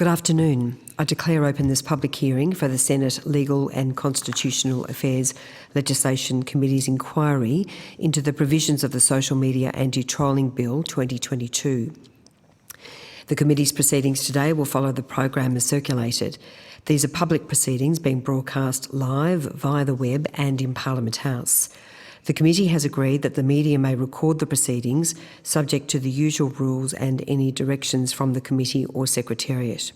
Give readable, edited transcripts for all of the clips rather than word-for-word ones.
Good afternoon. I declare open this public hearing for the Senate Legal and Constitutional Affairs Legislation Committee's inquiry into the provisions of the Social Media Anti-Trolling Bill 2022. The committee's proceedings today will follow the program as circulated. These are public proceedings being broadcast live via the web and in Parliament House. The committee has agreed that the media may record the proceedings subject to the usual rules and any directions from the committee or Secretariat.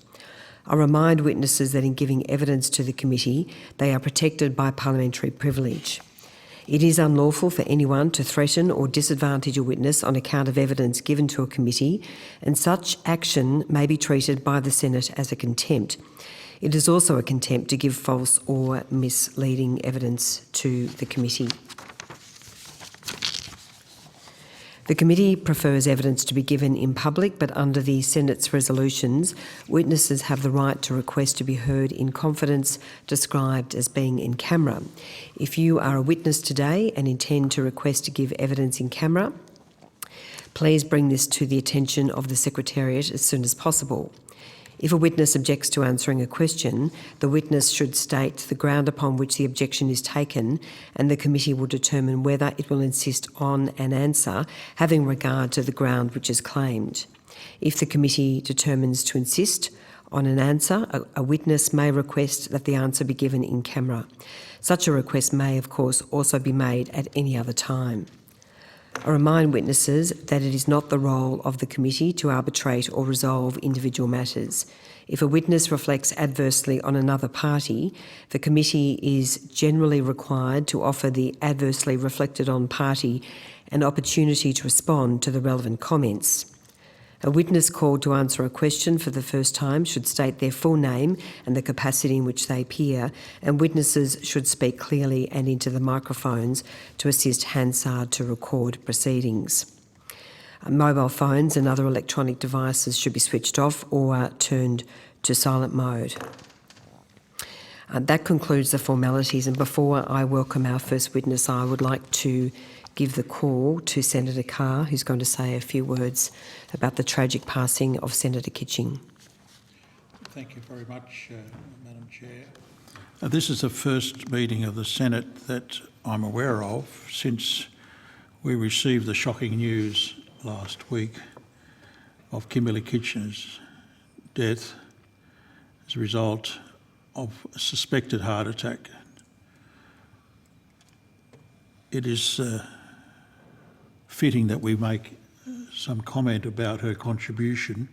I remind witnesses that in giving evidence to the committee, they are protected by parliamentary privilege. It is unlawful for anyone to threaten or disadvantage a witness on account of evidence given to a committee, and such action may be treated by the Senate as a contempt. It is also a contempt to give false or misleading evidence to the committee. The committee prefers evidence to be given in public, but under the Senate's resolutions, witnesses have the right to request to be heard in confidence, described as being in camera. If you are a witness today and intend to request to give evidence in camera, please bring this to the attention of the Secretariat as soon as possible. If a witness objects to answering a question, the witness should state the ground upon which the objection is taken, and the committee will determine whether it will insist on an answer having regard to the ground which is claimed. If the committee determines to insist on an answer, a witness may request that the answer be given in camera. Such a request may, of course, also be made at any other time. I remind witnesses that it is not the role of the committee to arbitrate or resolve individual matters. If a witness reflects adversely on another party, the committee is generally required to offer the adversely reflected on party an opportunity to respond to the relevant comments. A witness called to answer a question for the first time should state their full name and the capacity in which they appear, and witnesses should speak clearly and into the microphones to assist Hansard to record proceedings. Mobile phones and other electronic devices should be switched off or turned to silent mode. That concludes the formalities, and before I welcome our first witness, I would like to give the call to Senator Carr, who's going to say a few words about the tragic passing of Senator Kitching. Thank you very much, Madam Chair. This is the first meeting of the Senate that I'm aware of since we received the shocking news last week of Kimberley Kitchen's death as a result of a suspected heart attack. It is fitting that we make some comment about her contribution,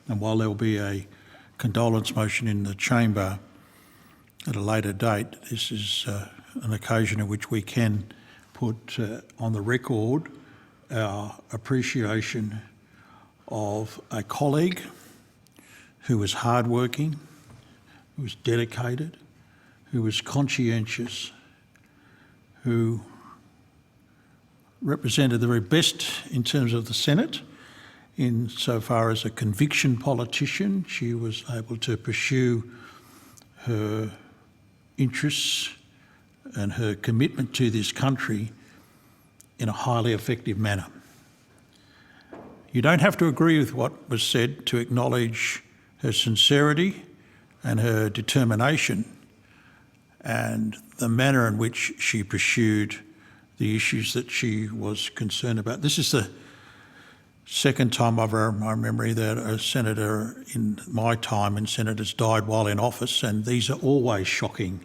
and while there will be a condolence motion in the chamber at a later date, this is an occasion in which we can put on the record our appreciation of a colleague who was hardworking, who was dedicated, who was conscientious, who represented the very best in terms of the Senate. Insofar as a conviction politician, she was able to pursue her interests and her commitment to this country in a highly effective manner. You don't have to agree with what was said to acknowledge her sincerity and her determination and the manner in which she pursued the issues that she was concerned about. This is the second time of my memory that a senator in my time and senators died while in office, and these are always shocking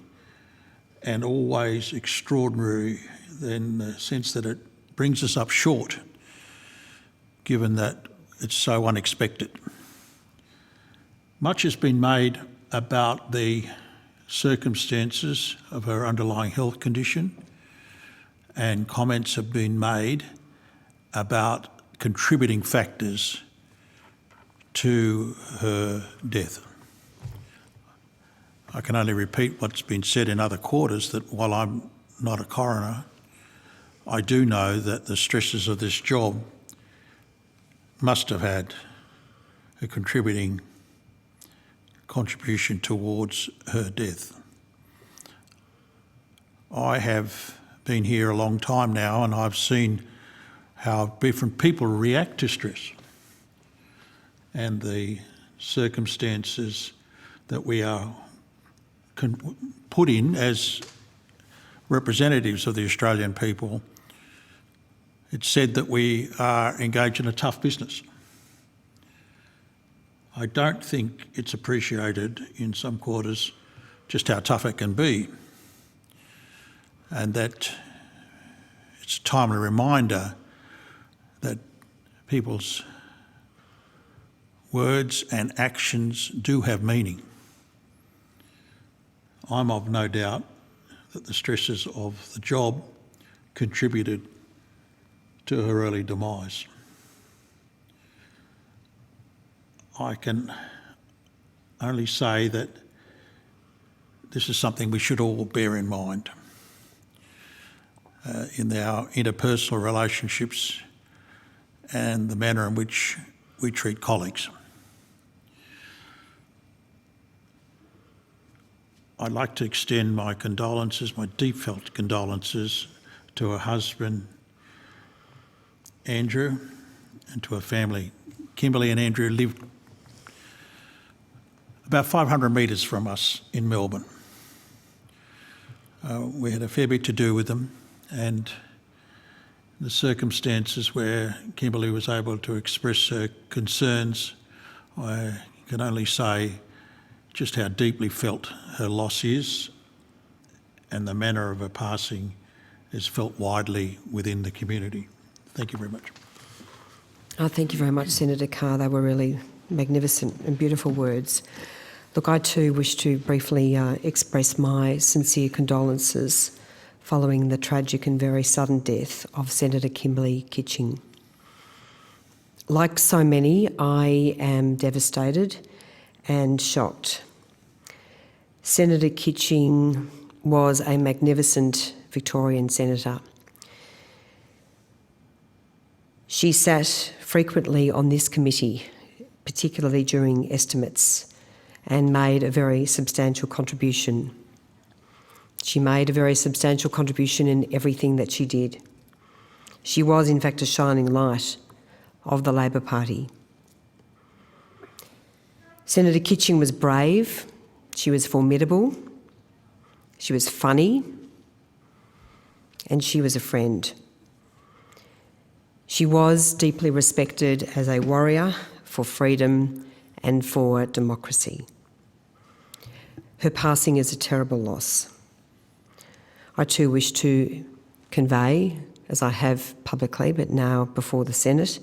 and always extraordinary in the sense that it brings us up short, given that it's so unexpected. Much has been made about the circumstances of her underlying health condition, and comments have been made about contributing factors to her death. I can only repeat what's been said in other quarters, that while I'm not a coroner, I do know that the stresses of this job must have had a contribution towards her death. I have been here a long time now, and I've seen how different people react to stress. And the circumstances that we are put in as representatives of the Australian people, it's said that we are engaged in a tough business. I don't think it's appreciated in some quarters just how tough it can be, and that it's a timely reminder that people's words and actions do have meaning. I'm of no doubt that the stresses of the job contributed to her early demise. I can only say that this is something we should all bear in mind in our interpersonal relationships and the manner in which we treat colleagues. I'd like to extend my condolences, my deep felt condolences to her husband, Andrew, and to her family. Kimberly and Andrew lived about 500 metres from us in Melbourne. We had a fair bit to do with them, and the circumstances where Kimberly was able to express her concerns, I can only say just how deeply felt her loss is, and the manner of her passing is felt widely within the community. Thank you very much. Oh, thank you very much, Senator Carr. They were really magnificent and beautiful words. Look, I too wish to briefly express my sincere condolences following the tragic and very sudden death of Senator Kimberly Kitching. Like so many, I am devastated and shocked. Senator Kitching was a magnificent Victorian senator. She sat frequently on this committee, particularly during estimates, and made a very substantial contribution. She made a very substantial contribution in everything that she did. She was, in fact, a shining light of the Labor Party. Senator Kitching was brave, she was formidable, she was funny, and she was a friend. She was deeply respected as a warrior for freedom and for democracy. Her passing is a terrible loss. I too wish to convey, as I have publicly, but now before the Senate,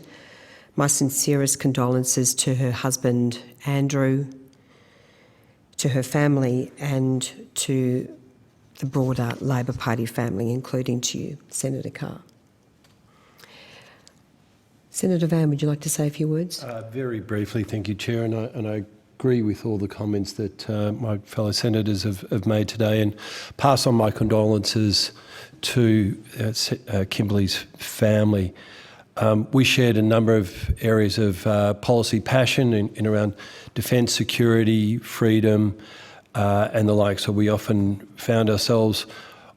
my sincerest condolences to her husband, Andrew, to her family, and to the broader Labor Party family, including to you, Senator Carr. Senator Van, would you like to say a few words? Very briefly, thank you, Chair, and I agree with all the comments that my fellow senators have made today, and pass on my condolences to Kimberly's family. We shared a number of areas of policy passion in around defence, security, freedom, and the like. So we often found ourselves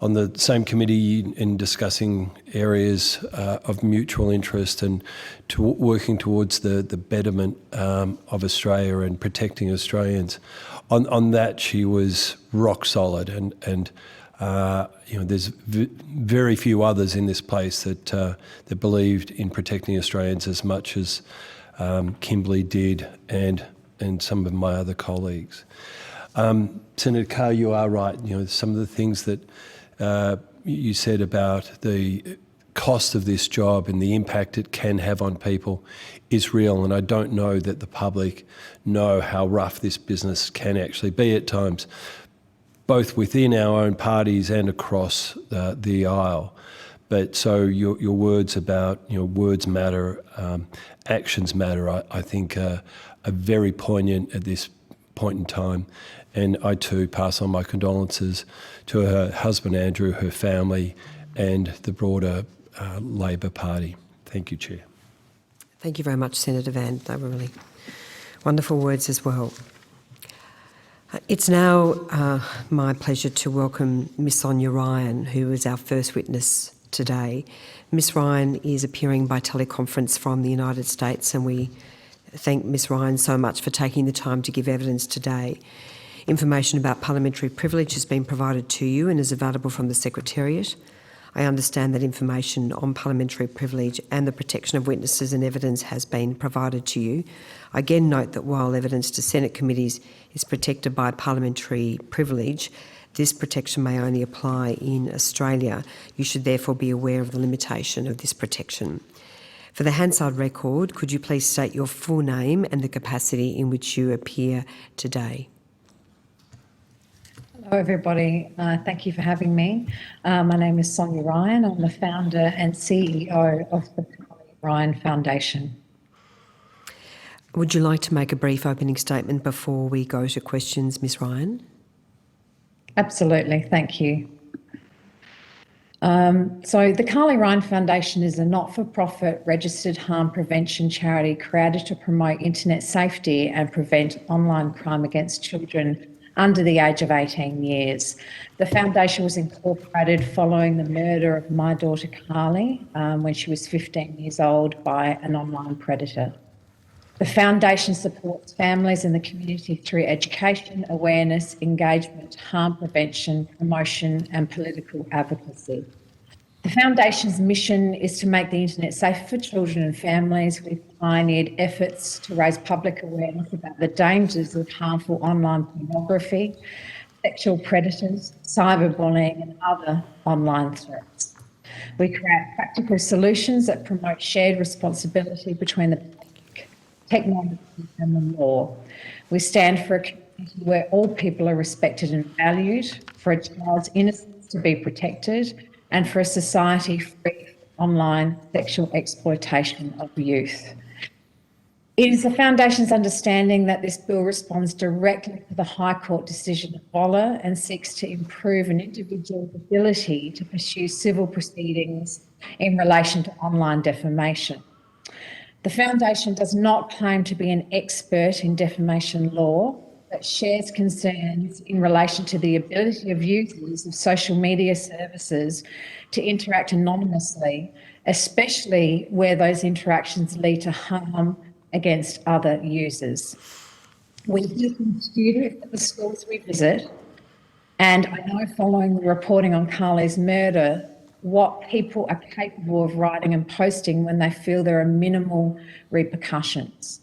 on the same committee in discussing areas of mutual interest and working towards the betterment of Australia and protecting Australians. On that, she was rock solid, and there's very few others in this place that believed in protecting Australians as much as Kimberly did, and some of my other colleagues. Senator Carr, you are right. Some of the things that you said about the cost of this job and the impact it can have on people is real, and I don't know that the public know how rough this business can actually be at times, both within our own parties and across the aisle. But so your words about words matter, actions matter, I think are very poignant at this point in time. And I too pass on my condolences to her husband Andrew, her family, and the broader Labor Party. Thank you, Chair. Thank you very much, Senator Van. They were really wonderful words as well. It's now my pleasure to welcome Miss Sonia Ryan, who is our first witness today. Miss Ryan is appearing by teleconference from the United States, and we thank Ms Ryan so much for taking the time to give evidence today. Information about parliamentary privilege has been provided to you and is available from the Secretariat. I understand that information on parliamentary privilege and the protection of witnesses and evidence has been provided to you. I again note that while evidence to Senate committees is protected by parliamentary privilege, this protection may only apply in Australia. You should therefore be aware of the limitation of this protection. For the Hansard record, could you please state your full name and the capacity in which you appear today? Hello everybody, thank you for having me. My name is Sonia Ryan. I'm the founder and CEO of the Carly Ryan Foundation. Would you like to make a brief opening statement before we go to questions, Ms Ryan? Absolutely, thank you. So the Carly Ryan Foundation is a not-for-profit registered harm prevention charity created to promote internet safety and prevent online crime against children under the age of 18 years. The foundation was incorporated following the murder of my daughter Carly when she was 15 years old by an online predator. The foundation supports families and the community through education, awareness, engagement, harm prevention, promotion and political advocacy. The foundation's mission is to make the internet safer for children and families. We've pioneered efforts to raise public awareness about the dangers of harmful online pornography, sexual predators, cyberbullying and other online threats. We create practical solutions that promote shared responsibility between the public, technology and the law. We stand for a community where all people are respected and valued, for a child's innocence to be protected, and for a society free from online sexual exploitation of youth. It is the Foundation's understanding that this bill responds directly to the High Court decision of Voller and seeks to improve an individual's ability to pursue civil proceedings in relation to online defamation. The Foundation does not claim to be an expert in defamation law, but shares concerns in relation to the ability of users of social media services to interact anonymously, especially where those interactions lead to harm against other users. We hear from students at the schools we visit, and I know following the reporting on Carly's murder, what people are capable of writing and posting when they feel there are minimal repercussions.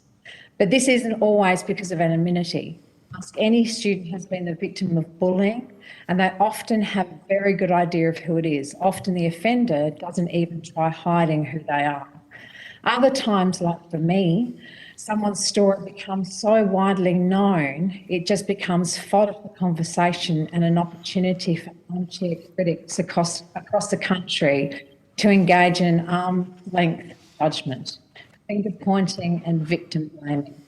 But this isn't always because of anonymity. Ask any student who has been the victim of bullying, and they often have a very good idea of who it is. Often the offender doesn't even try hiding who they are. Other times, like for me, someone's story becomes so widely known, it just becomes fodder for conversation and an opportunity for armchair critics across the country to engage in arm's length judgment, finger pointing and victim blaming.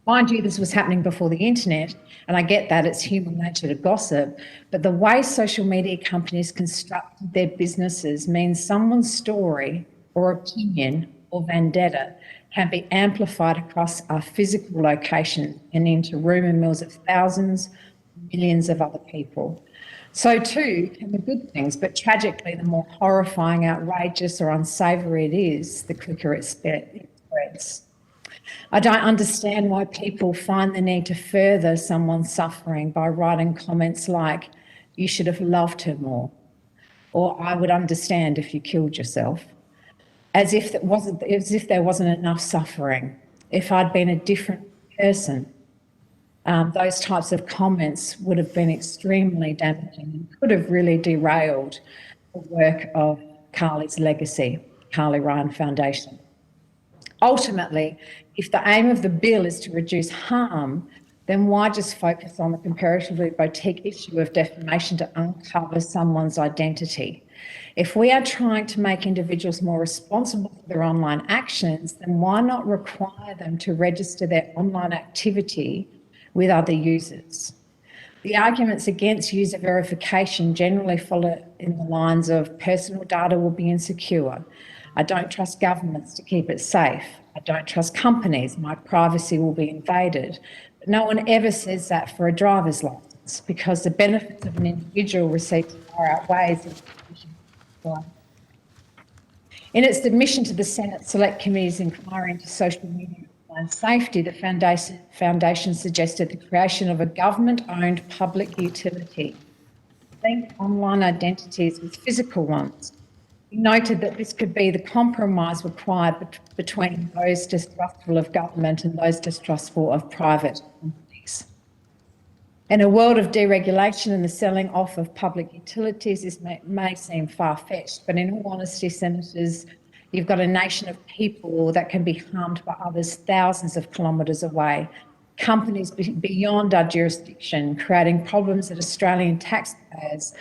Mind you, this was happening before the internet, and I get that it's human nature to gossip, but the way social media companies construct their businesses means someone's story or opinion or vendetta can be amplified across our physical location and into rumour mills of thousands, millions of other people. So too can the good things, but tragically, the more horrifying, outrageous or unsavoury it is, the quicker it spreads. I don't understand why people find the need to further someone's suffering by writing comments like, "You should have loved her more," or "I would understand if you killed yourself," as if there wasn't enough suffering. If I'd been a different person, those types of comments would have been extremely damaging and could have really derailed the work of Carly's legacy, Carly Ryan Foundation. Ultimately, if the aim of the bill is to reduce harm, then why just focus on the comparatively boutique issue of defamation to uncover someone's identity? If we are trying to make individuals more responsible for their online actions, then why not require them to register their online activity with other users? The arguments against user verification generally follow in the lines of personal data will be insecure. I don't trust governments to keep it safe. I don't trust companies. My privacy will be invaded. But no one ever says that for a driver's licence because the benefits of an individual receipt far outweighs the in its submission to the Senate Select Committee's inquiry into social media online safety, the foundation suggested the creation of a government-owned public utility, link online identities with physical ones. We noted that this could be the compromise required between those distrustful of government and those distrustful of private companies. In a world of deregulation and the selling off of public utilities, this may seem far-fetched, but in all honesty, Senators, you've got a nation of people that can be harmed by others thousands of kilometres away, companies beyond our jurisdiction, creating problems that Australian taxpayers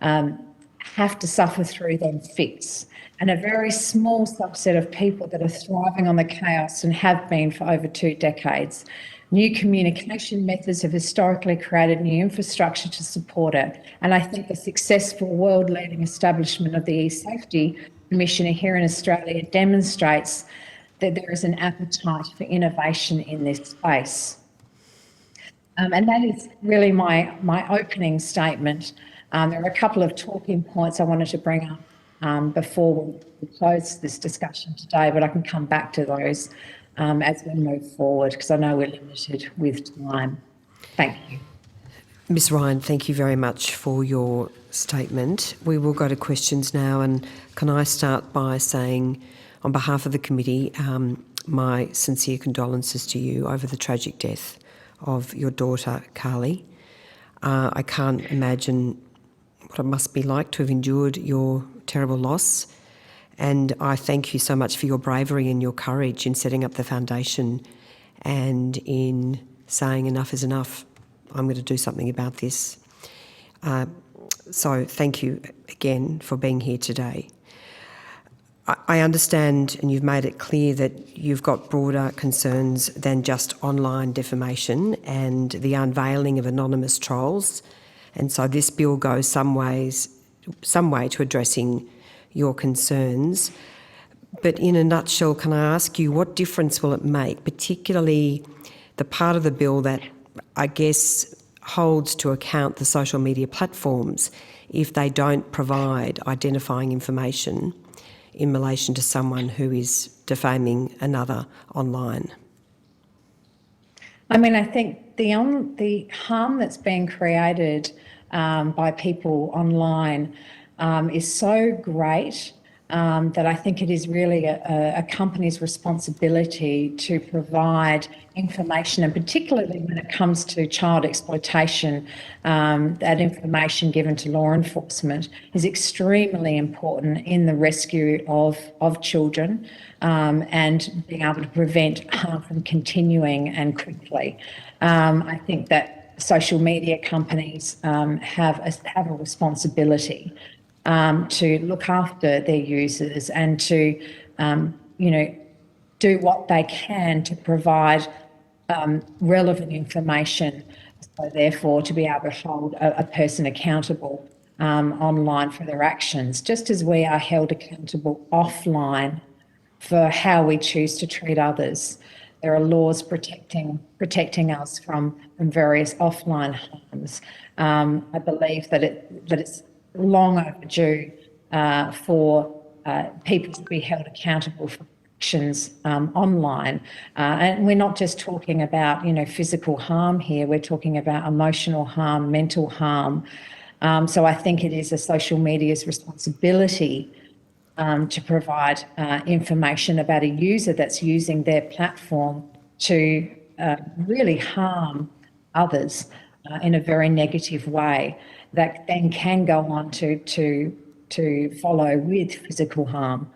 have to suffer through then fix, and a very small subset of people that are thriving on the chaos and have been for over 2 decades. New communication methods have historically created new infrastructure to support it, and I think the successful world-leading establishment of the e-Safety Commissioner here in Australia demonstrates that there is an appetite for innovation in this space. And that is really my opening statement. There are a couple of talking points I wanted to bring up before we close this discussion today, but I can come back to those as we move forward, because I know we're limited with time. Thank you. Ms Ryan, thank you very much for your statement. We will go to questions now, and can I start by saying, on behalf of the committee, my sincere condolences to you over the tragic death of your daughter, Carly. I can't imagine what it must be like to have endured your terrible loss, and I thank you so much for your bravery and your courage in setting up the foundation and in saying enough is enough. I'm going to do something about this. So thank you again for being here today. I understand, and you've made it clear, that you've got broader concerns than just online defamation and the unveiling of anonymous trolls, and so this bill goes some way to addressing your concerns. But in a nutshell, can I ask you, what difference will it make, particularly the part of the bill that I guess holds to account the social media platforms if they don't provide identifying information in relation to someone who is defaming another online? I mean, I think the harm that's being created by people online is so great that I think it is really a company's responsibility to provide information, and particularly when it comes to child exploitation, that information given to law enforcement is extremely important in the rescue of children and being able to prevent harm from continuing and quickly. I think that social media companies have a responsibility to look after their users and to, do what they can to provide relevant information, so therefore to be able to hold a person accountable online for their actions, just as we are held accountable offline for how we choose to treat others. There are laws protecting us from various offline harms. I believe that it's long overdue for people to be held accountable for actions online. And we're not just talking about, physical harm here, we're talking about emotional harm, mental harm. So I think it is a social media's responsibility to provide information about a user that's using their platform to really harm others in a very negative way, that then can go on to follow with physical harm.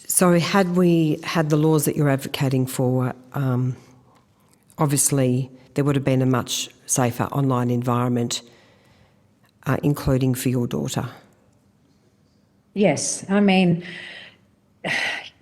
So had we had the laws that you're advocating for, obviously there would have been a much safer online environment, including for your daughter. Yes, I mean,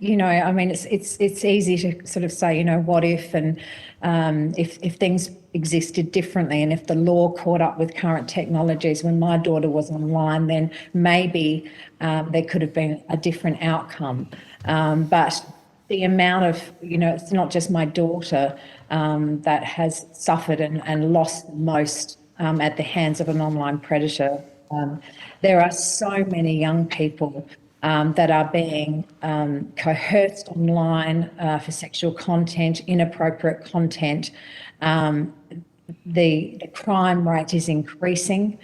it's easy to sort of say, what if, and if things existed differently, and if the law caught up with current technologies when my daughter was online, then maybe there could have been a different outcome. But the amount of, it's not just my daughter that has suffered and lost the most at the hands of an online predator. There are so many young people that are being coerced online for sexual content, inappropriate content. The crime rate is increasing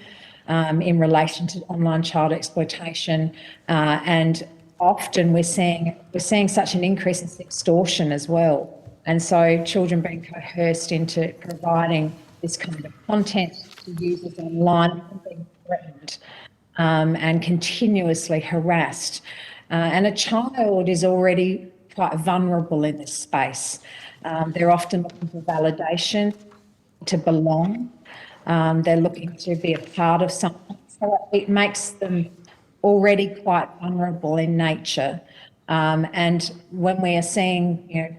in relation to online child exploitation, and often we're seeing such an increase in extortion as well. And so children being coerced into providing this kind of content to users online and being threatened and continuously harassed. And a child is already quite vulnerable in this space. They're often looking for validation, to belong. They're looking to be a part of something. So it makes them already quite vulnerable in nature. And when we are seeing,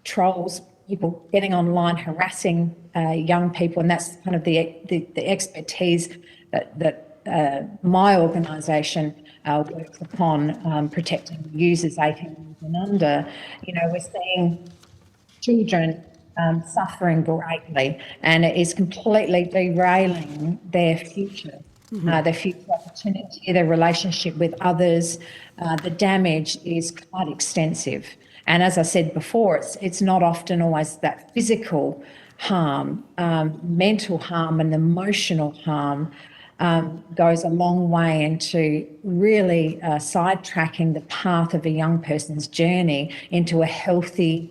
trolls, people getting online harassing young people, and that's kind of the expertise that my organisation works upon, protecting users 18 and under. We're seeing children suffering greatly, and it is completely derailing their future, their future opportunity, their relationship with others. The damage is quite extensive. And as I said before, it's not often always that physical harm. Mental harm and emotional harm goes a long way into really sidetracking the path of a young person's journey into a healthy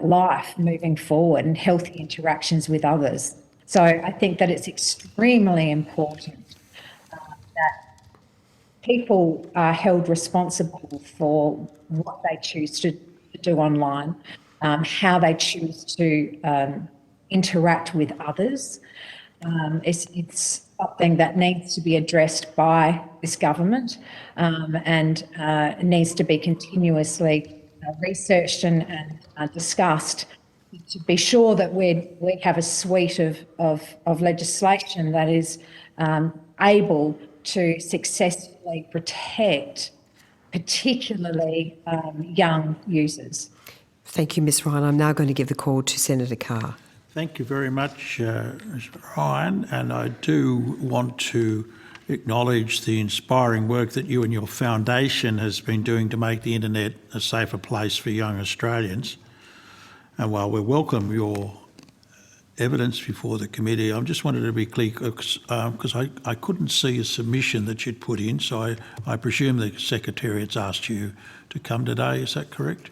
life moving forward and healthy interactions with others. So I think that it's extremely important that people are held responsible for what they choose to do online, how they choose to interact with others. It's something that needs to be addressed by this government and needs to be continuously researched and discussed to be sure that we have a suite of legislation that is able to successfully protect particularly young users. Thank you, Ms Ryan. I'm now going to give the call to Senator Carr. Thank you very much, Ms Ryan, and I do want to acknowledge the inspiring work that you and your foundation has been doing to make the internet a safer place for young Australians. And while we welcome your evidence before the committee, I just wanted to be clear because I couldn't see a submission that you'd put in, so I presume the Secretariat's asked you to come today. Is that correct?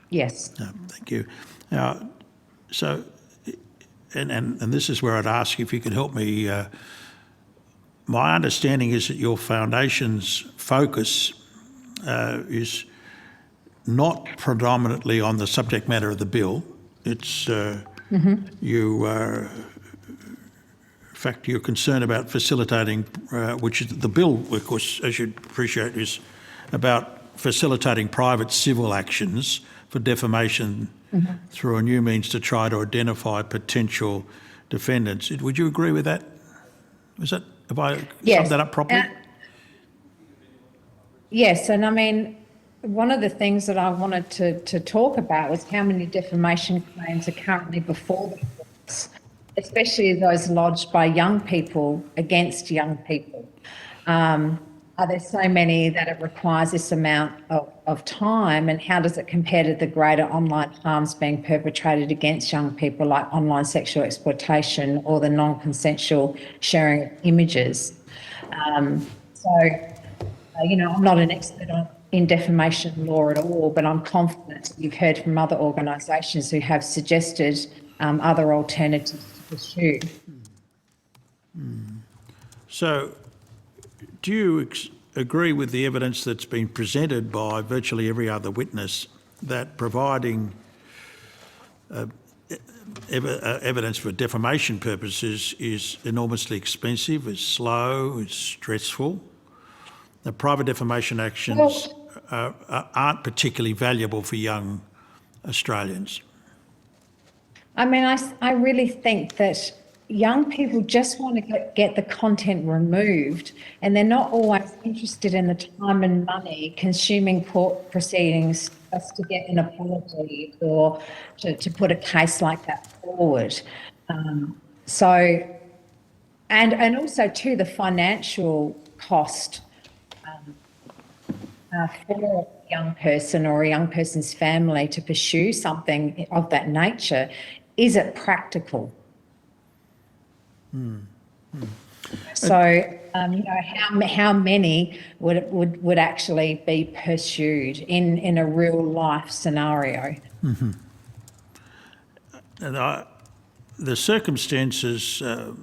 Yes. No, thank you. Now, so, and this is where I'd ask if you could help me. My understanding is that your foundation's focus is not predominantly on the subject matter of the bill. It's you in fact, you're concerned about facilitating, which is the bill, of course, as you'd appreciate, is about facilitating private civil actions for defamation through a new means to try to identify potential defendants. Would you agree with that? Have I summed that up properly? Yes, and I mean, one of the things that I wanted to talk about was how many defamation claims are currently before the courts, especially those lodged by young people against young people. Are there so many that it requires this amount of time, and how does it compare to the greater online harms being perpetrated against young people, like online sexual exploitation or the non-consensual sharing of images? I'm not an expert in defamation law at all, but I'm confident you've heard from other organisations who have suggested other alternatives to pursue. So, do you agree with the evidence that's been presented by virtually every other witness that providing evidence for defamation purposes is enormously expensive, is slow, is stressful? The private defamation actions aren't particularly valuable for young Australians. I mean, I really think that young people just want to get the content removed, and they're not always interested in the time and money consuming court proceedings just to get an apology or to put a case like that forward. and also to the financial cost for a young person or a young person's family to pursue something of that nature. Is it practical? So, you know, how many would actually be pursued in a real life scenario? And the circumstances that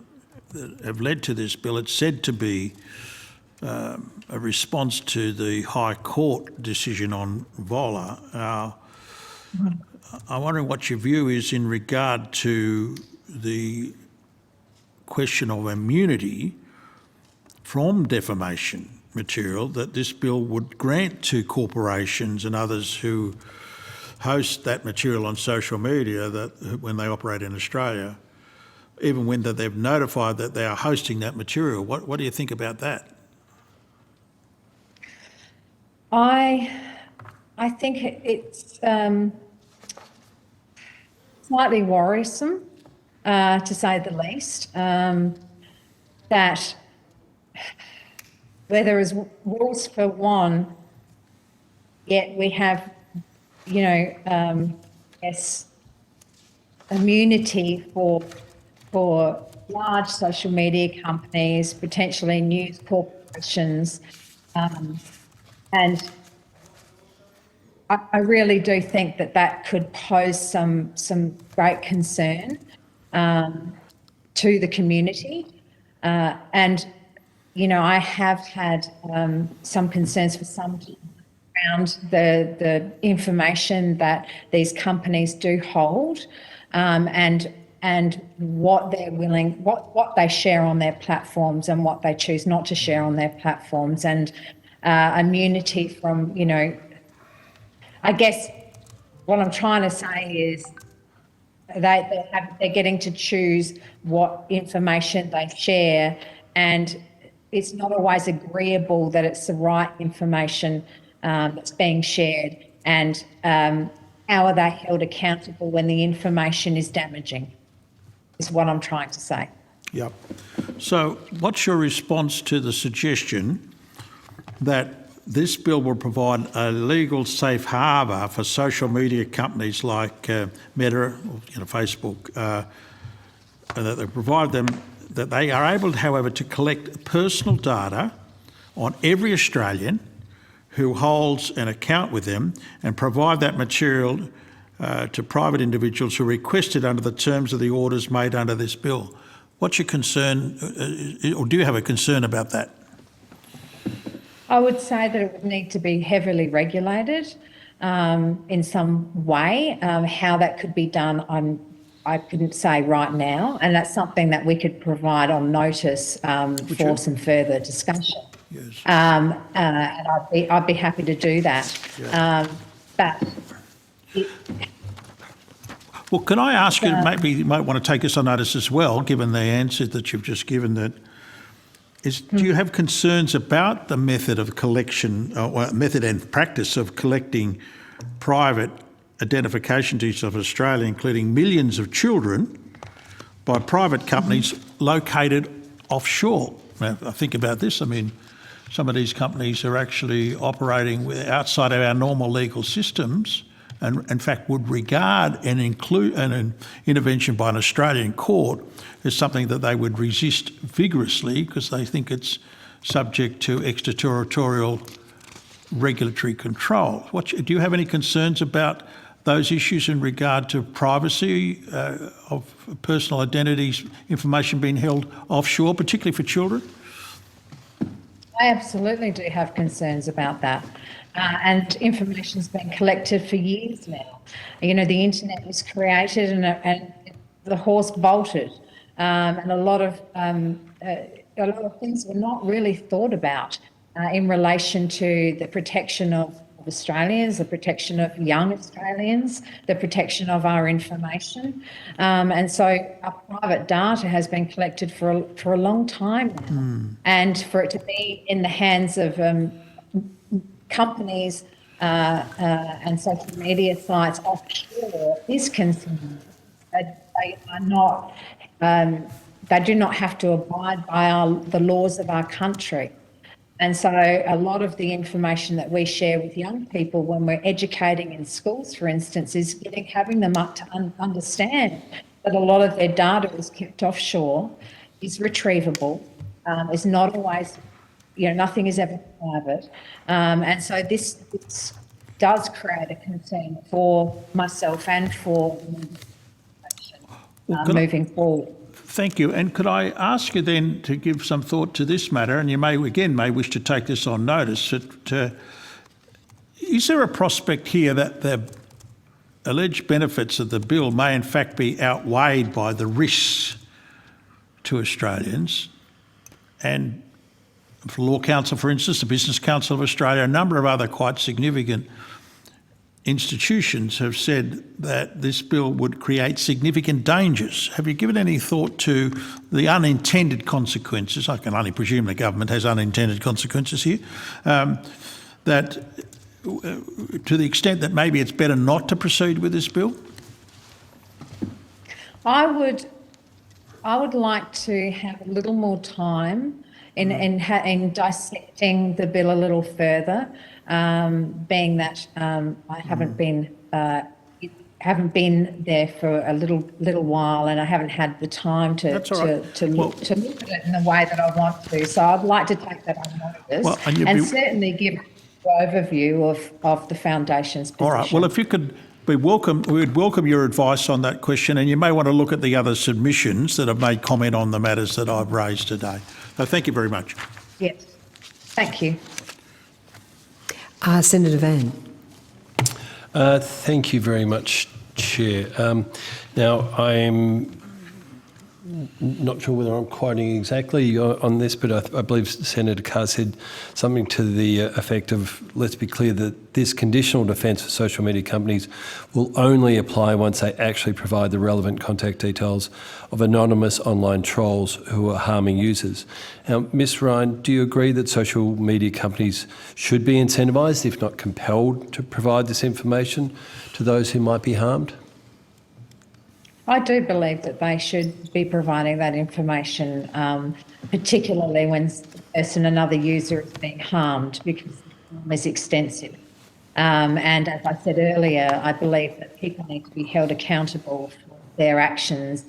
have led to this bill, it's said to be a response to the High Court decision on Vola. I'm wondering what your view is in regard to the question of immunity from defamation material that this bill would grant to corporations and others who host that material on social media that when they operate in Australia, even when they've notified that they are hosting that material. What do you think about that? I think it's slightly worrisome, to say the least, that where there is rules for one, yet we have, you know, yes, immunity for large social media companies, potentially news corporations, and I really do think that could pose some great concern to the community. And, you know, I have had some concerns for some around the information that these companies do hold, and what they're willing, what they share on their platforms and what they choose not to share on their platforms, and immunity from, you know, I guess what I'm trying to say is they're getting to choose what information they share, and it's not always agreeable that it's the right information that's being shared, and how are they held accountable when the information is damaging, is what I'm trying to say. Yep. So what's your response to the suggestion that this bill will provide a legal safe harbour for social media companies like Meta, or, you know, Facebook, and that they provide them, that they are able, however, to collect personal data on every Australian who holds an account with them and provide that material to private individuals who request it under the terms of the orders made under this bill? What's your concern, or do you have a concern about that? I would say that it would need to be heavily regulated in some way. How that could be done, I couldn't say right now, and that's something that we could provide on notice for some further discussion. Yes. And I'd be happy to do that. Yeah. But Well, can I ask you, maybe you might want to take us on notice as well, given the answer that you've just given, that do you have concerns about the method of collection, or method and practice of collecting private identification details of Australia, including millions of children, by private companies located offshore? Now, I think about this. I mean, some of these companies are actually operating outside of our normal legal systems, and in fact would regard and include an intervention by an Australian court as something that they would resist vigorously because they think it's subject to extraterritorial regulatory control. Do you have any concerns about those issues in regard to privacy of personal identities, information being held offshore, particularly for children? I absolutely do have concerns about that. And information's been collected for years now. You know, the internet was created and the horse bolted, and a lot of things were not really thought about in relation to the protection of Australians, the protection of young Australians, the protection of our information. And so our private data has been collected for a long time now. And for it to be in the hands of companies and social media sites offshore is concerning. They are not they do not have to abide by the laws of our country. And so a lot of the information that we share with young people when we're educating in schools, for instance, is having them up to understand that a lot of their data is kept offshore, is retrievable, is not always, nothing is ever private. And so this does create a concern for myself and for moving forward. Thank you. And could I ask you then to give some thought to this matter, and you may wish to take this on notice, that, is there a prospect here that the alleged benefits of the bill may in fact be outweighed by the risks to Australians? And for Law Council, for instance, the Business Council of Australia, a number of other quite significant institutions have said that this bill would create significant dangers. Have you given any thought to the unintended consequences? I can only presume the government has unintended consequences here, that to the extent that maybe it's better not to proceed with this bill? I would like to have a little more time in dissecting the bill a little further, being that I haven't been there for a little while, and I haven't had the time to look at it in the way that I want to. So I'd like to take that on notice and certainly give an overview of the Foundation's position. All right. Well, if you could we would welcome your advice on that question, and you may want to look at the other submissions that have made comment on the matters that I've raised today. So thank you very much. Yes. Thank you. Senator Van. Thank you very much, Chair. Now, I'm not sure whether I'm quoting exactly on this, but I believe Senator Carr said something to the effect of, let's be clear that this conditional defence for social media companies will only apply once they actually provide the relevant contact details of anonymous online trolls who are harming users. Now, Ms Ryan, do you agree that social media companies should be incentivised, if not compelled, to provide this information to those who might be harmed? I do believe that they should be providing that information, particularly when the person, another user, is being harmed, because the harm is extensive. And as I said earlier, I believe that people need to be held accountable for their actions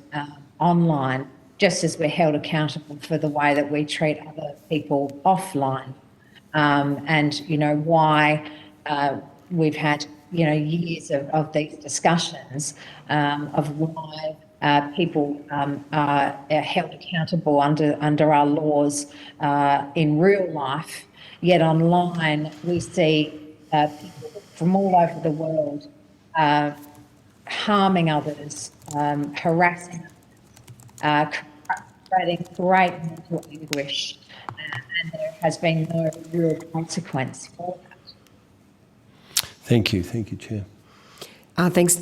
online, just as we're held accountable for the way that we treat other people offline. And, why we've had years of these discussions of why people are held accountable under our laws in real life, yet online we see people from all over the world harming others, harassing others, creating great mental anguish, and there has been no real consequence for that. Thank you, Chair. Thanks,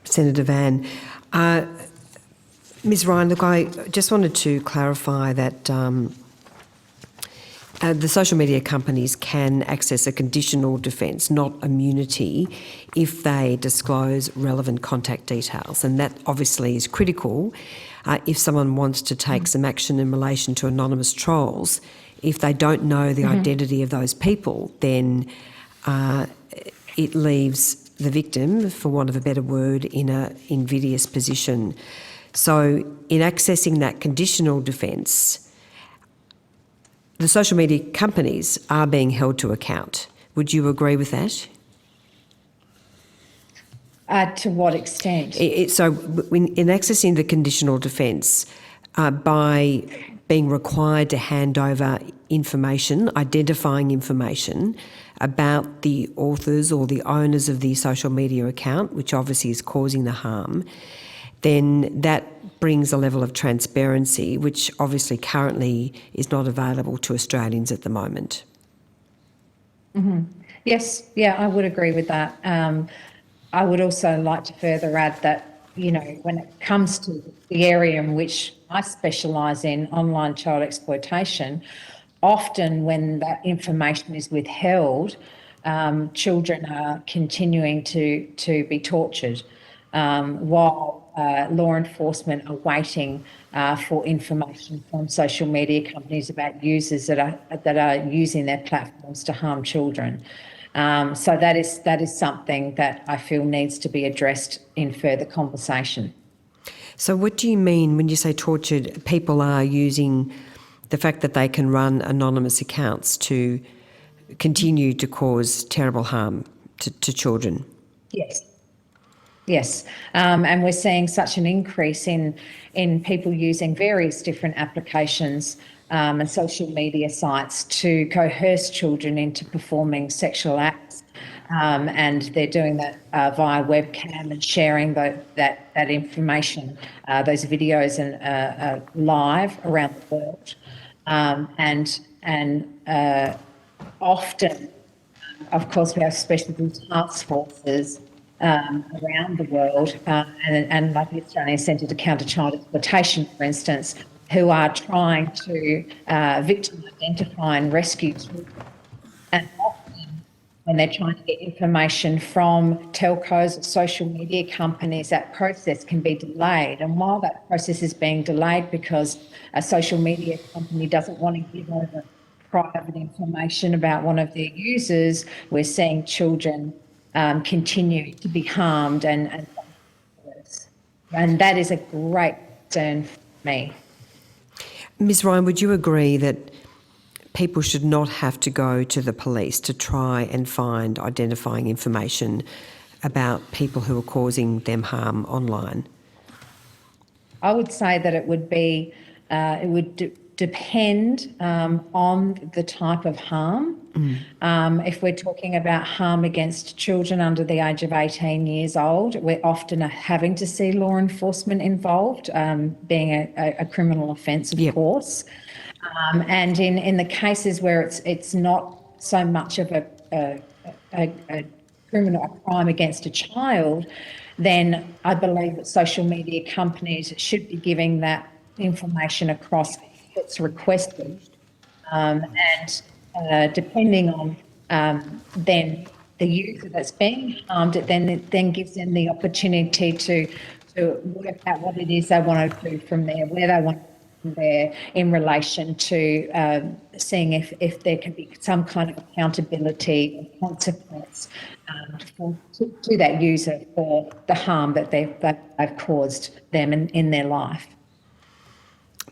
Senator Van. Ms Ryan, look, I just wanted to clarify that the social media companies can access a conditional defence, not immunity, if they disclose relevant contact details. And that obviously is critical if someone wants to take some action in relation to anonymous trolls. If they don't know the identity of those people, then it leaves the victim, for want of a better word, in an invidious position. So in accessing that conditional defence, the social media companies are being held to account. Would you agree with that? To what extent? In accessing the conditional defence, by being required to hand over information, identifying information about the authors or the owners of the social media account, which obviously is causing the harm, then that brings a level of transparency which obviously currently is not available to Australians at the moment. Mm-hmm. Yes, I would agree with that. I would also like to further add that, when it comes to the area in which I specialise in, online child exploitation, often when that information is withheld, children are continuing to be tortured while law enforcement are waiting for information from social media companies about users that are using their platforms to harm children. So that is something that I feel needs to be addressed in further conversation. So what do you mean when you say tortured? People are using the fact that they can run anonymous accounts to continue to cause terrible harm to children? Yes, and we're seeing such an increase in people using various different applications and social media sites to coerce children into performing sexual acts, and they're doing that via webcam and sharing that information, those videos and live around the world, and often, of course, we have special task forces around the world, and like the Australian Centre to Counter Child Exploitation, for instance, who are trying to victim identify and rescue children. And often, when they're trying to get information from telcos or social media companies, that process can be delayed. And while that process is being delayed because a social media company doesn't want to give over private information about one of their users, we're seeing children continue to be harmed, and that is a great concern for me. Ms Ryan, would you agree that people should not have to go to the police to try and find identifying information about people who are causing them harm online? I would say that it would be, depend on the type of harm. If we're talking about harm against children under the age of 18 years old, we're often having to see law enforcement involved, being a criminal offence, of course. And in the cases where it's not so much of a crime against a child, then I believe that social media companies should be giving that information across if it's requested, and depending on then the user that's being harmed, it then gives them the opportunity to work out what it is they want to do from there, where they want to go from there in relation to seeing if there can be some kind of accountability or consequence to that user for the harm that they've caused them in their life.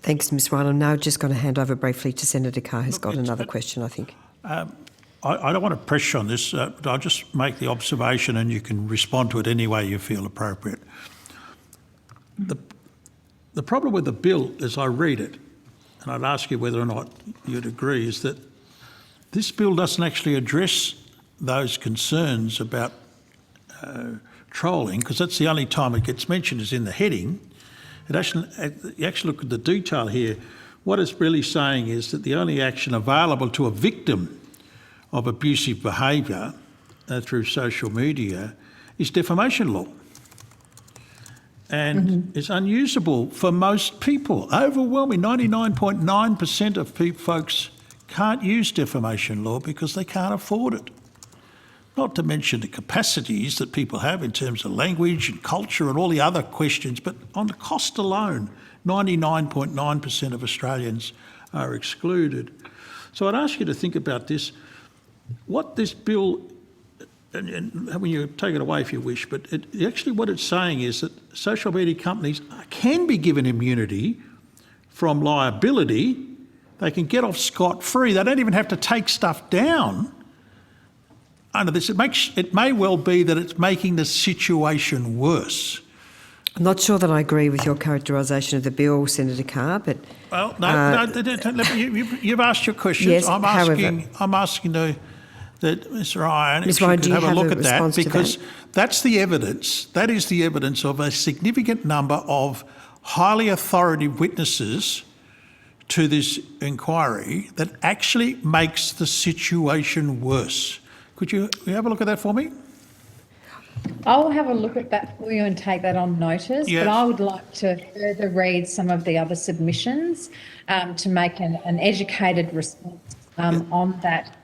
Thanks, Ms Ryan. I'm now just going to hand over briefly to Senator Carr, who's got another question, I think. I don't want to press on this, but I'll just make the observation and you can respond to it any way you feel appropriate. The problem with the bill, as I read it, and I'd ask you whether or not you'd agree, is that this bill doesn't actually address those concerns about trolling, because that's the only time it gets mentioned is in the heading. You actually look at the detail here. What it's really saying is that the only action available to a victim of abusive behaviour through social media is defamation law. And it's unusable for most people. Overwhelming 99.9% of folks can't use defamation law because they can't afford it. Not to mention the capacities that people have in terms of language and culture and all the other questions, but on the cost alone, 99.9% of Australians are excluded. So I'd ask you to think about this. What this bill, and when you take it away if you wish, but actually what it's saying is that social media companies can be given immunity from liability. They can get off scot-free. They don't even have to take stuff down under this. It may well be that it's making the situation worse. I'm not sure that I agree with your characterisation of the bill, Senator Carr, but... Well, no, you've asked your questions. Yes, I'm asking that Ms Ryan, if you could have a look at that, because that's the evidence. That is the evidence of a significant number of highly authoritative witnesses to this inquiry that actually makes the situation worse. Could you have a look at that for me? I'll have a look at that for you and take that on notice, yes. But I would like to further read some of the other submissions to make an educated response on that.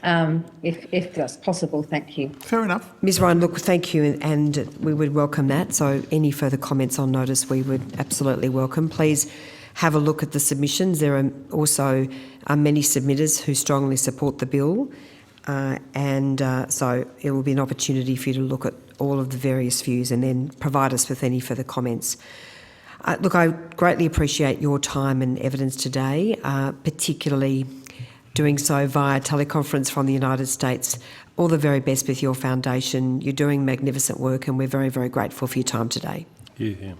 if that's possible. Thank you. Fair enough. Ms Ryan, look, thank you, and we would welcome that. So any further comments on notice we would absolutely welcome. Please have a look at the submissions. There are also many submitters who strongly support the bill, so it will be an opportunity for you to look at all of the various views and then provide us with any further comments. Look, I greatly appreciate your time and evidence today, particularly doing so via teleconference from the United States. All the very best with your foundation. You're doing magnificent work, and we're very, very grateful for your time today. Yeah.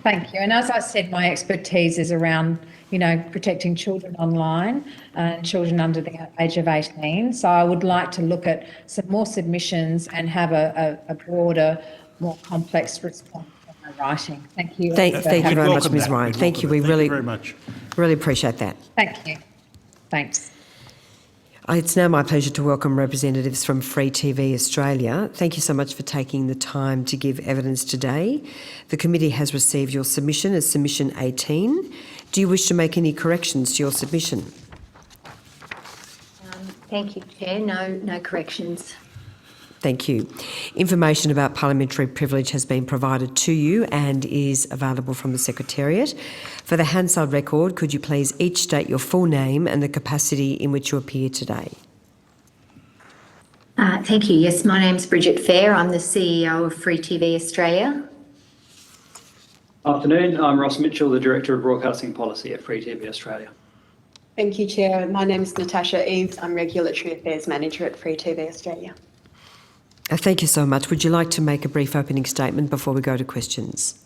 Thank you. And as I said, my expertise is around, protecting children online and children under the age of 18. So I would like to look at some more submissions and have a broader, more complex response from my writing. Thank you. Thank you very much, welcome Ms that. Ryan. We'd Thank you. welcome We it. really, Thank you very much. really appreciate that. Thank you. Thanks. It's now my pleasure to welcome representatives from Free TV Australia. Thank you so much for taking the time to give evidence today. The committee has received your submission as submission 18. Do you wish to make any corrections to your submission? Thank you, Chair. No corrections. Thank you. Information about parliamentary privilege has been provided to you and is available from the Secretariat. For the Hansard record, could you please each state your full name and the capacity in which you appear today? Thank you. Yes, my name's Bridget Fair. I'm the CEO of Free TV Australia. Afternoon, I'm Ross Mitchell, the Director of Broadcasting Policy at Free TV Australia. Thank you, Chair. My name is Natasha Eaves. I'm Regulatory Affairs Manager at Free TV Australia. Thank you so much. Would you like to make a brief opening statement before we go to questions?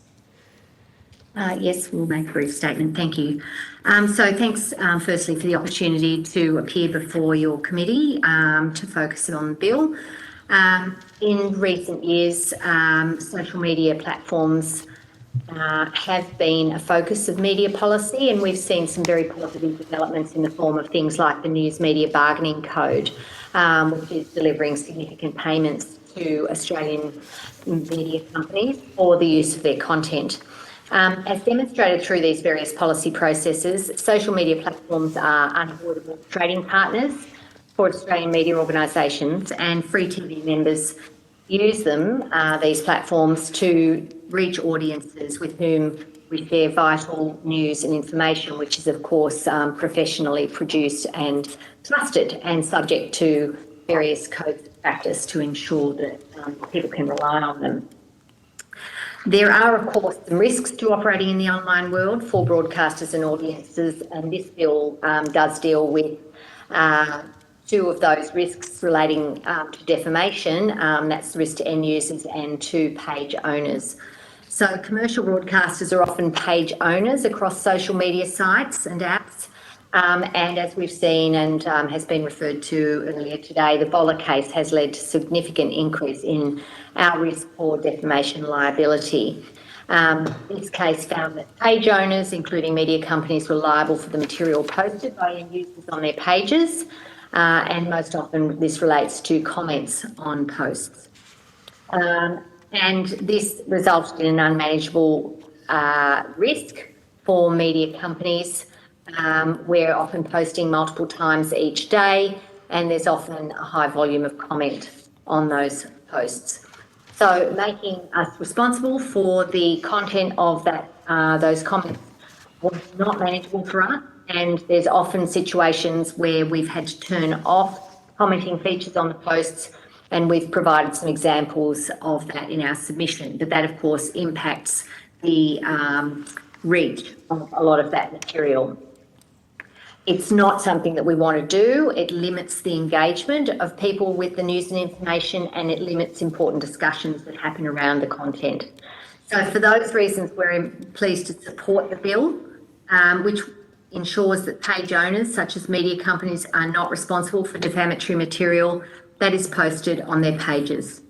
Yes, we'll make a brief statement. Thank you. So thanks, firstly, for the opportunity to appear before your committee to focus on the bill. In recent years, social media platforms have been a focus of media policy, and we've seen some very positive developments in the form of things like the News Media Bargaining Code, which is delivering significant payments to Australian media companies for the use of their content. As demonstrated through these various policy processes, social media platforms are unavoidable trading partners for Australian media organisations, and Free TV members use them, these platforms, to reach audiences with whom we share vital news and information, which is, of course, professionally produced and trusted and subject to various codes of practice to ensure that people can rely on them. There are, of course, some risks to operating in the online world for broadcasters and audiences, and this bill does deal with two of those risks relating to defamation. That's the risk to end users and to page owners. So commercial broadcasters are often page owners across social media sites and apps. And as we've seen and has been referred to earlier today, the Boller case has led to significant increase in our risk for defamation liability. This case found that page owners, including media companies, were liable for the material posted by end users on their pages, and most often this relates to comments on posts. And this resulted in an unmanageable risk for media companies. We're often posting multiple times each day, and there's often a high volume of comment on those posts. So making us responsible for the content of that those comments was not manageable for us, and there's often situations where we've had to turn off commenting features on the posts, and we've provided some examples of that in our submission. But that, of course, impacts the reach of a lot of that material. It's not something that we want to do. It limits the engagement of people with the news and information, and it limits important discussions that happen around the content. So for those reasons, we're pleased to support the bill, which ensures that page owners, such as media companies, are not responsible for defamatory material that is posted on their pages.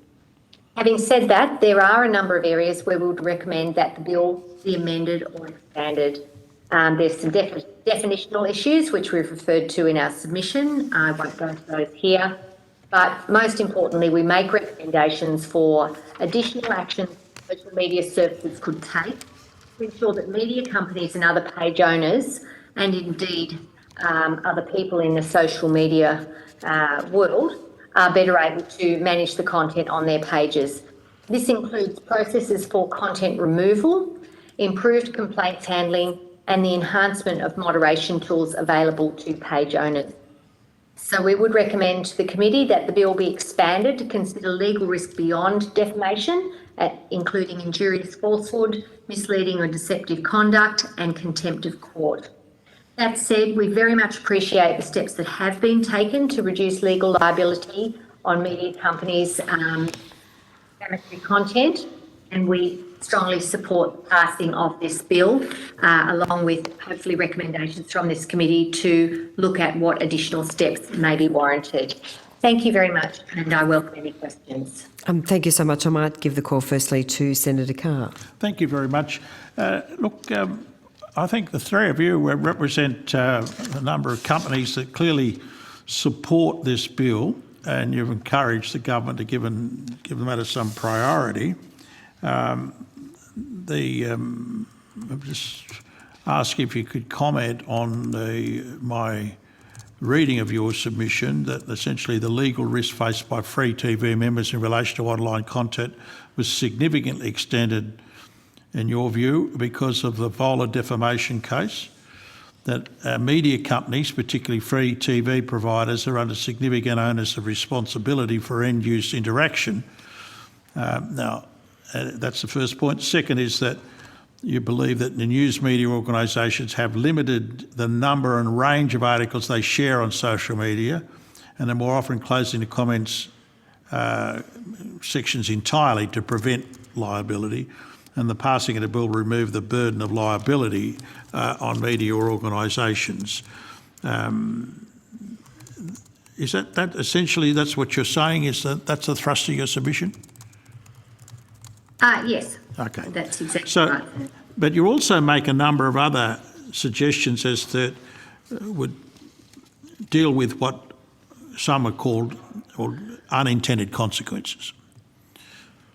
Having said that, there are a number of areas where we would recommend that the bill be amended or expanded. There's some definitional issues which we've referred to in our submission. I won't go into those here. But most importantly, we make recommendations for additional actions social media services could take to ensure that media companies and other page owners, and indeed other people in the social media world are better able to manage the content on their pages. This includes processes for content removal, improved complaints handling, and the enhancement of moderation tools available to page owners. So we would recommend to the committee that the bill be expanded to consider legal risk beyond defamation, including injurious falsehood, misleading or deceptive conduct, and contempt of court. That said, we very much appreciate the steps that have been taken to reduce legal liability on media companies' defamatory content, and we strongly support passing of this bill, along with hopefully recommendations from this committee to look at what additional steps may be warranted. Thank you very much, and I welcome any questions. Thank you so much. I might give the call firstly to Senator Carr. Thank you very much. I think the three of you represent a number of companies that clearly support this bill, and you've encouraged the government to give the matter some priority. I'll just ask if you could comment on my reading of your submission that essentially the legal risk faced by Free TV members in relation to online content was significantly extended, in your view, because of the Vola defamation case, that media companies, particularly free TV providers, are under significant onus of responsibility for end-use interaction. That's the first point. Second is that you believe that the news media organisations have limited the number and range of articles they share on social media, and are more often closing the comments sections entirely to prevent liability, and the passing of the bill will remove the burden of liability on media organisations. Is that essentially that's what you're saying? Is that's the thrust of your submission? Yes. Okay. That's exactly right. But you also make a number of other suggestions as that would deal with what some are called or unintended consequences.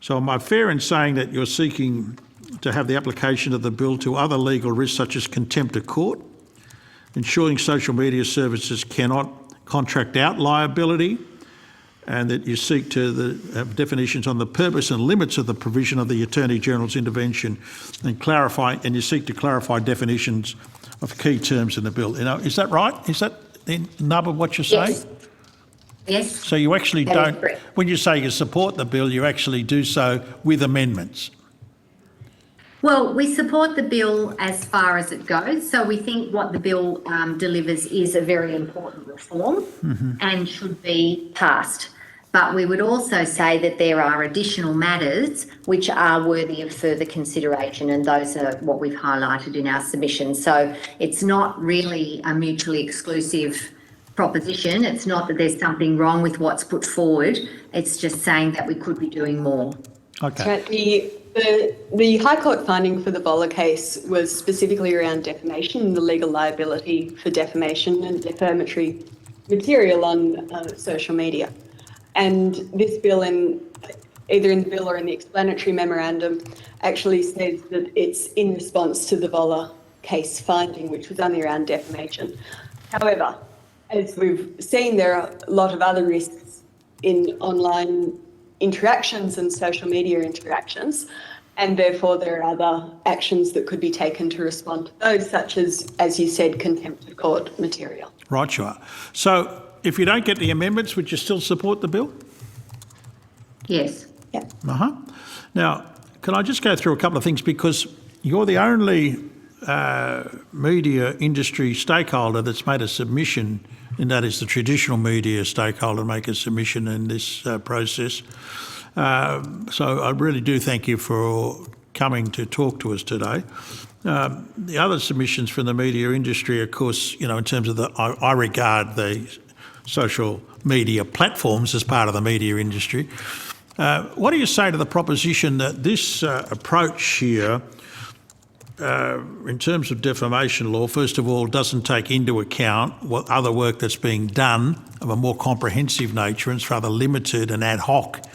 So am I fair in saying that you're seeking to have the application of the bill to other legal risks such as contempt of court, ensuring social media services cannot contract out liability, and that you seek to have definitions on the purpose and limits of the provision of the Attorney General's intervention, and you seek to clarify definitions of key terms in the bill. Is that right? Is that the nub of what you're saying? Yes. Yes. So you actually That is don't, correct. when you say you support the bill, you actually do so with amendments. Well, we support the bill as far as it goes. So we think what the bill delivers is a very important reform and should be passed. But we would also say that there are additional matters which are worthy of further consideration, and those are what we've highlighted in our submission. So it's not really a mutually exclusive proposition. It's not that there's something wrong with what's put forward. It's just saying that we could be doing more. Okay. The High Court finding for the Vola case was specifically around defamation and the legal liability for defamation and defamatory material on social media. And this bill, either in the bill or in the explanatory memorandum, actually says that it's in response to the Vola case finding, which was only around defamation. However, as we've seen, there are a lot of other risks in online interactions and social media interactions, and therefore there are other actions that could be taken to respond to those, such as you said, contempt of court material. Right, you are. So if you don't get the amendments, would you still support the bill? Yes. Yeah. Now, can I just go through a couple of things, because you're the only media industry stakeholder that's made a submission, and that is the traditional media stakeholder make a submission in this process. So I really do thank you for coming to talk to us today. The other submissions from the media industry, of course, in terms of I regard the social media platforms as part of the media industry. What do you say to the proposition that this approach here, in terms of defamation law, first of all, doesn't take into account what other work that's being done of a more comprehensive nature, and it's rather limited and ad hoc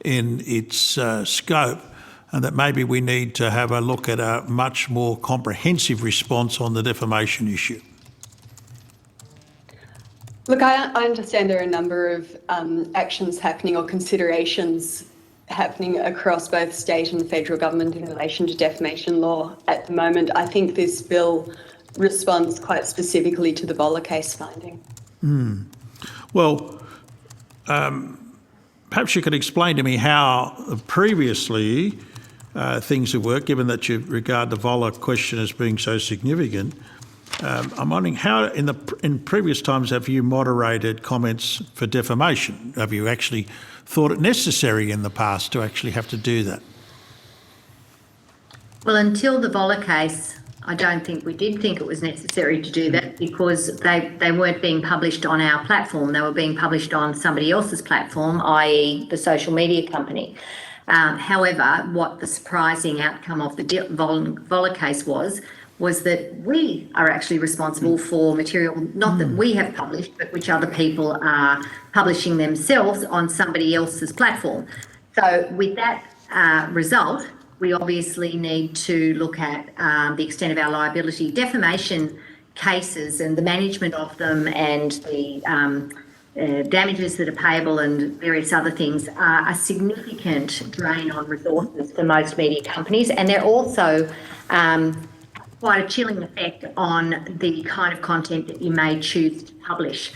in its scope, and that maybe we need to have a look at a much more comprehensive response on the defamation issue? Look, I understand there are a number of actions happening or considerations happening across both state and federal government in relation to defamation law at the moment. I think this bill responds quite specifically to the Voller case finding. Well, perhaps you could explain to me how previously things have worked, given that you regard the Voller question as being so significant. I'm wondering how, in previous times, have you moderated comments for defamation? Have you actually thought it necessary in the past to actually have to do that? Well, until the Voller case, I don't think we did think it was necessary to do that, because they weren't being published on our platform. They were being published on somebody else's platform, i.e. the social media company. However, what the surprising outcome of the Voller case was that we are actually responsible for material, not that we have published, but which other people are publishing themselves on somebody else's platform. So with that result, we obviously need to look at the extent of our liability. Defamation cases and the management of them and the damages that are payable and various other things are a significant drain on resources for most media companies, and they're also quite a chilling effect on the kind of content that you may choose to publish.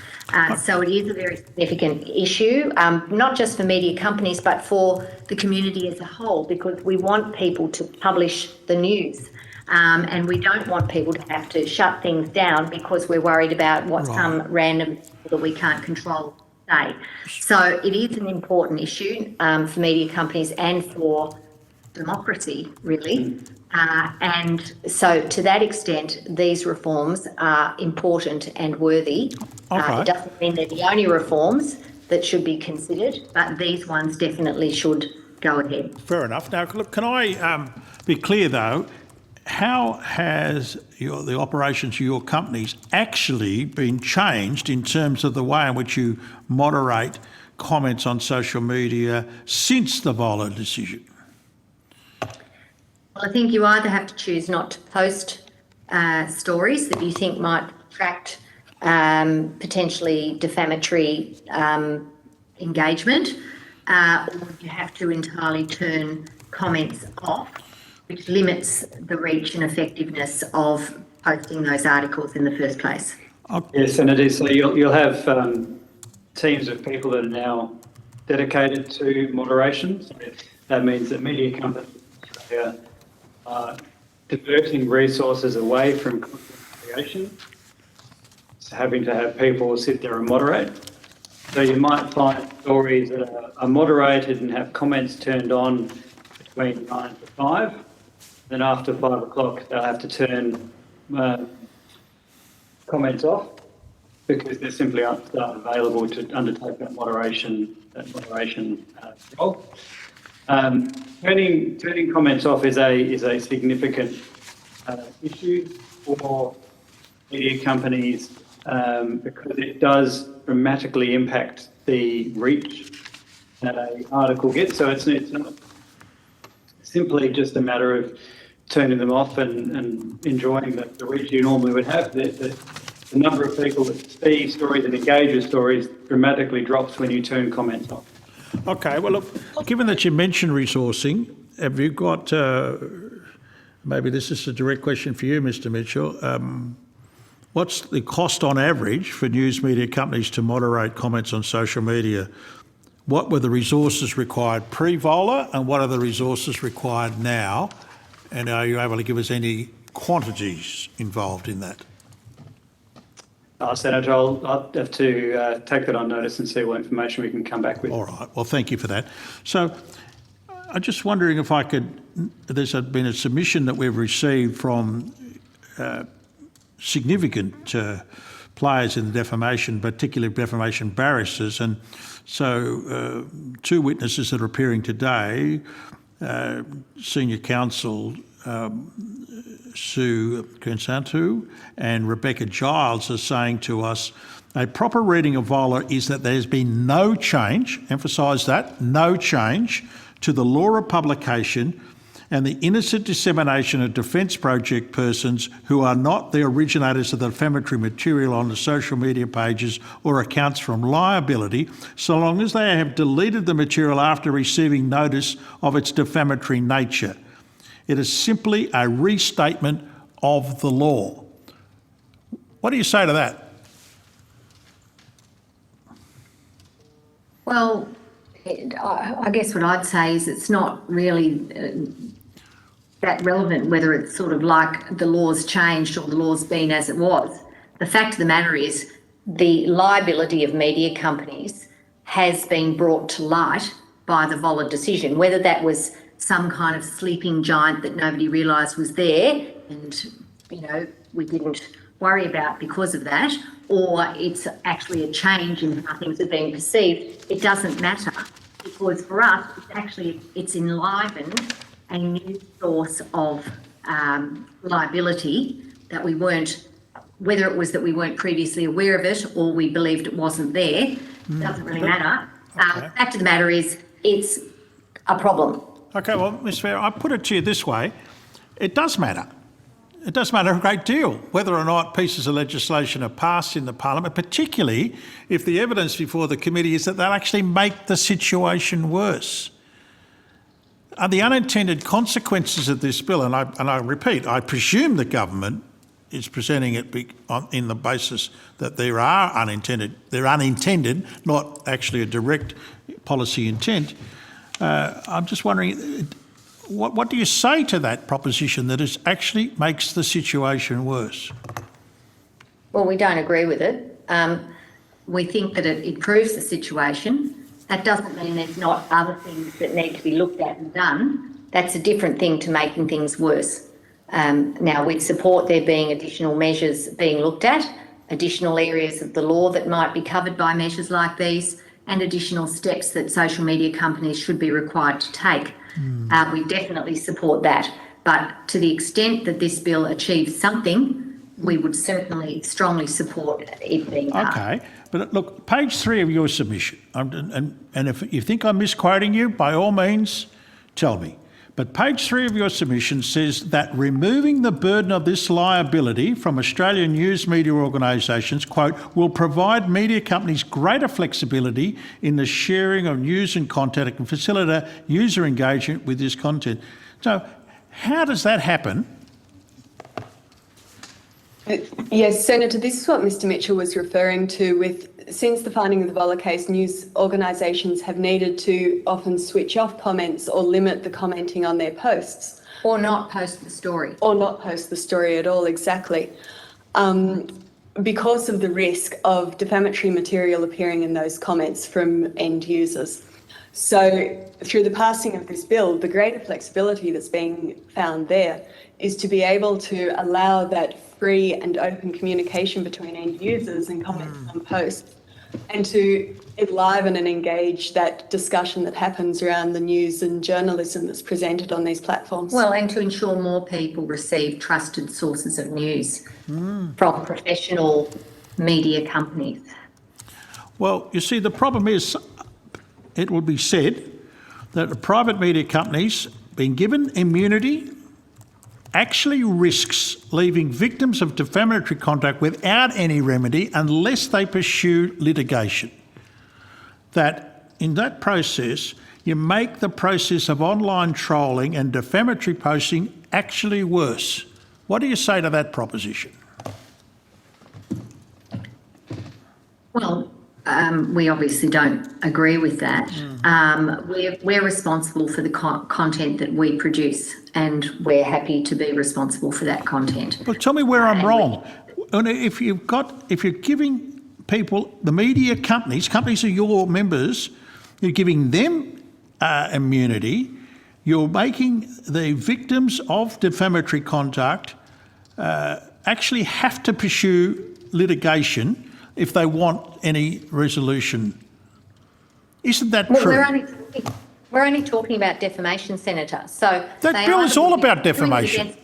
So it is a very significant issue, not just for media companies, but for the community as a whole, because we want people to publish the news. And we don't want people to have to shut things down because we're worried about what some random that we can't control say. So it is an important issue for media companies and for democracy, really. And so to that extent, these reforms are important and worthy. It doesn't mean they're the only reforms that should be considered, but these ones definitely should go ahead. Fair enough. Now, look, can I be clear though? How has the operations of your companies actually been changed in terms of the way in which you moderate comments on social media since the Voller decision? Well, I think you either have to choose not to post stories that you think might attract potentially defamatory engagement, or you have to entirely turn comments off, which limits the reach and effectiveness of posting those articles in the first place. Yes, and it is. So you'll have teams of people that are now dedicated to moderation. So that means that media companies are diverting resources away from content creation, so having to have people sit there and moderate. So you might find stories that are moderated and have comments turned on between 9 to 5. Then after 5 o'clock, they'll have to turn comments off because there simply aren't staff available to undertake that moderation role. Turning comments off is a significant issue for media companies because it does dramatically impact the reach that an article gets. So it's not simply just a matter of turning them off and enjoying the reach you normally would have. The number of people that see stories and engage with stories dramatically drops when you turn comments off. Okay, well, look, given that you mentioned resourcing, have you got, maybe this is a direct question for you, Mr Mitchell, what's the cost on average for news media companies to moderate comments on social media? What were the resources required pre-Voller and what are the resources required now? And are you able to give us any quantities involved in that? Senator, I'll have to take that on notice and see what information we can come back with. All right, well, thank you for that. So I'm just wondering if I could, there's been a submission that we've received from significant players in the defamation, particularly defamation barristers, and so two witnesses that are appearing today, Senior Counsel Sue Kernsantu and Rebecca Giles are saying to us, a proper reading of Voller is that there's been no change, emphasise that, no change to the law of publication and the innocent dissemination of defence project persons who are not the originators of the defamatory material on the social media pages or accounts from liability, so long as they have deleted the material after receiving notice of its defamatory nature. It is simply a restatement of the law. What do you say to that? Well, I guess what I'd say is it's not really that relevant whether it's sort of like the law's changed or the law's been as it was. The fact of the matter is the liability of media companies has been brought to light by the Voller decision, whether that was some kind of sleeping giant that nobody realised was there and, you know, we didn't worry about because of that, or it's actually a change in how things are being perceived. It doesn't matter, because for us, it's enlivened a new source of liability that we weren't, whether it was that we weren't previously aware of it or we believed it wasn't there, doesn't really matter. The fact of the matter is it's a problem. Okay, well, Ms Fair, I put it to you this way. It does matter. It does matter a great deal whether or not pieces of legislation are passed in the Parliament, particularly if the evidence before the committee is that they'll actually make the situation worse. Are the unintended consequences of this bill, and I repeat, I presume the government is presenting it in the basis that they're unintended, not actually a direct policy intent. I'm just wondering, what do you say to that proposition that it actually makes the situation worse? Well, we don't agree with it. We think that it improves the situation. That doesn't mean there's not other things that need to be looked at and done. That's a different thing to making things worse. Now, we'd support there being additional measures being looked at, additional areas of the law that might be covered by measures like these, and additional steps that social media companies should be required to take. We definitely support that. But to the extent that this bill achieves something, we would certainly strongly support it being passed. Okay, but look, page 3 of your submission, and if you think I'm misquoting you, by all means, tell me. But page 3 of your submission says that removing the burden of this liability from Australian news media organisations, quote, will provide media companies greater flexibility in the sharing of news and content and can facilitate user engagement with this content. So how does that happen? Yes, Senator, this is what Mr Mitchell was referring to with, since the finding of the Voller case, news organisations have needed to often switch off comments or limit the commenting on their posts. Or not post the story. Or not post the story at all, exactly. Because of the risk of defamatory material appearing in those comments from end users. So through the passing of this bill, the greater flexibility that's being found there is to be able to allow that free and open communication between end users and comments on posts, and to enliven and engage that discussion that happens around the news and journalism that's presented on these platforms. Well, and to ensure more people receive trusted sources of news from professional media companies. Well, you see, the problem is, it will be said that the private media companies being given immunity actually risks leaving victims of defamatory conduct without any remedy unless they pursue litigation. That in that process, you make the process of online trolling and defamatory posting actually worse. What do you say to that proposition? Well, we obviously don't agree with that. We're responsible for the content that we produce, and we're happy to be responsible for that content. Well, tell me where I'm wrong. And if you're giving people, the media companies are your members, you're giving them immunity, you're making the victims of defamatory conduct actually have to pursue litigation if they want any resolution. Isn't that true? We're only talking about defamation, Senator. So that bill is all about defamation.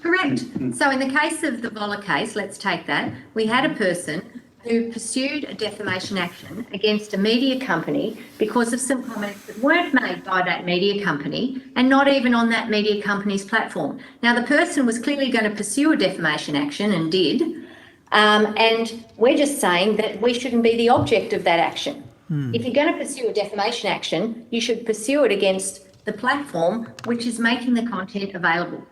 Correct. So in the case of the Voller case, let's take that. We had a person who pursued a defamation action against a media company because of some comments that weren't made by that media company and not even on that media company's platform. Now, the person was clearly going to pursue a defamation action and did, and we're just saying that we shouldn't be the object of that action. If you're going to pursue a defamation action, you should pursue it against the platform which is making the content available.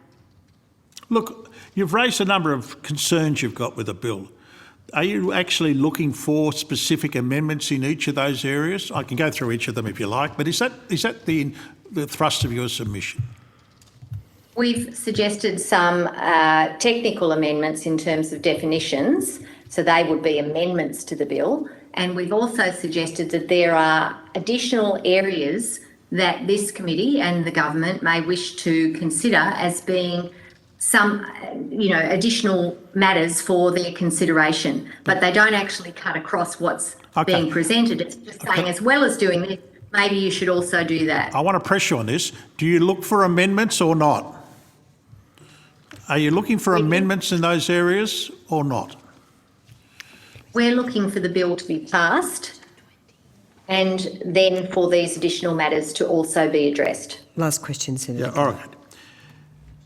Look, you've raised a number of concerns you've got with the bill. Are you actually looking for specific amendments in each of those areas? I can go through each of them if you like, but is that the thrust of your submission? We've suggested some technical amendments in terms of definitions, so they would be amendments to the bill. And we've also suggested that there are additional areas that this committee and the government may wish to consider as being some, additional matters for their consideration, but they don't actually cut across what's being presented. It's just saying, as well as doing this, maybe you should also do that. I want to press you on this. Do you look for amendments or not? Are you looking for amendments in those areas or not? We're looking for the bill to be passed and then for these additional matters to also be addressed. Last question, Senator. Yeah, all right.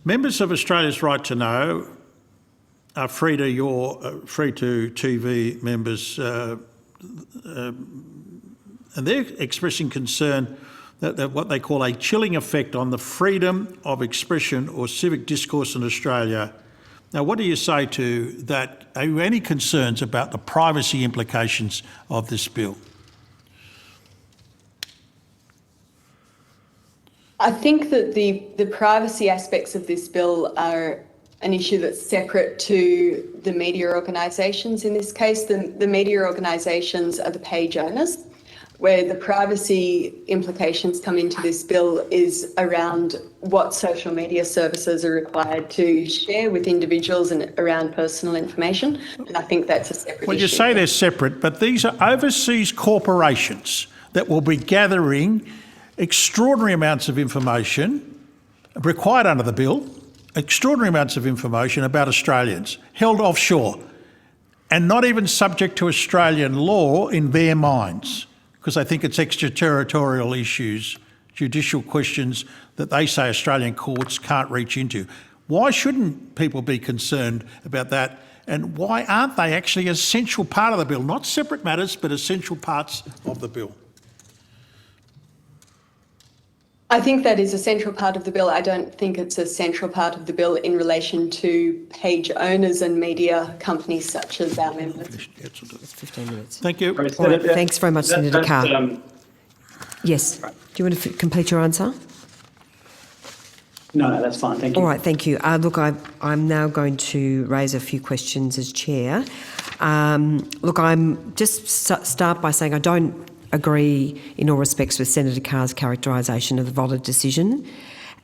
Members of Australia's Right to Know are free to TV members, and they're expressing concern that what they call a chilling effect on the freedom of expression or civic discourse in Australia. Now, what do you say to that? Are you any concerns about the privacy implications of this bill? I think that the privacy aspects of this bill are an issue that's separate to the media organisations in this case. The media organisations are the page owners, where the privacy implications come into this bill is around what social media services are required to share with individuals and around personal information. And I think that's a separate issue. Well, you say they're separate, but these are overseas corporations that will be gathering extraordinary amounts of information, required under the bill, extraordinary amounts of information about Australians held offshore and not even subject to Australian law in their minds, because they think it's extraterritorial issues, judicial questions that they say Australian courts can't reach into. Why shouldn't people be concerned about that? And why aren't they actually an essential part of the bill? Not separate matters, but essential parts of the bill. I think that is a central part of the bill. I don't think it's a central part of the bill in relation to page owners and media companies such as our members. It's 15 minutes. Thank you. All right, thanks very much, Senator Carr. Yes. Do you want to complete your answer? No, that's fine. Thank you. All right, thank you. Look, I'm now going to raise a few questions as chair. Look, I'm just start by saying I don't agree in all respects with Senator Carr's characterisation of the Voller decision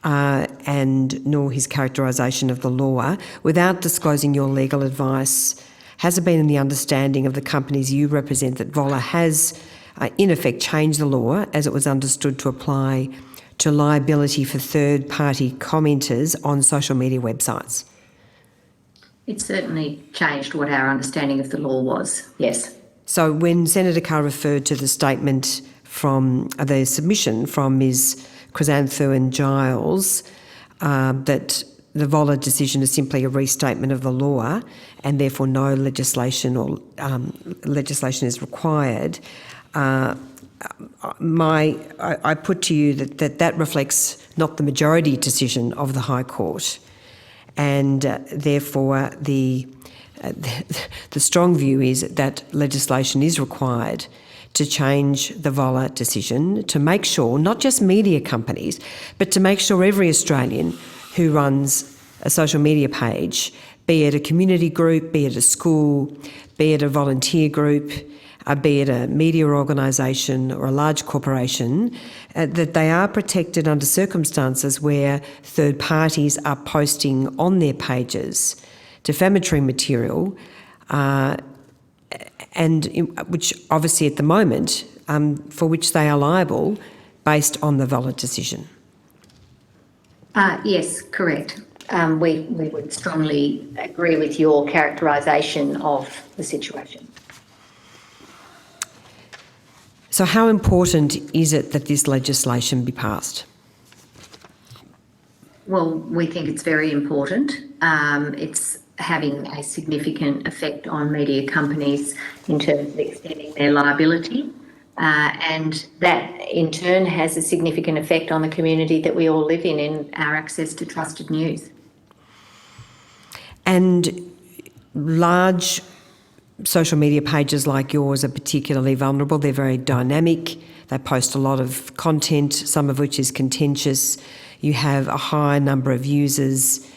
and nor his characterisation of the law. Without disclosing your legal advice, has it been in the understanding of the companies you represent that Voller has in effect changed the law as it was understood to apply to liability for third-party commenters on social media websites? It certainly changed what our understanding of the law was, yes. So when Senator Carr referred to the statement from the submission from Ms Chrysanthou Giles that the Voller decision is simply a restatement of the law and therefore no legislation or legislation is required, I put to you that reflects not the majority decision of the High Court, and therefore the strong view is that legislation is required to change the Voller decision to make sure not just media companies, but to make sure every Australian who runs a social media page, be it a community group, be it a school, be it a volunteer group, be it a media organisation or a large corporation, that they are protected under circumstances where third parties are posting on their pages defamatory material, and which obviously at the moment, for which they are liable based on the Voller decision. Yes, correct. We would strongly agree with your characterisation of the situation. So how important is it that this legislation be passed? Well, we think it's very important. It's having a significant effect on media companies in terms of extending their liability. And that in turn has a significant effect on the community that we all live in our access to trusted news. And large social media pages like yours are particularly vulnerable. They're very dynamic. They post a lot of content, some of which is contentious. You have a high number of users,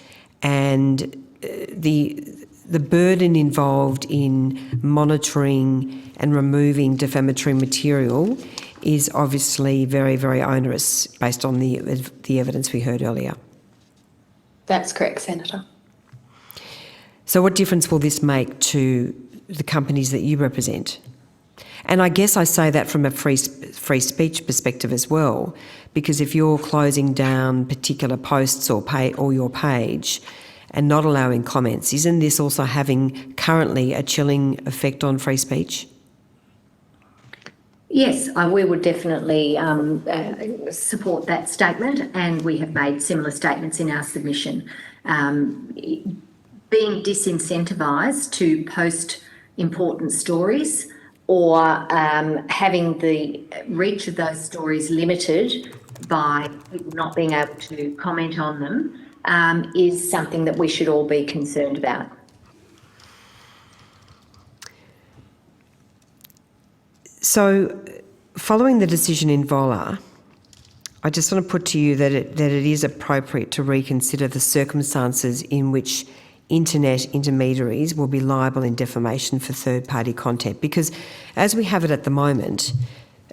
and the burden involved in monitoring and removing defamatory material is obviously very, very onerous based on the evidence we heard earlier. That's correct, Senator. So what difference will this make to the companies that you represent? And I guess I say that from a free speech perspective as well, because if you're closing down particular posts or your page and not allowing comments, isn't this also having currently a chilling effect on free speech? Yes, we would definitely support that statement, and we have made similar statements in our submission. Being disincentivised to post important stories or having the reach of those stories limited by people not being able to comment on them is something that we should all be concerned about. So, following the decision in Voller, I just want to put to you that it is appropriate to reconsider the circumstances in which internet intermediaries will be liable in defamation for third-party content, because as we have it at the moment,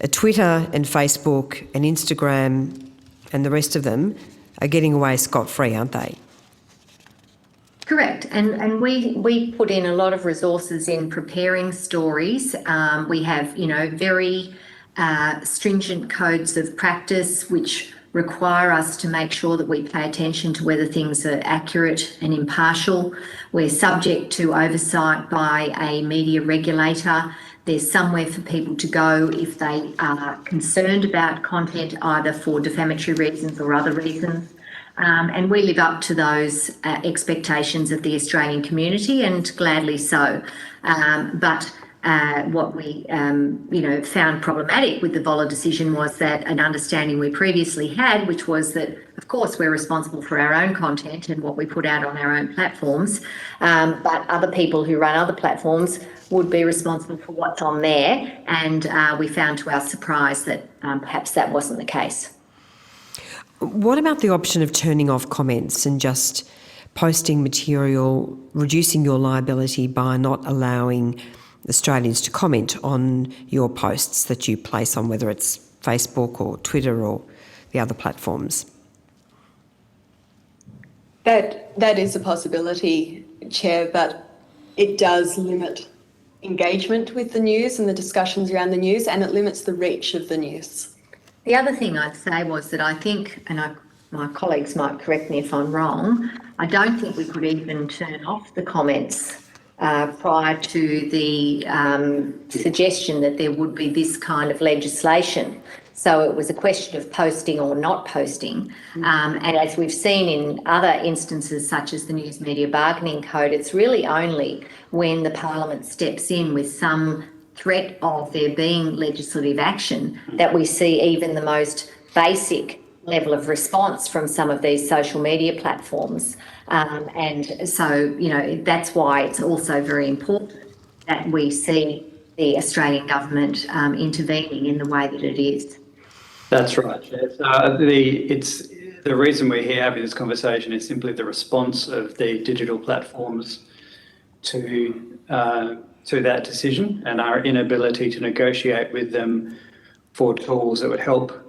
Twitter and Facebook and Instagram and the rest of them are getting away scot-free, aren't they? Correct, and we put in a lot of resources in preparing stories. We have, very stringent codes of practice which require us to make sure that we pay attention to whether things are accurate and impartial. We're subject to oversight by a media regulator. There's somewhere for people to go if they are concerned about content, either for defamatory reasons or other reasons. And we live up to those expectations of the Australian community, and gladly so. But what we, found problematic with the Voller decision was that an understanding we previously had, which was that, of course, we're responsible for our own content and what we put out on our own platforms, but other people who run other platforms would be responsible for what's on there. And we found to our surprise that perhaps that wasn't the case. What about the option of turning off comments and just posting material, reducing your liability by not allowing Australians to comment on your posts that you place on, whether it's Facebook or Twitter or the other platforms? That is a possibility, Chair, but it does limit engagement with the news and the discussions around the news, and it limits the reach of the news. The other thing I'd say was that I think, and my colleagues might correct me if I'm wrong, I don't think we could even turn off the comments prior to the suggestion that there would be this kind of legislation. So it was a question of posting or not posting. And as we've seen in other instances, such as the News Media Bargaining Code, it's really only when the Parliament steps in with some threat of there being legislative action that we see even the most basic level of response from some of these social media platforms. And so, that's why it's also very important that we see the Australian government intervening in the way that it is. That's right. The reason we're here having this conversation is simply the response of the digital platforms to that decision and our inability to negotiate with them for tools that would help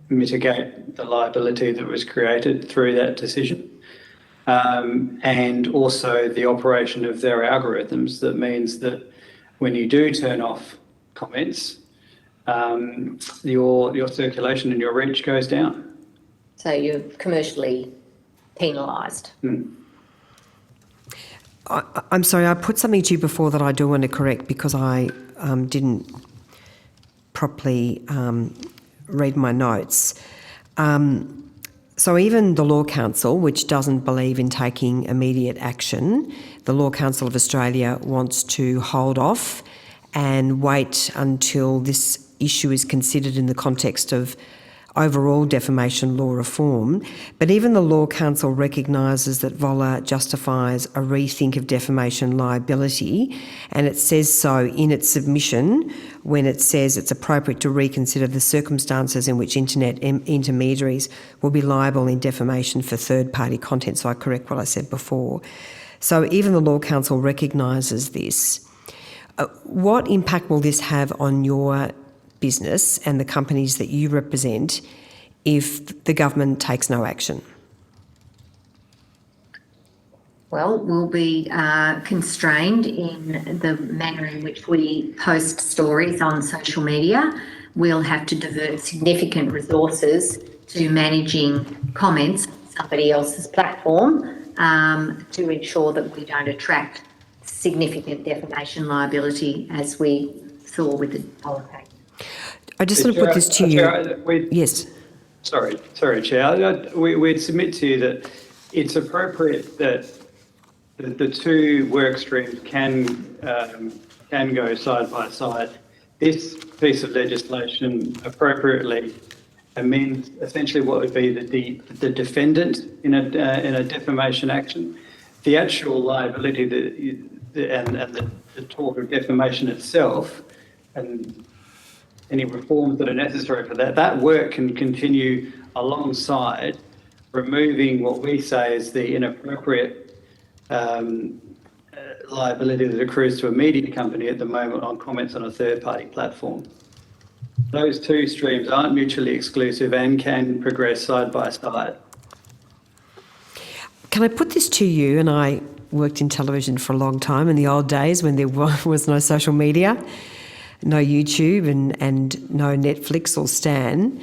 mitigate the liability that was created through that decision. And also the operation of their algorithms that means that when you do turn off comments, your circulation and your reach goes down. So you're commercially penalised. I'm sorry, I put something to you before that I do want to correct because I didn't properly read my notes. So even the Law Council, which doesn't believe in taking immediate action, the Law Council of Australia wants to hold off and wait until this issue is considered in the context of overall defamation law reform. But even the Law Council recognises that Voller justifies a rethink of defamation liability, and it says so in its submission when it says it's appropriate to reconsider the circumstances in which internet intermediaries will be liable in defamation for third-party content. So I correct what I said before. So even the Law Council recognises this. What impact will this have on your business and the companies that you represent if the government takes no action? Well, we'll be constrained in the manner in which we post stories on social media. We'll have to divert significant resources to managing comments on somebody else's platform to ensure that we don't attract significant defamation liability, as we saw with the Voller case. I just want to put this to you. Yes. Sorry, Chair. We'd submit to you that it's appropriate that the two work streams can go side by side. This piece of legislation appropriately amends essentially what would be the defendant in a defamation action. The actual liability and the talk of defamation itself and any reforms that are necessary for that work can continue alongside removing what we say is the inappropriate liability that accrues to a media company at the moment on comments on a third-party platform. Those two streams aren't mutually exclusive and can progress side by side. Can I put this to you? And I worked in television for a long time in the old days when there was no social media, no YouTube and no Netflix or Stan.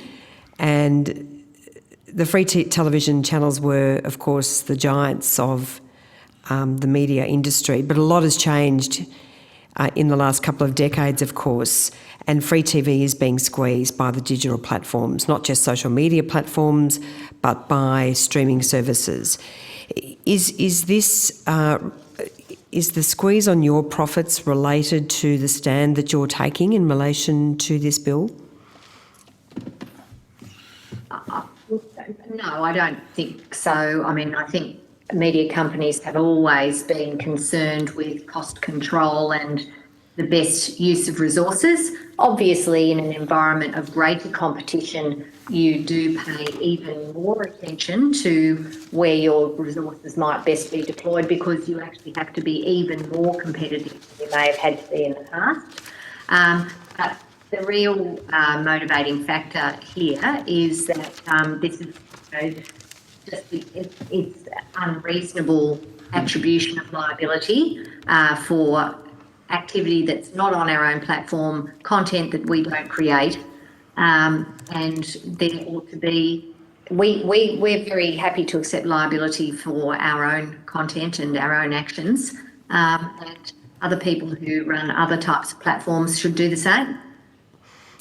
And the free television channels were, of course, the giants of the media industry. But a lot has changed in the last couple of decades, of course, and free TV is being squeezed by the digital platforms, not just social media platforms, but by streaming services. Is the squeeze on your profits related to the stand that you're taking in relation to this bill? No, I don't think so. I mean, I think media companies have always been concerned with cost control and the best use of resources. Obviously, in an environment of greater competition, you do pay even more attention to where your resources might best be deployed, because you actually have to be even more competitive than you may have had to be in the past. But the real motivating factor here is that this is it's unreasonable attribution of liability for activity that's not on our own platform, content that we don't create, and there ought to be. We're very happy to accept liability for our own content and our own actions, and other people who run other types of platforms should do the same.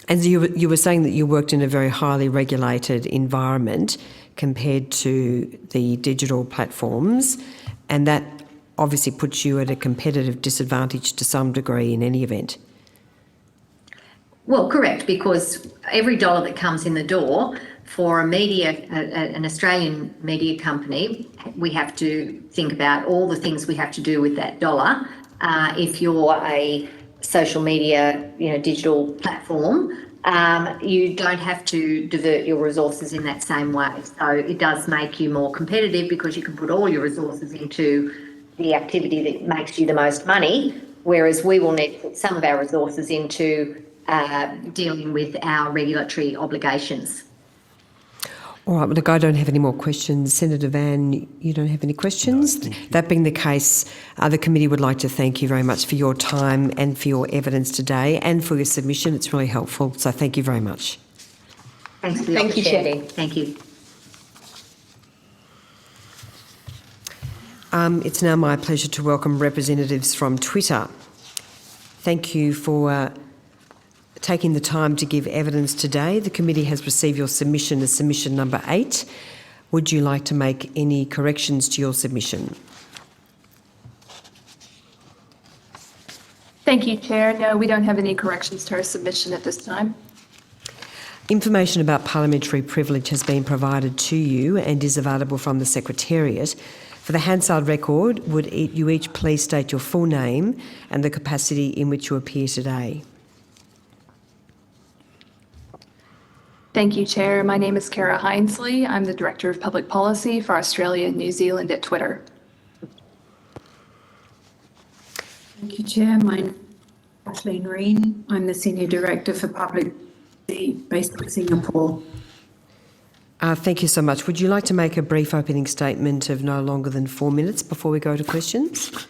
And you were saying that you worked in a very highly regulated environment compared to the digital platforms, and that obviously puts you at a competitive disadvantage to some degree in any event. Well, correct, because every dollar that comes in the door for an Australian media company, we have to think about all the things we have to do with that dollar. If you're a social media, digital platform, you don't have to divert your resources in that same way. So it does make you more competitive because you can put all your resources into the activity that makes you the most money, whereas we will need to put some of our resources into dealing with our regulatory obligations. All right, well, look, I don't have any more questions. Senator Van, you don't have any questions? No, that being the case, the committee would like to thank you very much for your time and for your evidence today and for your submission. It's really helpful, so thank you very much. Thanks for the opportunity. Thank you. It's now my pleasure to welcome representatives from Twitter. Thank you for taking the time to give evidence today. The committee has received your submission as submission number 8. Would you like to make any corrections to your submission? Thank you, Chair. No, we don't have any corrections to our submission at this time. Information about parliamentary privilege has been provided to you and is available from the Secretariat. For the Hansard record, would you each please state your full name and the capacity in which you appear today? Thank you, Chair. My name is Kara Hinesley. I'm the Director of Public Policy for Australia and New Zealand at Twitter. Thank you, Chair. My name is Kathleen Reen. I'm the Senior Director for Public Policy based in Singapore. Thank you so much. Would you like to make a brief opening statement of no longer than 4 minutes before we go to questions?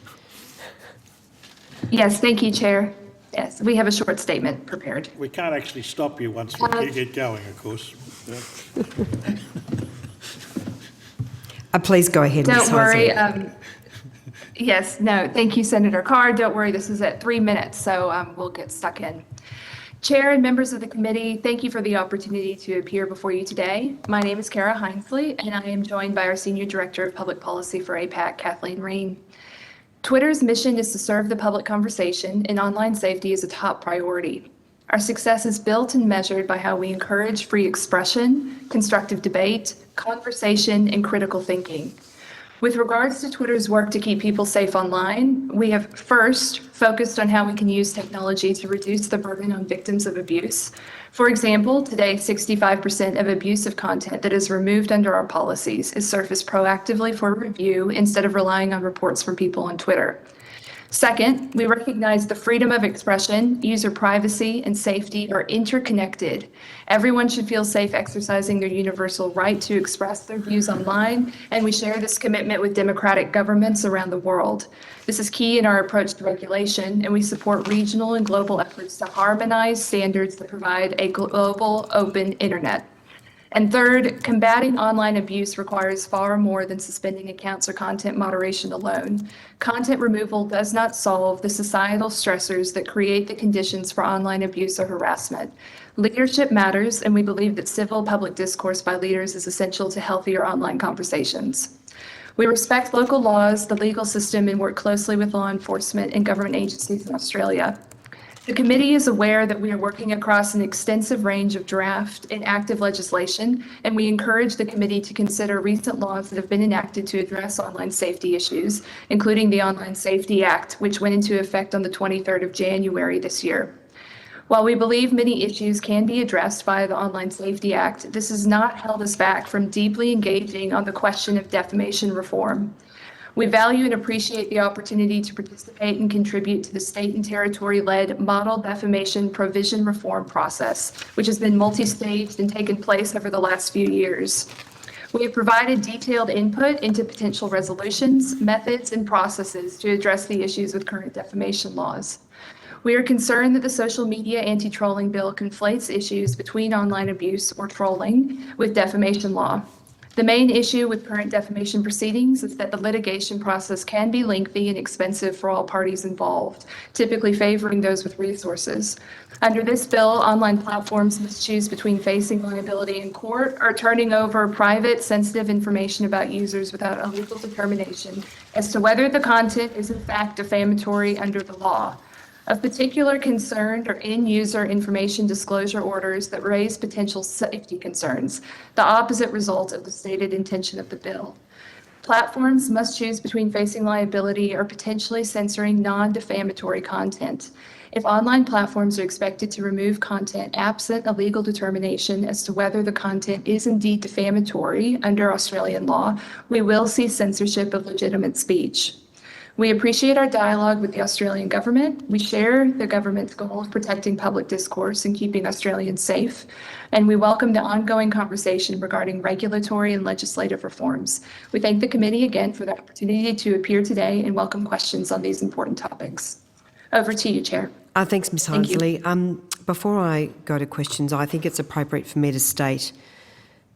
Yes, thank you, Chair. Yes, we have a short statement prepared. We can't actually stop you once you get going, of course. Please go ahead, Ms. Don't worry. Hinesley. Yes, no, thank you, Senator Carr. Don't worry, this is at 3 minutes, so we'll get stuck in. Chair and members of the committee, thank you for the opportunity to appear before you today. My name is Kara Hinesley, and I am joined by our Senior Director of Public Policy for APAC, Kathleen Reen. Twitter's mission is to serve the public conversation, and online safety is a top priority. Our success is built and measured by how we encourage free expression, constructive debate, conversation, and critical thinking. With regards to Twitter's work to keep people safe online, we have first focused on how we can use technology to reduce the burden on victims of abuse. For example, today 65% of abusive content that is removed under our policies is surfaced proactively for review instead of relying on reports from people on Twitter. Second, we recognize the freedom of expression, user privacy, and safety are interconnected. Everyone should feel safe exercising their universal right to express their views online, and we share this commitment with democratic governments around the world. This is key in our approach to regulation, and we support regional and global efforts to harmonize standards that provide a global, open internet. And third, combating online abuse requires far more than suspending accounts or content moderation alone. Content removal does not solve the societal stressors that create the conditions for online abuse or harassment. Leadership matters, and we believe that civil public discourse by leaders is essential to healthier online conversations. We respect local laws, the legal system, and work closely with law enforcement and government agencies in Australia. The committee is aware that we are working across an extensive range of draft and active legislation, and we encourage the committee to consider recent laws that have been enacted to address online safety issues, including the Online Safety Act, which went into effect on the 23rd of January this year. While we believe many issues can be addressed via the Online Safety Act, this has not held us back from deeply engaging on the question of defamation reform. We value and appreciate the opportunity to participate and contribute to the state and territory-led model defamation provision reform process, which has been multi-staged and taken place over the last few years. We have provided detailed input into potential resolutions, methods, and processes to address the issues with current defamation laws. We are concerned that the social media anti-trolling bill conflates issues between online abuse or trolling with defamation law. The main issue with current defamation proceedings is that the litigation process can be lengthy and expensive for all parties involved, typically favoring those with resources. Under this bill, online platforms must choose between facing liability in court or turning over private, sensitive information about users without a legal determination as to whether the content is in fact defamatory under the law. Of particular concern are in-user information disclosure orders that raise potential safety concerns, the opposite result of the stated intention of the bill. Platforms must choose between facing liability or potentially censoring non-defamatory content. If online platforms are expected to remove content absent a legal determination as to whether the content is indeed defamatory under Australian law, we will see censorship of legitimate speech. We appreciate our dialogue with the Australian government. We share the government's goal of protecting public discourse and keeping Australians safe, and we welcome the ongoing conversation regarding regulatory and legislative reforms. We thank the committee again for the opportunity to appear today and welcome questions on these important topics. Over to you, Chair. Thanks, Ms. Thank you. Hinesley. Before I go to questions, I think it's appropriate for me to state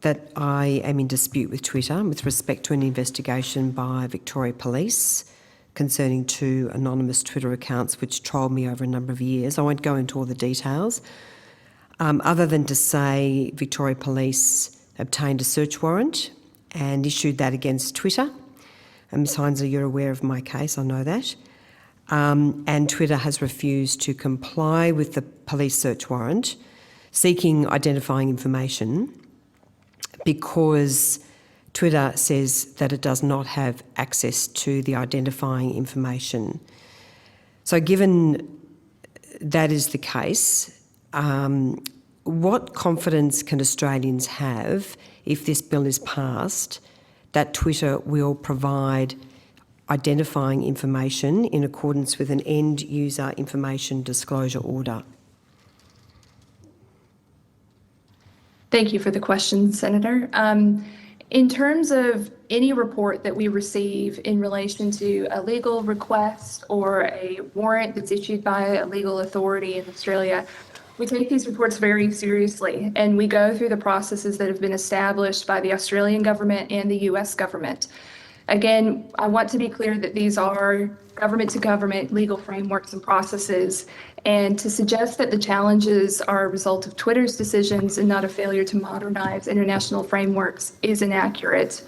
that I am in dispute with Twitter with respect to an investigation by Victoria Police concerning 2 anonymous Twitter accounts which trolled me over a number of years. I won't go into all the details, other than to say Victoria Police obtained a search warrant and issued that against Twitter. And Ms Heinsley, you're aware of my case, I know that. And Twitter has refused to comply with the police search warrant seeking identifying information because Twitter says that it does not have access to the identifying information. So given that is the case, what confidence can Australians have if this bill is passed that Twitter will provide identifying information in accordance with an end user information disclosure order? Thank you for the question, Senator. In terms of any report that we receive in relation to a legal request or a warrant that's issued by a legal authority in Australia, we take these reports very seriously, and we go through the processes that have been established by the Australian government and the US government. Again, I want to be clear that these are government-to-government legal frameworks and processes, and to suggest that the challenges are a result of Twitter's decisions and not a failure to modernize international frameworks is inaccurate.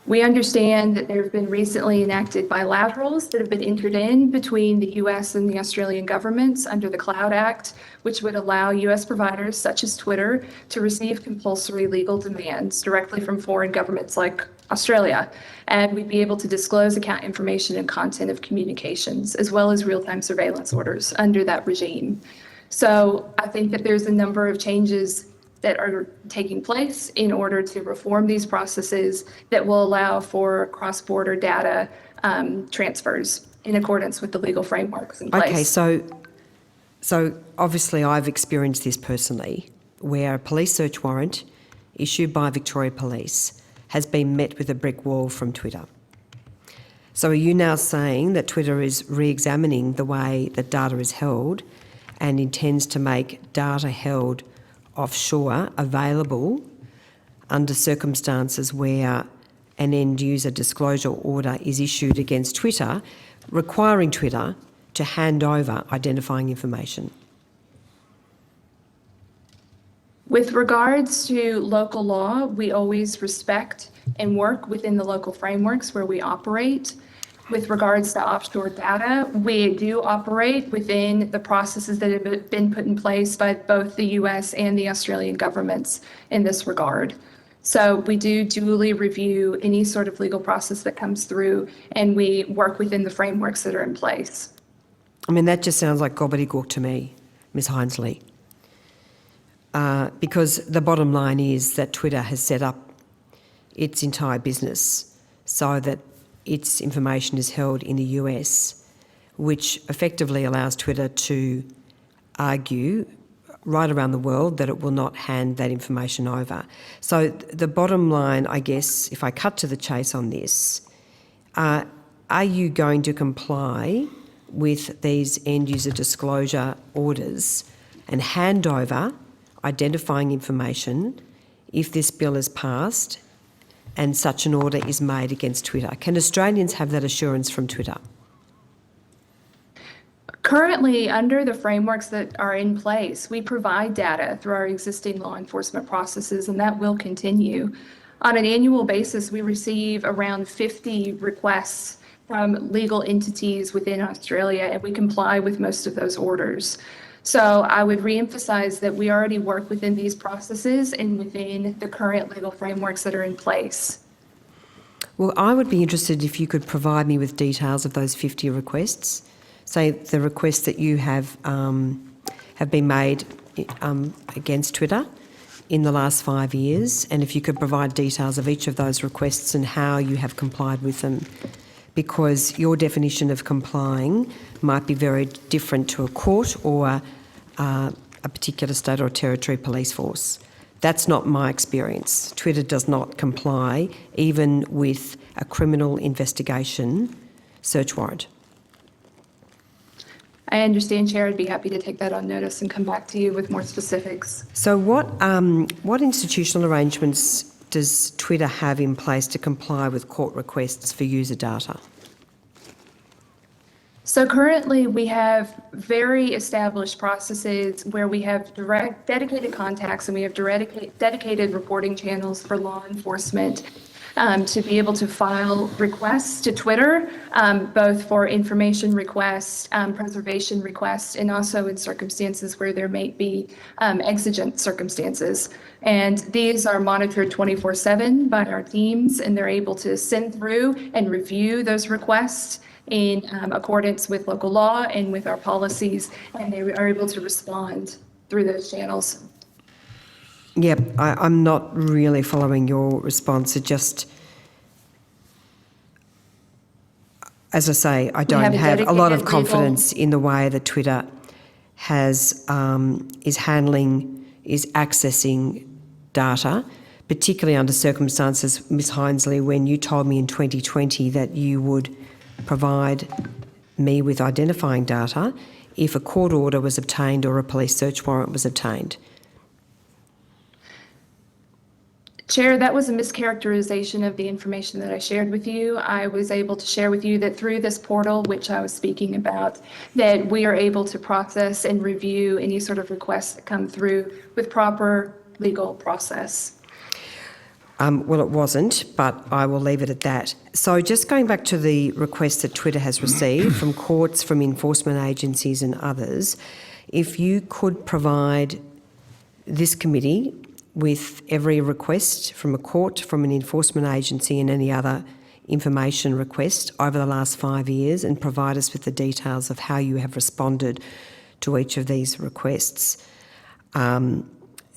We understand that there have been recently enacted bilaterals that have been entered in between the US and the Australian governments under the Cloud Act, which would allow US providers such as Twitter to receive compulsory legal demands directly from foreign governments like Australia. And we'd be able to disclose account information and content of communications, as well as real-time surveillance orders under that regime. So I think that there's a number of changes that are taking place in order to reform these processes that will allow for cross-border data transfers in accordance with the legal frameworks in place. Okay, so obviously I've experienced this personally, where a police search warrant issued by Victoria Police has been met with a brick wall from Twitter. So are you now saying that Twitter is re-examining the way that data is held and intends to make data held offshore available under circumstances where an end user disclosure order is issued against Twitter, requiring Twitter to hand over identifying information? With regards to local law, we always respect and work within the local frameworks where we operate. With regards to offshore data, we do operate within the processes that have been put in place by both the US and the Australian governments in this regard. So we do duly review any sort of legal process that comes through, and we work within the frameworks that are in place. I mean, that just sounds like gobbledygook to me, Ms Heinsley. Because the bottom line is that Twitter has set up its entire business so that its information is held in the US, which effectively allows Twitter to argue right around the world that it will not hand that information over. So the bottom line, I guess, if I cut to the chase on this, are you going to comply with these end user disclosure orders and hand over identifying information if this bill is passed and such an order is made against Twitter? Can Australians have that assurance from Twitter? Currently, under the frameworks that are in place, we provide data through our existing law enforcement processes, and that will continue. On an annual basis, we receive around 50 requests from legal entities within Australia, and we comply with most of those orders. So I would reemphasize that we already work within these processes and within the current legal frameworks that are in place. Well, I would be interested if you could provide me with details of those 50 requests. Say the requests that you have been made against Twitter in the last 5 years, and if you could provide details of each of those requests and how you have complied with them, because your definition of complying might be very different to a court or a particular state or territory police force. That's not my experience. Twitter does not comply even with a criminal investigation search warrant. I understand, Chair. I'd be happy to take that on notice and come back to you with more specifics. So what institutional arrangements does Twitter have in place to comply with court requests for user data? So currently, we have very established processes where we have direct dedicated contacts and we have dedicated reporting channels for law enforcement to be able to file requests to Twitter, both for information requests, preservation requests, and also in circumstances where there may be exigent circumstances. And these are monitored 24/7 by our teams, and they're able to send through and review those requests in accordance with local law and with our policies, and they are able to respond through those channels. Yep, I'm not really following your response. It just, as I say, I don't have a lot of dedicated confidence in the way that Twitter has is accessing data, particularly under circumstances, Ms. Hinesley, when you told me in 2020 that you would provide me with identifying data if a court order was obtained or a police search warrant was obtained. Chair, that was a mischaracterization of the information that I shared with you. I was able to share with you that through this portal, which I was speaking about, that we are able to process and review any sort of requests that come through with proper legal process. Well, it wasn't, but I will leave it at that. So just going back to the requests that Twitter has received from courts, from enforcement agencies and others, if you could provide this committee with every request from a court, from an enforcement agency and any other information request over the last 5 years, and provide us with the details of how you have responded to each of these requests.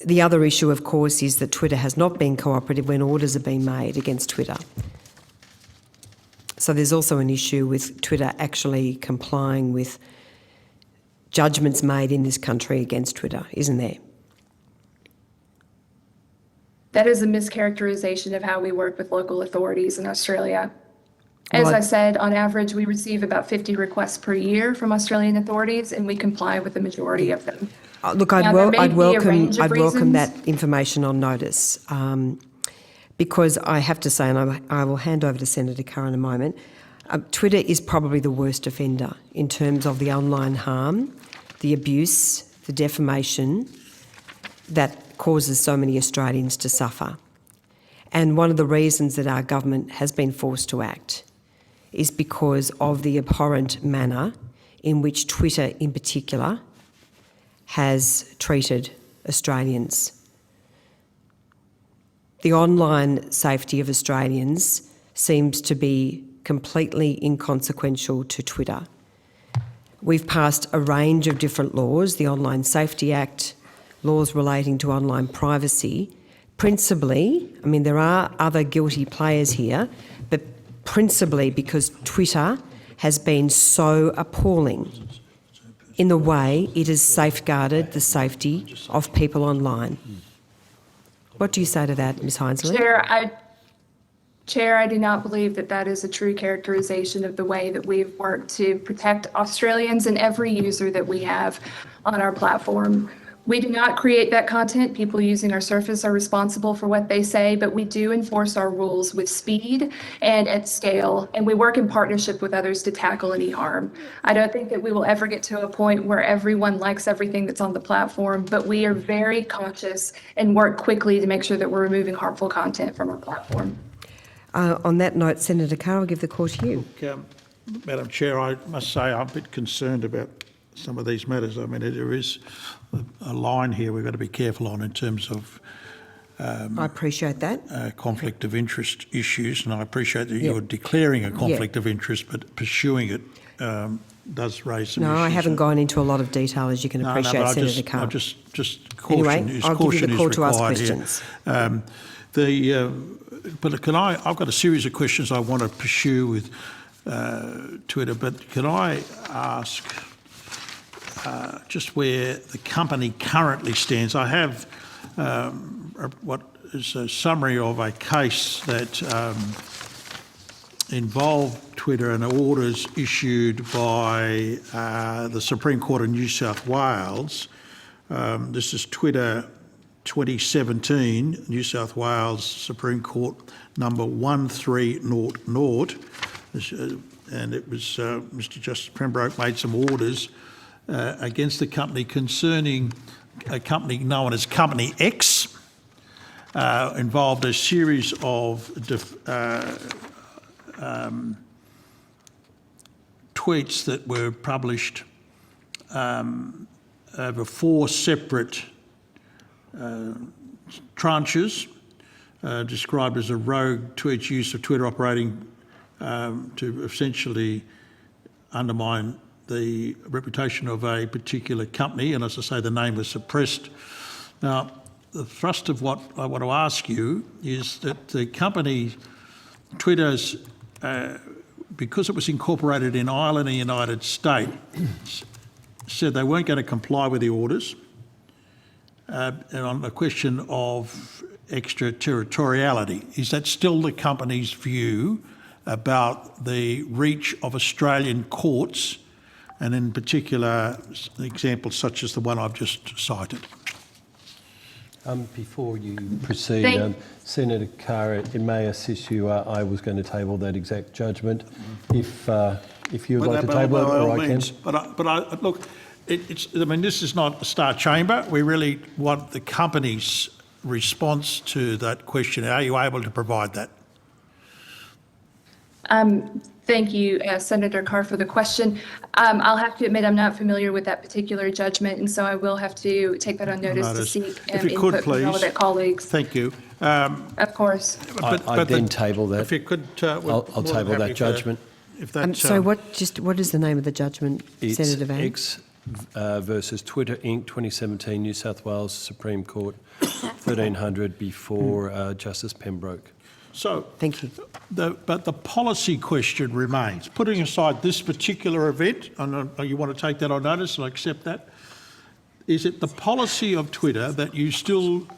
The other issue, of course, is that Twitter has not been cooperative when orders have been made against Twitter. So there's also an issue with Twitter actually complying with judgments made in this country against Twitter, isn't there? That is a mischaracterization of how we work with local authorities in Australia. As Well, I said, on average, we receive about 50 requests per year from Australian authorities, and we comply with the majority of them. Look, Now, there may I'd be a range of welcome reasons. that information on notice, because I have to say, and I will hand over to Senator Carr in a moment, Twitter is probably the worst offender in terms of the online harm, the abuse, the defamation that causes so many Australians to suffer. And one of the reasons that our government has been forced to act is because of the abhorrent manner in which Twitter in particular has treated Australians. The online safety of Australians seems to be completely inconsequential to Twitter. We've passed a range of different laws, the Online Safety Act, laws relating to online privacy, principally, I mean, there are other guilty players here, but principally because Twitter has been so appalling in the way it has safeguarded the safety of people online. What do you say to that, Ms Hinesley? Chair, I do not believe that that is a true characterization of the way that we've worked to protect Australians and every user that we have on our platform. We do not create that content. People using our surface are responsible for what they say, but we do enforce our rules with speed and at scale, and we work in partnership with others to tackle any harm. I don't think that we will ever get to a point where everyone likes everything that's on the platform, but we are very conscious and work quickly to make sure that we're removing harmful content from our platform. On that note, Senator Carr, I'll give the call to you. Madam Chair, I must say I'm a bit concerned about some of these matters. I mean, there is a line here we've got to be careful on in terms of I appreciate that. conflict of interest issues, and I appreciate that you're declaring a conflict of interest, but pursuing it does raise some issues. No, I haven't gone into a lot of detail, as you can appreciate, but Senator Carr. just caution Anyway, is I'll give you the call to ask required questions. here. But can I've got a series of questions I want to pursue with Twitter, but can I ask just where the company currently stands? I have what is a summary of a case that involved Twitter and orders issued by the Supreme Court of New South Wales. This is Twitter 2017, New South Wales Supreme Court number 1300. and it was Mr. Justice Pembroke made some orders against the company concerning a company known as Company X. Involved a series of tweets that were published over 4 separate tranches, described as a rogue tweets use of Twitter operating to essentially undermine the reputation of a particular company, and as I say, the name was suppressed. Now, the thrust of what I want to ask you is that the company, Twitter's, because it was incorporated in Ireland and the United States, said they weren't going to comply with the orders, and on the question of extraterritoriality. Is that still the company's view about the reach of Australian courts, and in particular examples such as the one I've just cited? Before you proceed, Senator Carr, it may assist you. I was going to table that exact judgment. If you would like to table it, or I can. But look, I mean, this is not a Star Chamber. We really want the company's response to that question. Are you able to provide that? Thank you, Senator Carr, for the question. I'll have to admit I'm not familiar with that particular judgment, and so I will have to take that on notice to seek if you input could, please, from relevant colleagues. Thank you. Of course. I then table that. If you could, I'll table that judgment. If that's, So what is the name of the judgment, Senator Van? It's X versus Twitter Inc. 2017 New South Wales Supreme Court 1300 before Justice Pembroke. So, Thank you. but the policy question remains. Putting aside this particular event, and you want to take that on notice and I accept that, is it the policy of Twitter that you still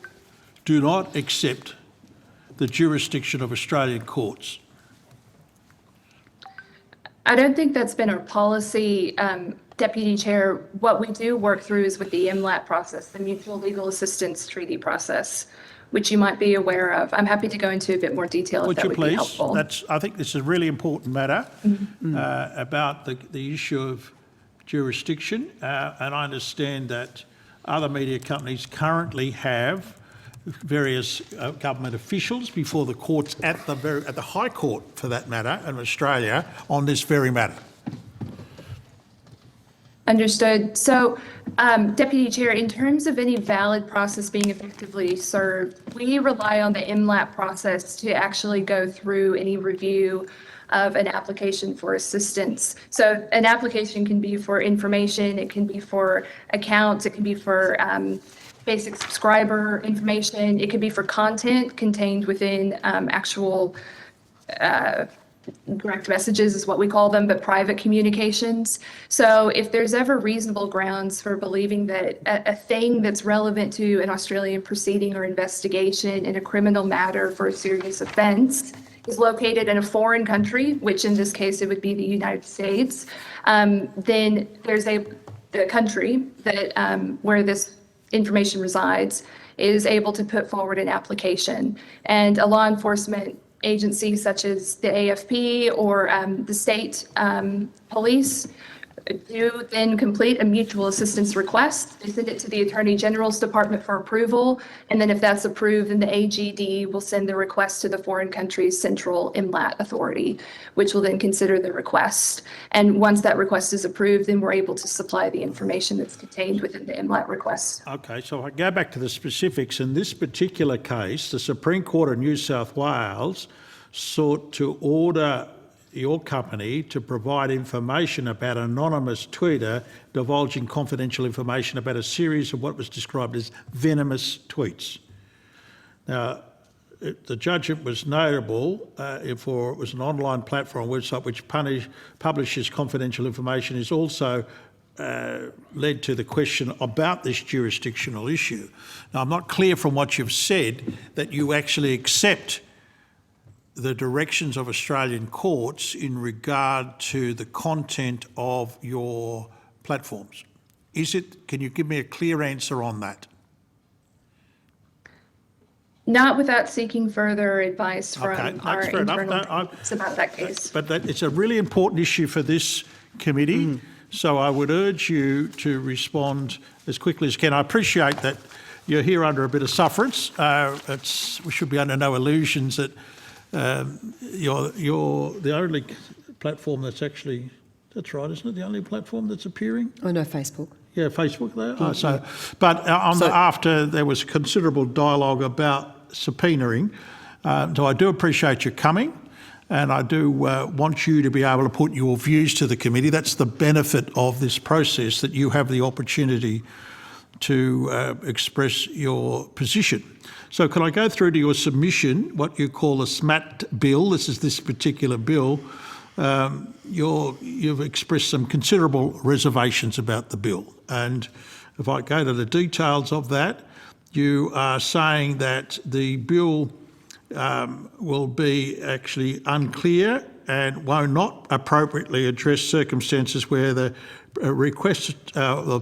do not accept the jurisdiction of Australian courts? I don't think that's been our policy, Deputy Chair. What we do work through is with the MLAT process, the Mutual Legal Assistance Treaty process, which you might be aware of. I'm happy to go into a bit more detail if that would be helpful. I think this is a really important matter about the issue of jurisdiction, and I understand that other media companies currently have various government officials before the courts at the High Court, for that matter, in Australia on this very matter. Understood. So, Deputy Chair, in terms of any valid process being effectively served, we rely on the MLAT process to actually go through any review of an application for assistance. So an application can be for information, it can be for accounts, it can be for basic subscriber information, it could be for content contained within actual direct messages is what we call them, but private communications. So if there's ever reasonable grounds for believing that a thing that's relevant to an Australian proceeding or investigation in a criminal matter for a serious offense is located in a foreign country, which in this case it would be the United States, then there's the country that where this information resides is able to put forward an application, and a law enforcement agencies such as the AFP or the state police do then complete a mutual assistance request. They send it to the Attorney General's Department for approval, and then if that's approved, then the AGD will send the request to the foreign country's central MLAT authority, which will then consider the request. And once that request is approved, then we're able to supply the information that's contained within the MLAT request. Okay, so I go back to the specifics. In this particular case, the Supreme Court of New South Wales sought to order your company to provide information about an anonymous tweeter divulging confidential information about a series of what was described as venomous tweets. Now, the judgment was notable for it was an online platform website which publishes confidential information, is also led to the question about this jurisdictional issue. Now, I'm not clear from what you've said that you actually accept the directions of Australian courts in regard to the content of your platforms. Can you give me a clear answer on that? Not without seeking further advice from Okay, our that's fair enough. internal No, teams about that case. But it's a really important issue for this committee, so I would urge you to respond as quickly as you can. I appreciate that you're here under a bit of sufferance. We should be under no illusions that you're the only platform that's actually, that's right, isn't it? The only platform that's appearing? Oh, no, Facebook. Yeah, Facebook there. But after there was considerable dialogue about subpoenaing, so I do appreciate you coming, and I do want you to be able to put your views to the committee. That's the benefit of this process, that you have the opportunity to express your position. So can I go through to your submission, what you call a SMAT bill? This is this particular bill. You've expressed some considerable reservations about the bill. And if I go to the details of that, you are saying that the bill will be actually unclear and will not appropriately address circumstances where the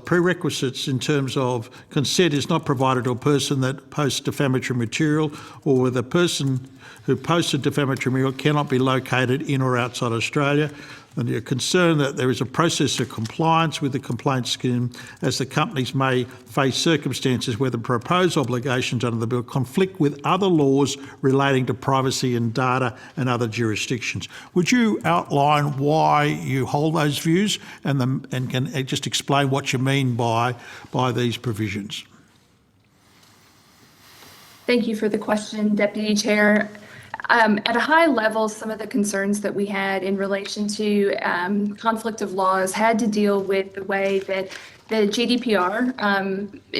prerequisites in terms of consent is not provided to a person that posts defamatory material, or where the person who posted defamatory material cannot be located in or outside Australia. And you're concerned that there is a process of compliance with the complaint scheme, as the companies may face circumstances where the proposed obligations under the bill conflict with other laws relating to privacy and data and other jurisdictions. Would you outline why you hold those views and can just explain what you mean by these provisions? Thank you for the question, Deputy Chair. At a high level, some of the concerns that we had in relation to conflict of laws had to deal with the way that the GDPR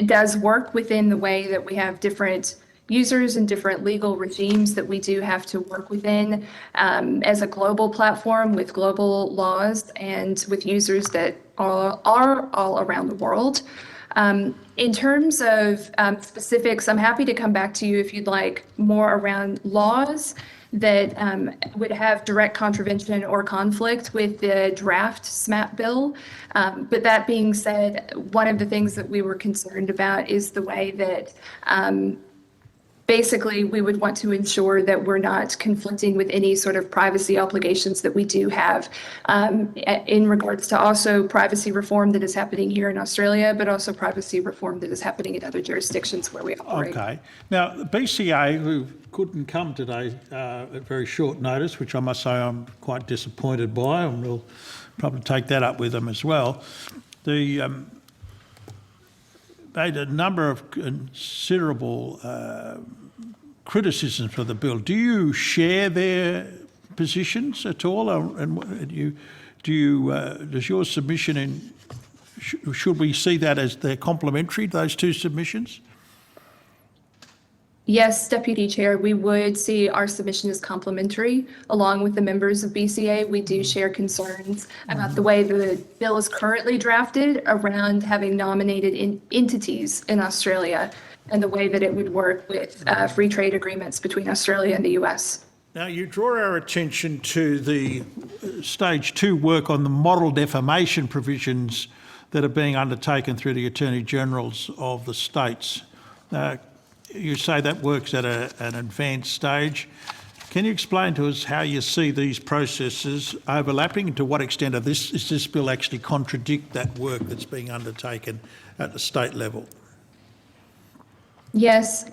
does work within the way that we have different users and different legal regimes that we do have to work within as a global platform with global laws and with users that are all around the world. In terms of specifics, I'm happy to come back to you if you'd like more around laws that would have direct contravention or conflict with the draft SMAT bill. But that being said, one of the things that we were concerned about is the way that basically, we would want to ensure that we're not conflicting with any sort of privacy obligations that we do have in regards to also privacy reform that is happening here in Australia, but also privacy reform that is happening in other jurisdictions where we operate. Okay. Now, the BCA, who couldn't come today at very short notice, which I must say I'm quite disappointed by, and we'll probably take that up with them as well, the made a number of considerable criticisms for the bill. Do you share their positions at all? And does your submission should we see that as they're complementary, those two submissions? Yes, Deputy Chair, we would see our submission as complementary. Along with the members of BCA, we do share concerns about the way the bill is currently drafted around having nominated entities in Australia and the way that it would work with free trade agreements between Australia and the US. Now, you draw our attention to the stage 2 work on the model defamation provisions that are being undertaken through the Attorney Generals of the states. You say that works at an advanced stage. Can you explain to us how you see these processes overlapping, and to what extent does this bill actually contradict that work that's being undertaken at the state level? Yes.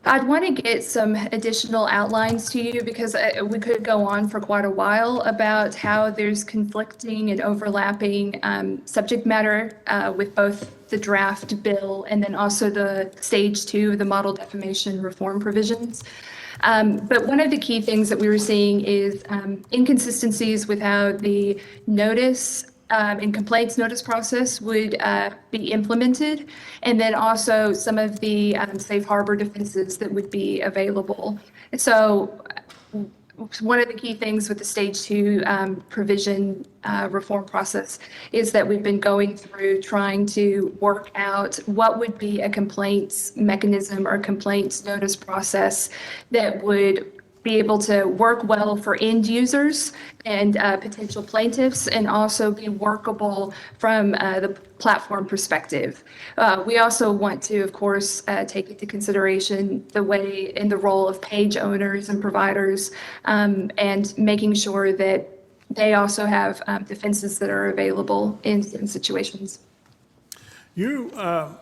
I'd want to get some additional outlines to you because we could go on for quite a while about how there's conflicting and overlapping subject matter with both the draft bill and then also the stage 2 of the model defamation reform provisions. But one of the key things that we were seeing is inconsistencies with how the notice and complaints notice process would be implemented, and then also some of the safe harbor defenses that would be available. And so one of the key things with the stage 2 provision reform process is that we've been going through trying to work out what would be a complaints mechanism or complaints notice process that would be able to work well for end users and potential plaintiffs, and also be workable from the platform perspective. We also want to, of course, take into consideration the way and the role of page owners and providers, and making sure that they also have defenses that are available in certain situations. You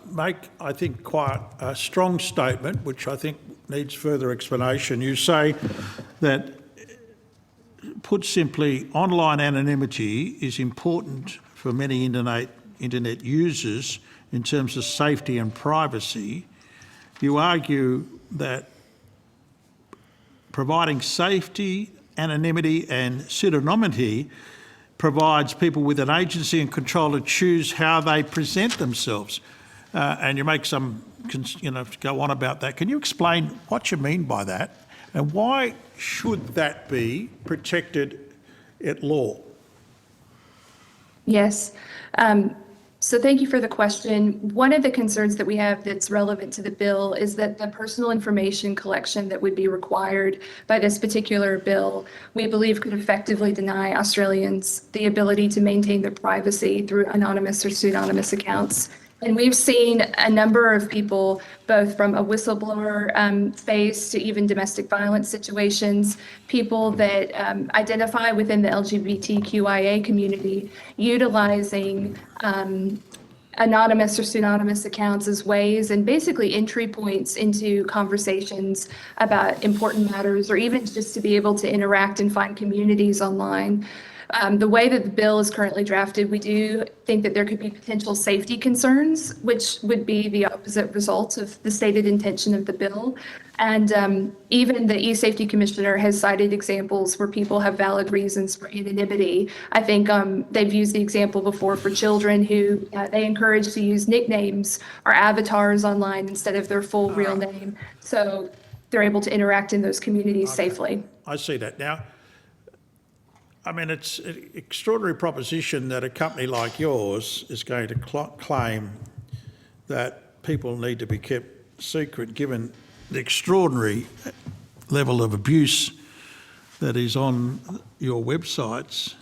make, I think, quite a strong statement, which I think needs further explanation. You say that, put simply, online anonymity is important for many internet users in terms of safety and privacy. You argue that providing safety, anonymity and pseudonymity provides people with an agency and control to choose how they present themselves. And you make some, go on about that. Can you explain what you mean by that, and why should that be protected at law? Yes. So thank you for the question. One of the concerns that we have that's relevant to the bill is that the personal information collection that would be required by this particular bill, we believe could effectively deny Australians the ability to maintain their privacy through anonymous or pseudonymous accounts. And we've seen a number of people, both from a whistleblower phase to even domestic violence situations, people that identify within the LGBTQIA community, utilizing anonymous or pseudonymous accounts as ways and basically entry points into conversations about important matters, or even just to be able to interact and find communities online. The way that the bill is currently drafted, we do think that there could be potential safety concerns, which would be the opposite result of the stated intention of the bill. And even the e-safety commissioner has cited examples where people have valid reasons for anonymity. I think they've used the example before for children who they encourage to use nicknames or avatars online instead of their full real name. So they're able to interact in those communities safely. I see that. Now, I mean, it's an extraordinary proposition that a company like yours is going to claim that people need to be kept secret, given the extraordinary level of abuse that is on your websites.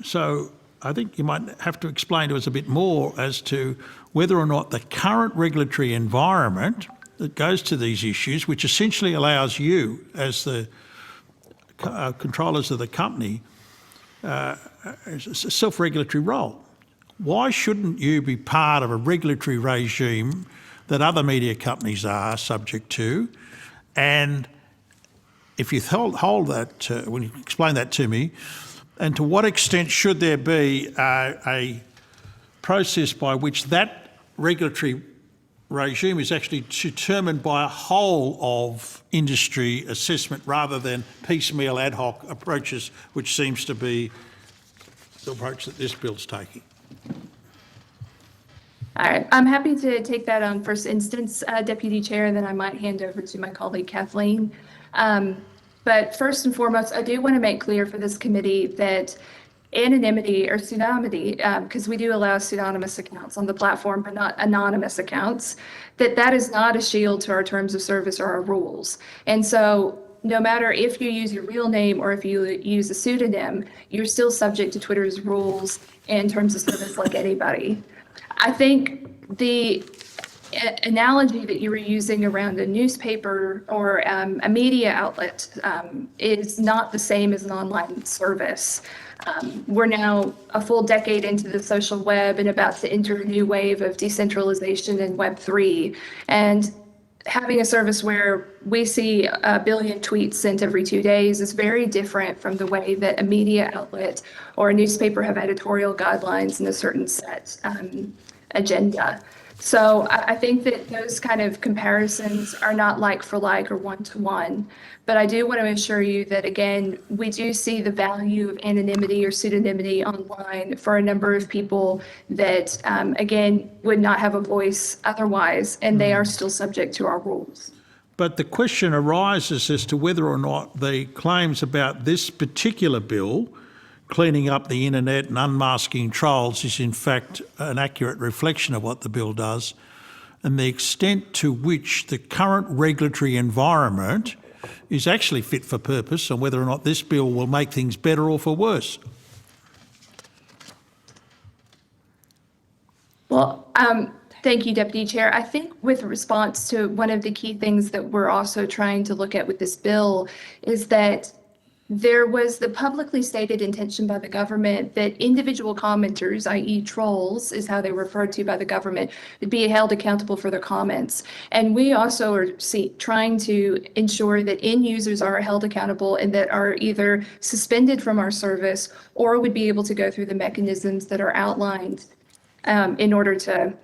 So I think you might have to explain to us a bit more as to whether or not the current regulatory environment that goes to these issues, which essentially allows you as the controllers of the company, a self-regulatory role. Why shouldn't you be part of a regulatory regime that other media companies are subject to? And if you hold that, when you explain that to me, and to what extent should there be a process by which that regulatory regime is actually determined by a whole of industry assessment rather than piecemeal ad hoc approaches, which seems to be the approach that this bill's taking? All right, I'm happy to take that on first instance, Deputy Chair, then I might hand over to my colleague Kathleen. But first and foremost, I do want to make clear for this committee that anonymity or pseudonymity, because we do allow pseudonymous accounts on the platform, but not anonymous accounts, that is not a shield to our terms of service or our rules. And so no matter if you use your real name or if you use a pseudonym, you're still subject to Twitter's rules and terms of service like anybody. I think the analogy that you were using around a newspaper or a media outlet is not the same as an online service. We're now a full decade into the social web and about to enter a new wave of decentralization in Web3. And having a service where we see 1 billion tweets sent every 2 days is very different from the way that a media outlet or a newspaper have editorial guidelines and a certain set agenda. So I think that those kind of comparisons are not like for like or one-to-one. But I do want to assure you that, again, we do see the value of anonymity or pseudonymity online for a number of people that, again, would not have a voice otherwise, and they are still subject to our rules. But the question arises as to whether or not the claims about this particular bill, cleaning up the internet and unmasking trolls, is in fact an accurate reflection of what the bill does, and the extent to which the current regulatory environment is actually fit for purpose and whether or not this bill will make things better or for worse. Well, thank you, Deputy Chair. I think with response to one of the key things that we're also trying to look at with this bill is that there was the publicly stated intention by the government that individual commenters, i.e. trolls, is how they're referred to by the government, would be held accountable for their comments. And we also are trying to ensure that end users are held accountable and that are either suspended from our service or would be able to go through the mechanisms that are outlined in order to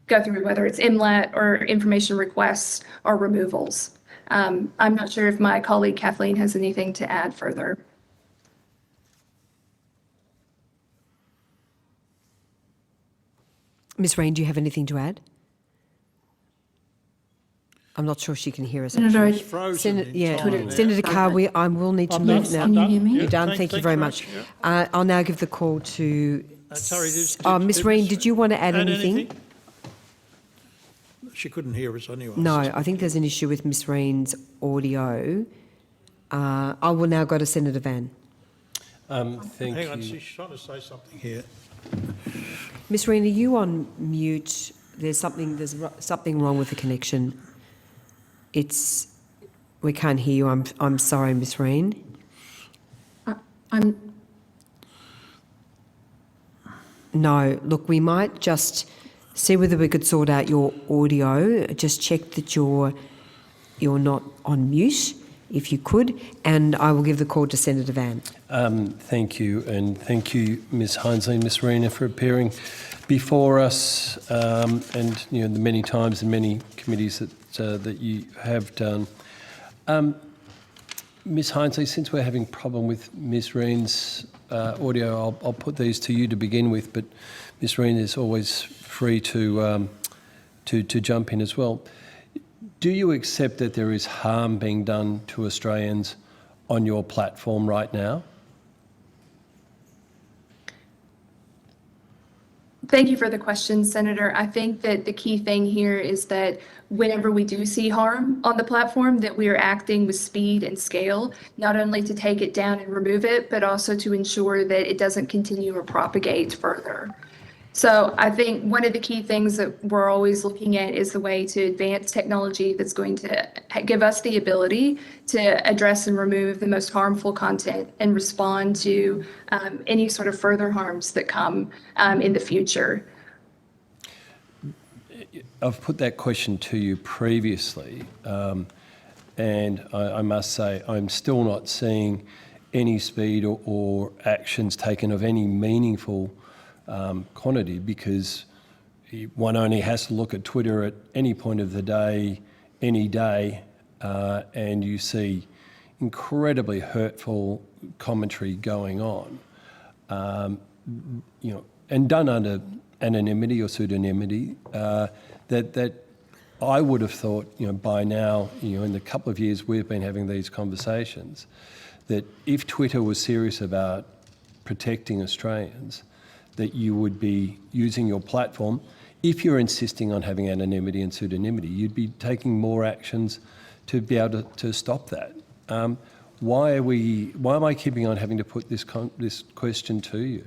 go through whether it's MLAT or information requests or removals. I'm not sure if my colleague Kathleen has anything to add further. Ms. Rain, do you have anything to add? I'm not sure she can hear us. Senator, It's frozen entirely. Senator Carr, I will need to I'm move done. now. Can you hear me? You're done. Thanks- Thank you thanks very very much. much, I'll now give the call to. Sorry, Ms. Rain, did you want to add anything? She couldn't hear us anyway. No, I think there's an issue with Ms. Rain's audio. I will now go to Senator Van. Thank Hang on, you. she's trying to say something here. Ms. Rain, are you on mute? There's something wrong with the connection. We can't hear you. I'm sorry, Ms. Rain. No, look, we might just see whether we could sort out your audio. Just check that you're not on mute, if you could, and I will give the call to Senator Van. Thank you, and thank you, Ms. Hinesley and Ms. Arena, for appearing before us, and the many times and many committees that you have done. Ms. Hinesley, since we're having a problem with Ms. Reen's audio, I'll put these to you to begin with, but Ms. Reen is always free to jump in as well. Do you accept that there is harm being done to Australians on your platform right now? Thank you for the question, Senator. I think that the key thing here is that whenever we do see harm on the platform, that we are acting with speed and scale, not only to take it down and remove it, but also to ensure that it doesn't continue or propagate further. So I think one of the key things that we're always looking at is the way to advance technology that's going to give us the ability to address and remove the most harmful content and respond to any sort of further harms that come in the future. I've put that question to you previously, and I must say I'm still not seeing any speed or actions taken of any meaningful quantity, because one only has to look at Twitter at any point of the day, any day, and you see incredibly hurtful commentary going on, and done under anonymity or pseudonymity, that I would have thought, by now, in the couple of years we've been having these conversations, that if Twitter was serious about protecting Australians, that you would be using your platform. If you're insisting on having anonymity and pseudonymity, you'd be taking more actions to be able to stop that. Why am I keeping on having to put this question to you?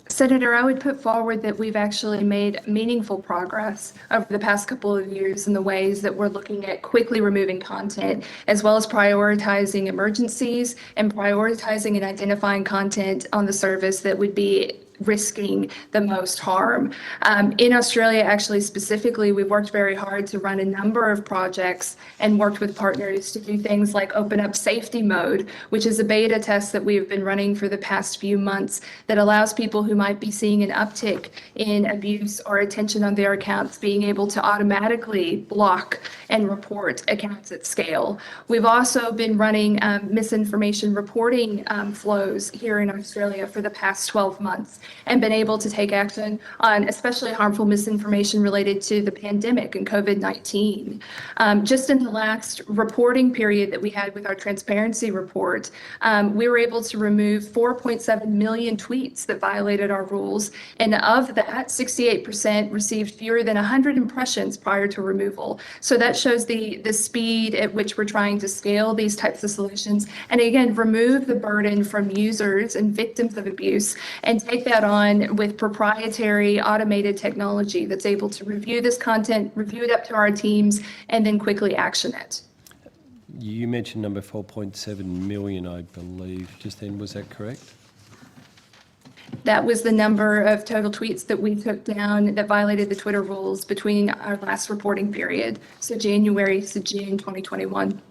Senator, I would put forward that we've actually made meaningful progress over the past couple of years in the ways that we're looking at quickly removing content, as well as prioritizing emergencies and prioritizing and identifying content on the service that would be risking the most harm. In Australia, actually, specifically, we've worked very hard to run a number of projects and worked with partners to do things like open up safety mode, which is a beta test that we've been running for the past few months that allows people who might be seeing an uptick in abuse or attention on their accounts being able to automatically block and report accounts at scale. We've also been running misinformation reporting flows here in Australia for the past 12 months. and been able to take action on especially harmful misinformation related to the pandemic and COVID-19. Just in the last reporting period that we had with our transparency report, we were able to remove 4.7 million tweets that violated our rules. And of that, 68% received fewer than 100 impressions prior to removal. So that shows the speed at which we're trying to scale these types of solutions. And again, remove the burden from users and victims of abuse and take that on with proprietary automated technology that's able to review this content, review it up to our teams, and then quickly action it. You mentioned number 4.7 million, I believe, just then. Was that correct? That was the number of total tweets that we took down that violated the Twitter rules between our last reporting period, so January to June 2021.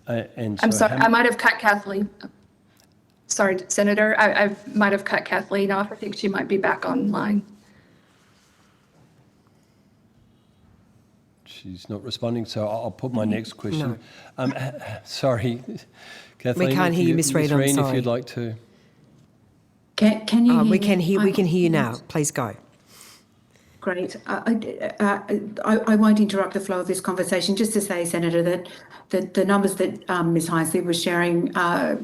And I'm so sorry, I might have cut Kathleen. Sorry, Senator, I might have cut Kathleen off. I think she might be back online. She's not responding, so I'll put my next question. Sorry, Kathleen. We can't hear you, Ms. Reid, I'm If sorry. you'd like to. Can you hear We me? can hear you now. Please go. Great. I won't interrupt the flow of this conversation. Just to say, Senator, that the numbers that Ms. Heisley was sharing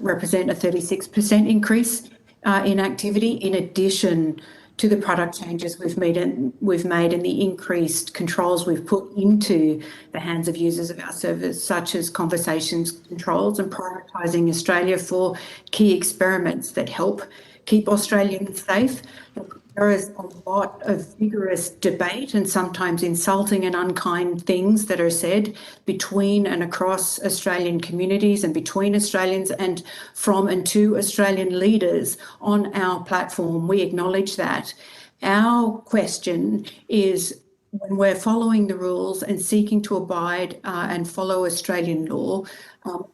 represent a 36% increase in activity, in addition to the product changes we've made and the increased controls we've put into the hands of users of our servers, such as conversations controls and prioritising Australia for key experiments that help keep Australians safe. There is a lot of vigorous debate and sometimes insulting and unkind things that are said between and across Australian communities and between Australians and from and to Australian leaders on our platform. We acknowledge that. Our question is, when we're following the rules and seeking to abide and follow Australian law,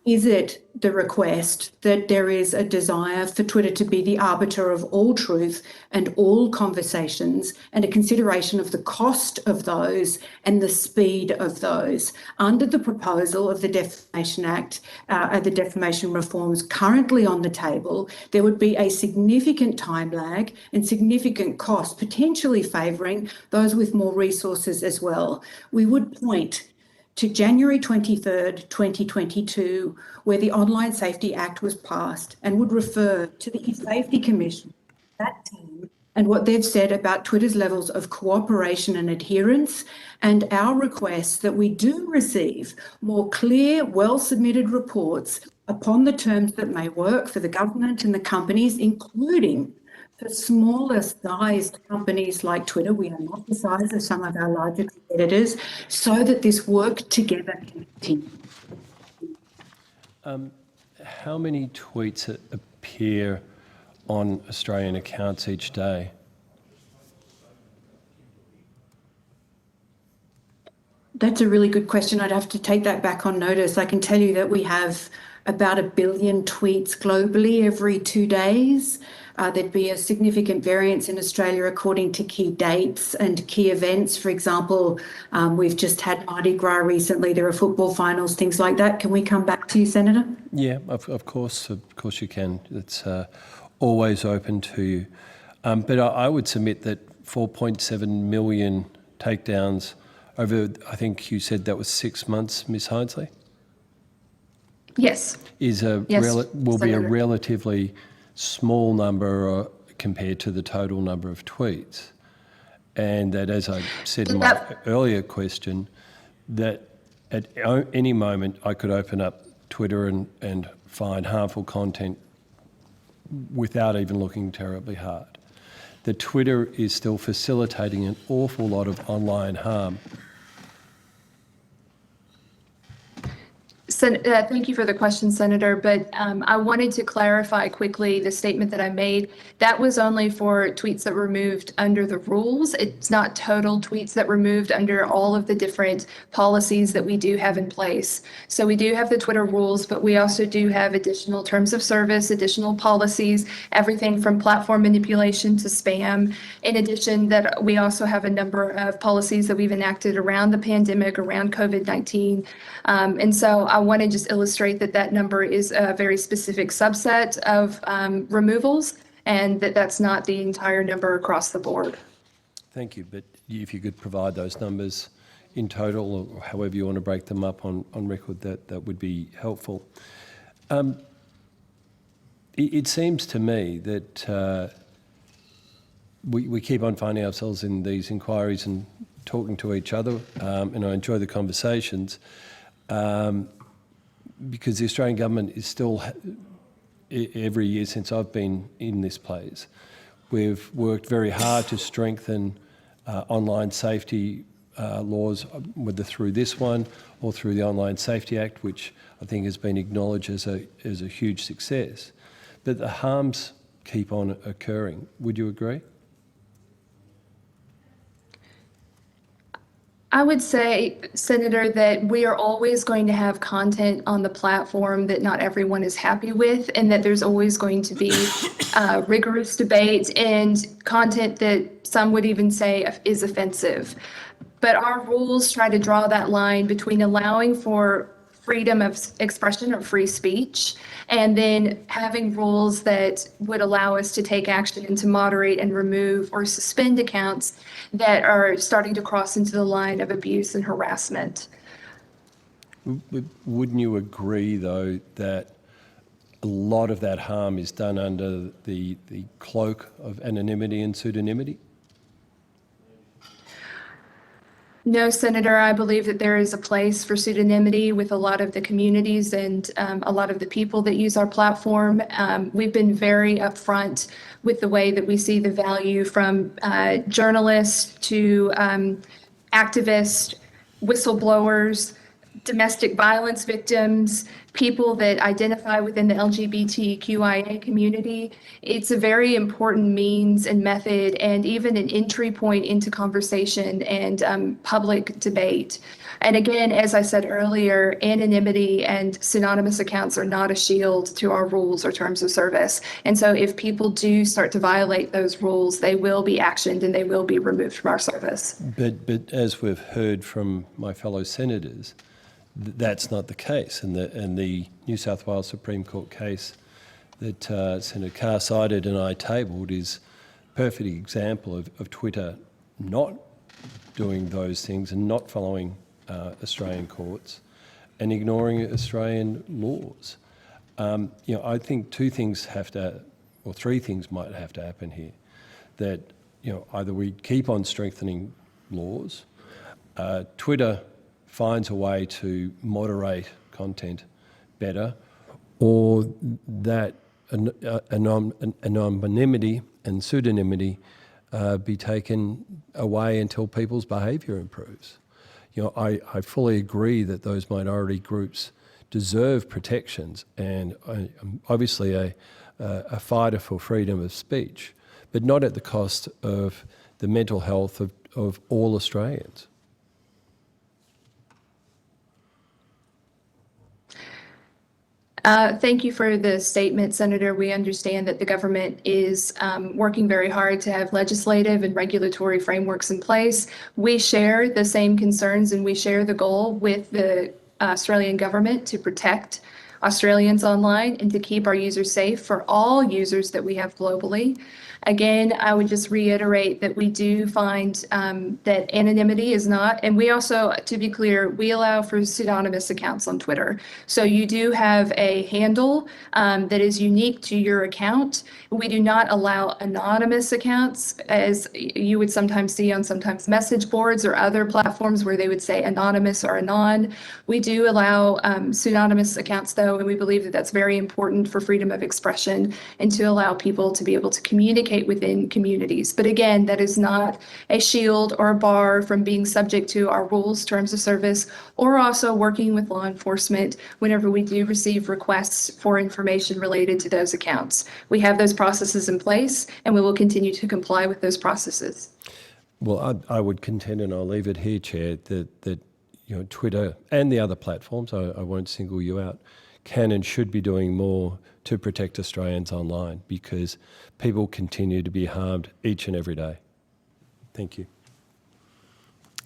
is it the request that there is a desire for Twitter to be the arbiter of all truth and all conversations, and a consideration of the cost of those and the speed of those? Under the proposal of the Defamation Act, the defamation reforms currently on the table, there would be a significant time lag and significant cost, potentially favouring those with more resources as well. We would point to January 23rd, 2022, where the Online Safety Act was passed, and would refer to the Safety Commission, that team, and what they've said about Twitter's levels of cooperation and adherence, and our request that we do receive more clear, well-submitted reports upon the terms that may work for the government and the companies, including for smaller sized companies like Twitter. We are not the size of some of our larger competitors, so that this work together can continue. How many tweets appear on Australian accounts each day? That's a really good question. I'd have to take that back on notice. I can tell you that we have about 1 billion tweets globally every 2 days. There'd be a significant variance in Australia according to key dates and key events. For example, we've just had Mardi Gras recently. There are football finals, things like that. Can we come back to you, Senator? Yeah, of course you can. It's always open to you. But I would submit that 4.7 million takedowns over, I think you said that was 6 months, Ms. Heisley? Yes. Will be a Senator. relatively small number compared to the total number of tweets. And that, as I said in my earlier question, that at any moment I could open up Twitter and find harmful content without even looking terribly hard. That Twitter is still facilitating an awful lot of online harm. Thank you for the question, Senator, but I wanted to clarify quickly the statement that I made. That was only for tweets that were removed under the rules. It's not total tweets that were removed under all of the different policies that we do have in place. So we do have the Twitter rules, but we also do have additional terms of service, additional policies, everything from platform manipulation to spam. In addition, that we also have a number of policies that we've enacted around the pandemic, around COVID-19. And so I want to just illustrate that that number is a very specific subset of removals. and that's not the entire number across the board. Thank you, but if you could provide those numbers in total, or however you want to break them up on record, that would be helpful. It seems to me that we keep on finding ourselves in these inquiries and talking to each other, and I enjoy the conversations, because the Australian government is still, every year since I've been in this place, we've worked very hard to strengthen online safety laws, whether through this one or through the Online Safety Act, which I think has been acknowledged as a huge success. But the harms keep on occurring. Would you agree? I would say, Senator, that we are always going to have content on the platform that not everyone is happy with, and that there's always going to be rigorous debate and content that some would even say is offensive. But our rules try to draw that line between allowing for freedom of expression or free speech, and then having rules that would allow us to take action and to moderate and remove or suspend accounts that are starting to cross into the line of abuse and harassment. Wouldn't you agree, though, that a lot of that harm is done under the cloak of anonymity and pseudonymity? No, Senator, I believe that there is a place for pseudonymity with a lot of the communities and a lot of the people that use our platform. We've been very upfront with the way that we see the value from journalists to activists, whistleblowers, domestic violence victims, people that identify within the LGBTQIA community. It's a very important means and method, and even an entry point into conversation and public debate. And again, as I said earlier, anonymity and synonymous accounts are not a shield to our rules or terms of service. And so if people do start to violate those rules, they will be actioned and they will be removed from our service. But as we've heard from my fellow senators, that's not the case. And the New South Wales Supreme Court case that Senator Carr cited and I tabled is a perfect example of Twitter not doing those things and not following Australian courts and ignoring Australian laws. I think three things might have to happen here. That either we keep on strengthening laws, Twitter finds a way to moderate content better, or that anonymity and pseudonymity be taken away until people's behaviour improves. I fully agree that those minority groups deserve protections, and I'm obviously a fighter for freedom of speech, but not at the cost of the mental health of all Australians. Thank you for the statement, Senator. We understand that the government is working very hard to have legislative and regulatory frameworks in place. We share the same concerns and we share the goal with the Australian government to protect Australians online and to keep our users safe for all users that we have globally. Again, I would just reiterate that we do find that anonymity is not, and we also, to be clear, we allow for pseudonymous accounts on Twitter. So you do have a handle that is unique to your account. We do not allow anonymous accounts, as you would sometimes see on sometimes message boards or other platforms where they would say anonymous or anon. We do allow pseudonymous accounts, though, and we believe that that's very important for freedom of expression and to allow people to be able to communicate within communities. But again, that is not a shield or a bar from being subject to our rules, terms of service, or also working with law enforcement whenever we do receive requests for information related to those accounts. We have those processes in place and we will continue to comply with those processes. Well, I would contend, and I'll leave it here, Chair, that Twitter and the other platforms, I won't single you out, can and should be doing more to protect Australians online, because people continue to be harmed each and every day. Thank you.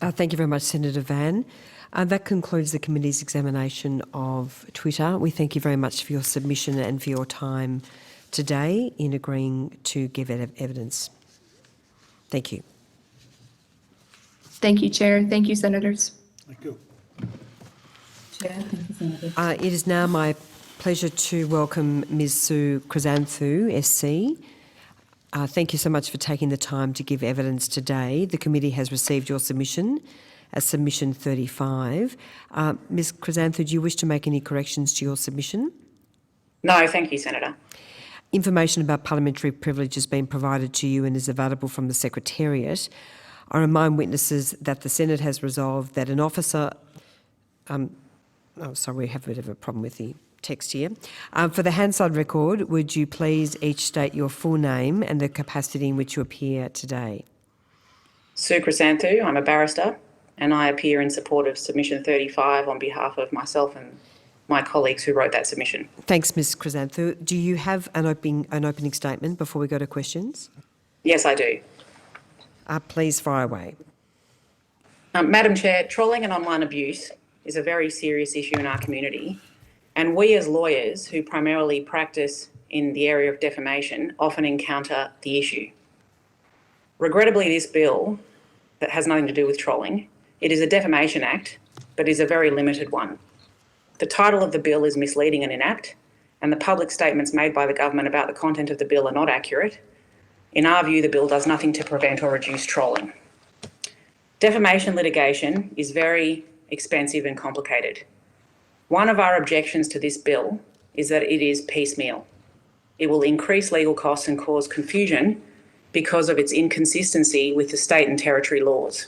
Thank you very much, Senator Van. That concludes the committee's examination of Twitter. We thank you very much for your submission and for your time today in agreeing to give evidence. Thank you. Thank you, Chair. Thank you, Senators. Thank you. Chair, thank you, Senator. It is now my pleasure to welcome Ms Sue Chrysanthou, SC. Thank you so much for taking the time to give evidence today. The committee has received your submission as submission 35. Ms Chrysanthou, do you wish to make any corrections to your submission? No, thank you, Senator. Information about parliamentary privilege has been provided to you and is available from the Secretariat. I remind witnesses that the Senate has resolved that an officer... we have a bit of a problem with the text here. For the Hansard record, would you please each state your full name and the capacity in which you appear today? Sue Chrysanthou, I'm a barrister, and I appear in support of submission 35 on behalf of myself and my colleagues who wrote that submission. Thanks, Ms Chrysanthou. Do you have an opening statement before we go to questions? Yes, I do. Please fire away. Madam Chair, trolling and online abuse is a very serious issue in our community, and we as lawyers who primarily practice in the area of defamation often encounter the issue. Regrettably, this bill that has nothing to do with trolling, it is a Defamation Act, but is a very limited one. The title of the bill is misleading and inapt, and the public statements made by the government about the content of the bill are not accurate. In our view, the bill does nothing to prevent or reduce trolling. Defamation litigation is very expensive and complicated. One of our objections to this bill is that it is piecemeal. It will increase legal costs and cause confusion because of its inconsistency with the state and territory laws.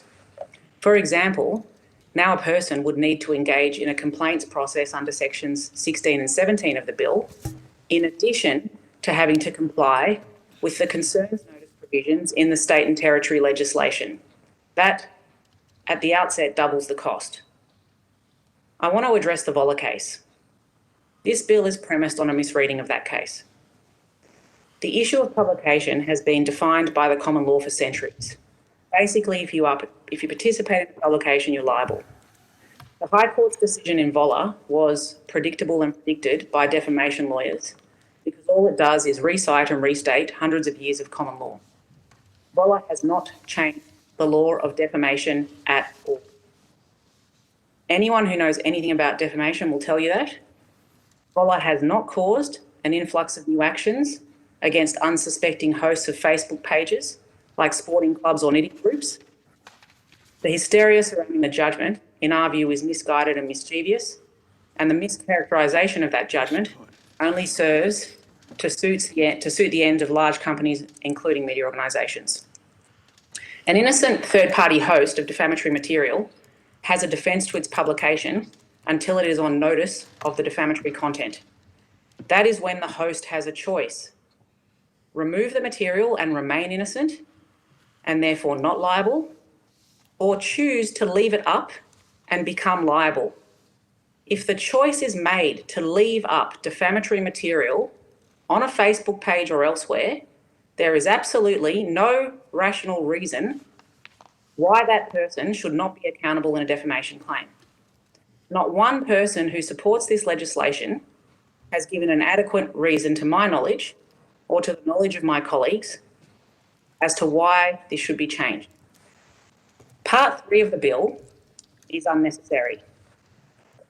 For example, now a person would need to engage in a complaints process under sections 16 and 17 of the bill, in addition to having to comply with the concerns notice provisions in the state and territory legislation. That, at the outset, doubles the cost. I want to address the Voller case. This bill is premised on a misreading of that case. The issue of publication has been defined by the common law for centuries. Basically, if you participate in the publication, you're liable. The High Court's decision in Voller was predictable and predicted by defamation lawyers because all it does is recite and restate hundreds of years of common law. Voller has not changed the law of defamation at all. Anyone who knows anything about defamation will tell you that. Voller has not caused an influx of new actions against unsuspecting hosts of Facebook pages like sporting clubs or knitting groups. The hysteria surrounding the judgment, in our view, is misguided and mischievous, and the mischaracterisation of that judgment only serves to suit the end of large companies, including media organisations. An innocent third-party host of defamatory material has a defence to its publication until it is on notice of the defamatory content. That is when the host has a choice: remove the material and remain innocent and therefore not liable, or choose to leave it up and become liable. If the choice is made to leave up defamatory material on a Facebook page or elsewhere, there is absolutely no rational reason why that person should not be accountable in a defamation claim. Not one person who supports this legislation has given an adequate reason, to my knowledge, or to the knowledge of my colleagues, as to why this should be changed. Part 3 of the bill is unnecessary.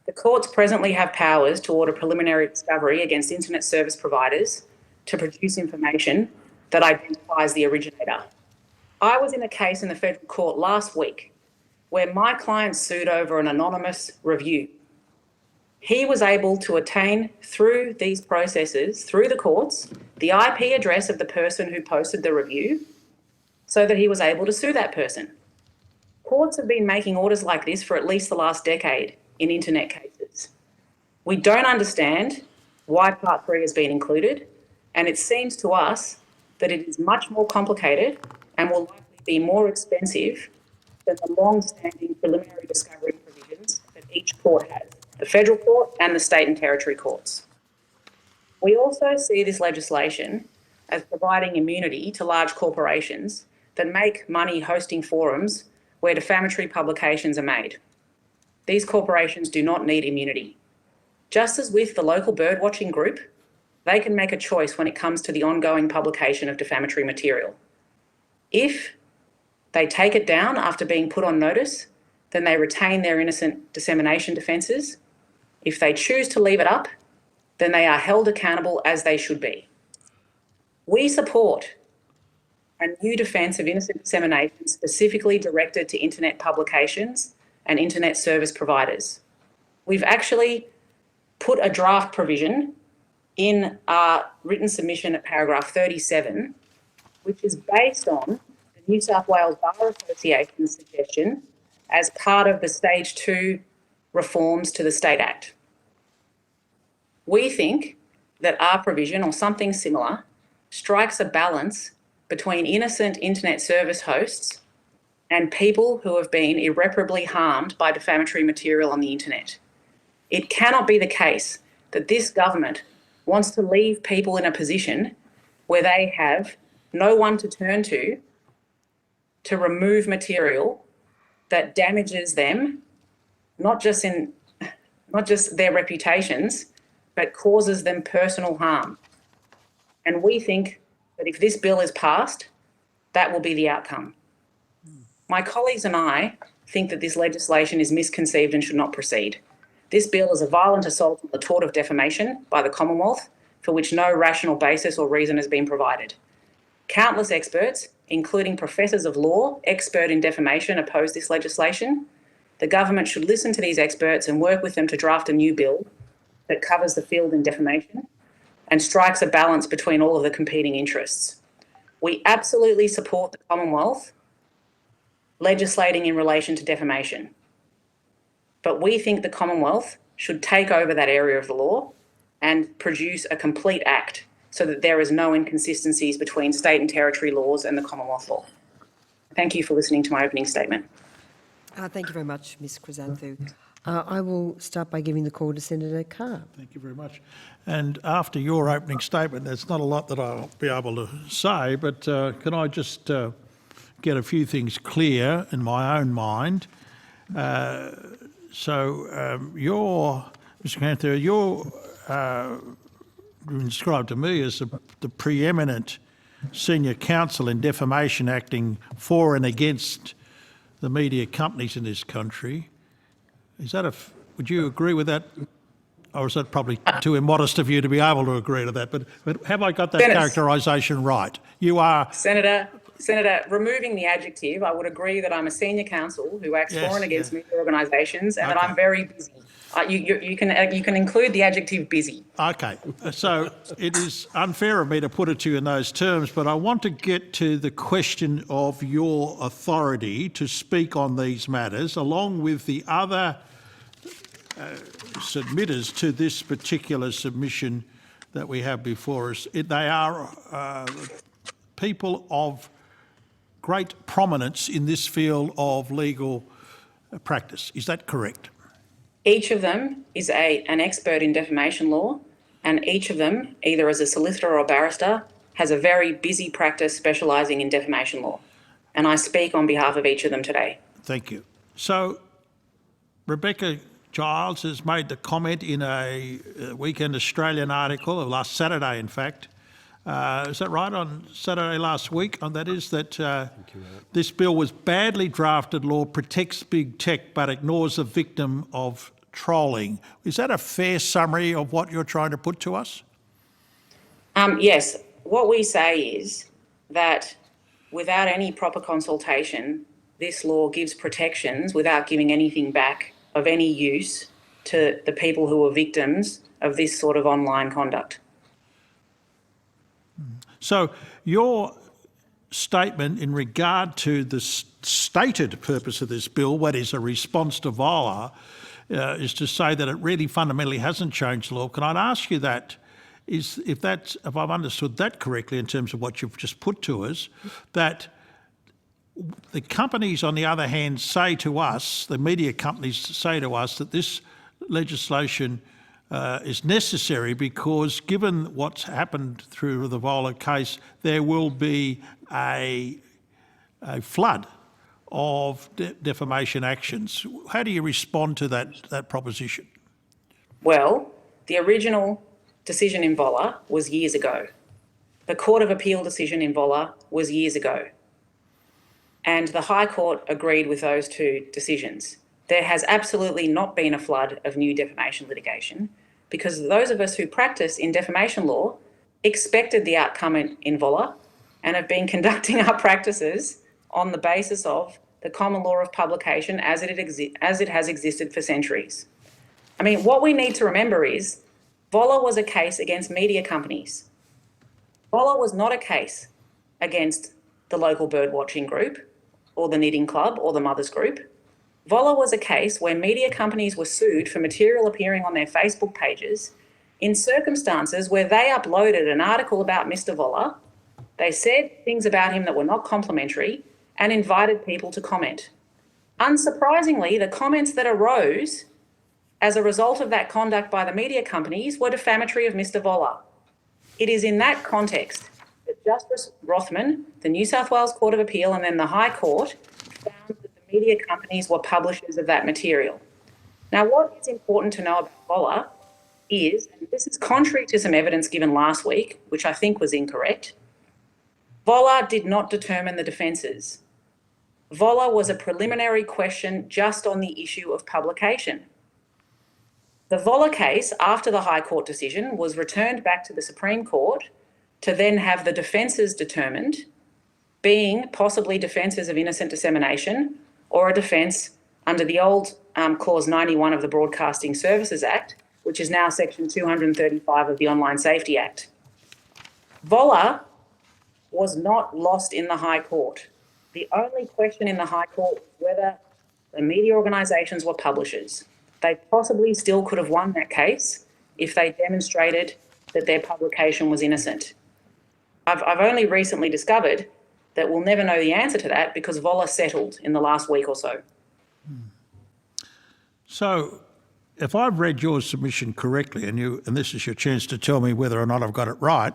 The courts presently have powers to order preliminary discovery against internet service providers to produce information that identifies the originator. I was in a case in the federal court last week where my client sued over an anonymous review. He was able to attain through these processes, through the courts, the IP address of the person who posted the review so that he was able to sue that person. Courts have been making orders like this for at least the last decade in internet cases. We don't understand why Part 3 has been included, and it seems to us that it is much more complicated and will likely be more expensive than the long-standing preliminary discovery provisions that each court has, the federal court and the state and territory courts. We also see this legislation as providing immunity to large corporations that make money hosting forums where defamatory publications are made. These corporations do not need immunity. Just as with the local birdwatching group, they can make a choice when it comes to the ongoing publication of defamatory material. If they take it down after being put on notice, then they retain their innocent dissemination defences. If they choose to leave it up, then they are held accountable as they should be. We support a new defence of innocent dissemination specifically directed to internet publications and internet service providers. We've actually put a draft provision in our written submission at paragraph 37, which is based on the New South Wales Bar Association's suggestion as part of the Stage 2 reforms to the State Act. We think that our provision, or something similar, strikes a balance between innocent internet service hosts and people who have been irreparably harmed by defamatory material on the internet. It cannot be the case that this government wants to leave people in a position where they have no one to turn to remove material that damages them, not just their reputations, but causes them personal harm. And we think that if this bill is passed, that will be the outcome. My colleagues and I think that this legislation is misconceived and should not proceed. This bill is a violent assault on the tort of defamation by the Commonwealth, for which no rational basis or reason has been provided. Countless experts, including professors of law, expert in defamation, oppose this legislation. The government should listen to these experts and work with them to draft a new bill that covers the field in defamation and strikes a balance between all of the competing interests. We absolutely support the Commonwealth legislating in relation to defamation, but we think the Commonwealth should take over that area of the law and produce a complete act so that there is no inconsistencies between state and territory laws and the Commonwealth law. Thank you for listening to my opening statement. Thank you very much, Ms Chrysanthou. I will start by giving the call to Senator Carr. Thank you very much. And after your opening statement, there's not a lot that I'll be able to say, but can I just get a few things clear in my own mind? Mr. Chrysanthou, you're described to me as the preeminent senior counsel in defamation, acting for and against the media companies in this country. Is that would you agree with that? Or is that probably too immodest of you to be able to agree to that? But have I got that characterisation right? You are... Senator, removing the adjective, I would agree that I'm a senior counsel who acts for and against media organisations, and that I'm very busy. You can include the adjective busy. Okay, so it is unfair of me to put it to you in those terms, but I want to get to the question of your authority to speak on these matters, along with the other submitters to this particular submission that we have before us. They are people of great prominence in this field of legal practice. Is that correct? Each of them is an expert in defamation law, and each of them, either as a solicitor or barrister, has a very busy practice specialising in defamation law. And I speak on behalf of each of them today. Thank you. So, Rebecca Giles has made the comment in a Weekend Australian article, of last Saturday in fact, is that right, on Saturday last week? That is that this bill was badly drafted law, protects big tech but ignores the victim of trolling. Is that a fair summary of what you're trying to put to us? Yes. What we say is that without any proper consultation, this law gives protections without giving anything back of any use to the people who are victims of this sort of online conduct. So your statement in regard to the stated purpose of this bill, what is a response to VOLA, is to say that it really fundamentally hasn't changed the law. Can I ask you that, if I've understood that correctly in terms of what you've just put to us, that the companies on the other hand say to us, the media companies say to us that this legislation is necessary because given what's happened through the VOLA case, there will be a flood of defamation actions. How do you respond to that proposition? Well, the original decision in Volla was years ago. The Court of Appeal decision in Volla was years ago. And the High Court agreed with those two decisions. There has absolutely not been a flood of new defamation litigation because those of us who practice in defamation law expected the outcome in Volla and have been conducting our practices on the basis of the common law of publication as it has existed for centuries. I mean, what we need to remember is Volla was a case against media companies. Volla was not a case against the local bird watching group or the knitting club or the mothers group. Volla was a case where media companies were sued for material appearing on their Facebook pages in circumstances where they uploaded an article about Mr. Volla, they said things about him that were not complimentary and invited people to comment. Unsurprisingly, the comments that arose as a result of that conduct by the media companies were defamatory of Mr. Volla. It is in that context that Justice Rothman, the New South Wales Court of Appeal, and then the High Court found that the media companies were publishers of that material. Now, what is important to know about Volla is, and this is contrary to some evidence given last week, which I think was incorrect, Volla did not determine the defences. Volla was a preliminary question just on the issue of publication. The Volla case, after the High Court decision, was returned back to the Supreme Court to then have the defences determined, being possibly defences of innocent dissemination or a defence under the old Clause 91 of the Broadcasting Services Act, which is now Section 235 of the Online Safety Act. Volla was not lost in the High Court. The only question in the High Court was whether the media organisations were publishers. They possibly still could have won that case if they demonstrated that their publication was innocent. I've only recently discovered that we'll never know the answer to that because Volla settled in the last week or so. So, if I've read your submission correctly, and this is your chance to tell me whether or not I've got it right,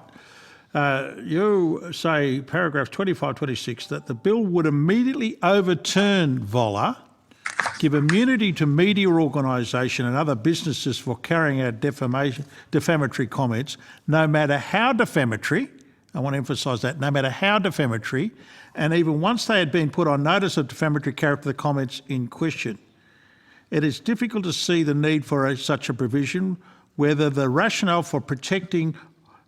you say, paragraph 2526, that the bill would immediately overturn Volla, give immunity to media organisation and other businesses for carrying out defamatory comments, no matter how defamatory, I want to emphasise that, no matter how defamatory, and even once they had been put on notice of defamatory character of the comments in question. It is difficult to see the need for such a provision, whether the rationale for protecting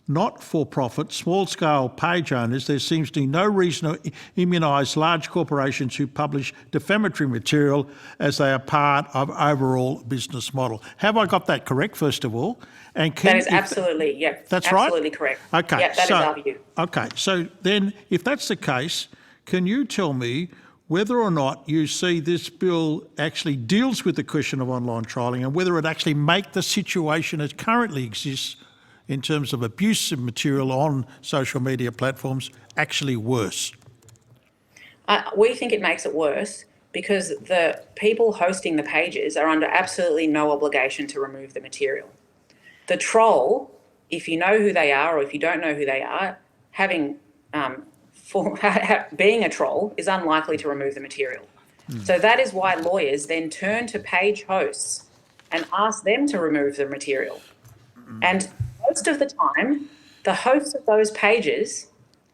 not-for-profit, small-scale page owners, there seems to be no reason to immunise large corporations who publish defamatory material as they are part of overall business model. Have I got that correct, first of all? And That is absolutely, yeah. That's right? Absolutely correct. Okay. Yeah, that is our view. Okay, so then if that's the case, can you tell me whether or not you see this bill actually deals with the question of online trialling and whether it actually make the situation as currently exists in terms of abusive material on social media platforms actually worse? We think it makes it worse because the people hosting the pages are under absolutely no obligation to remove the material. The troll, if you know who they are or if you don't know who they are, being a troll is unlikely to remove the material. So that is why lawyers then turn to page hosts and ask them to remove the material. And most of the time, the hosts of those pages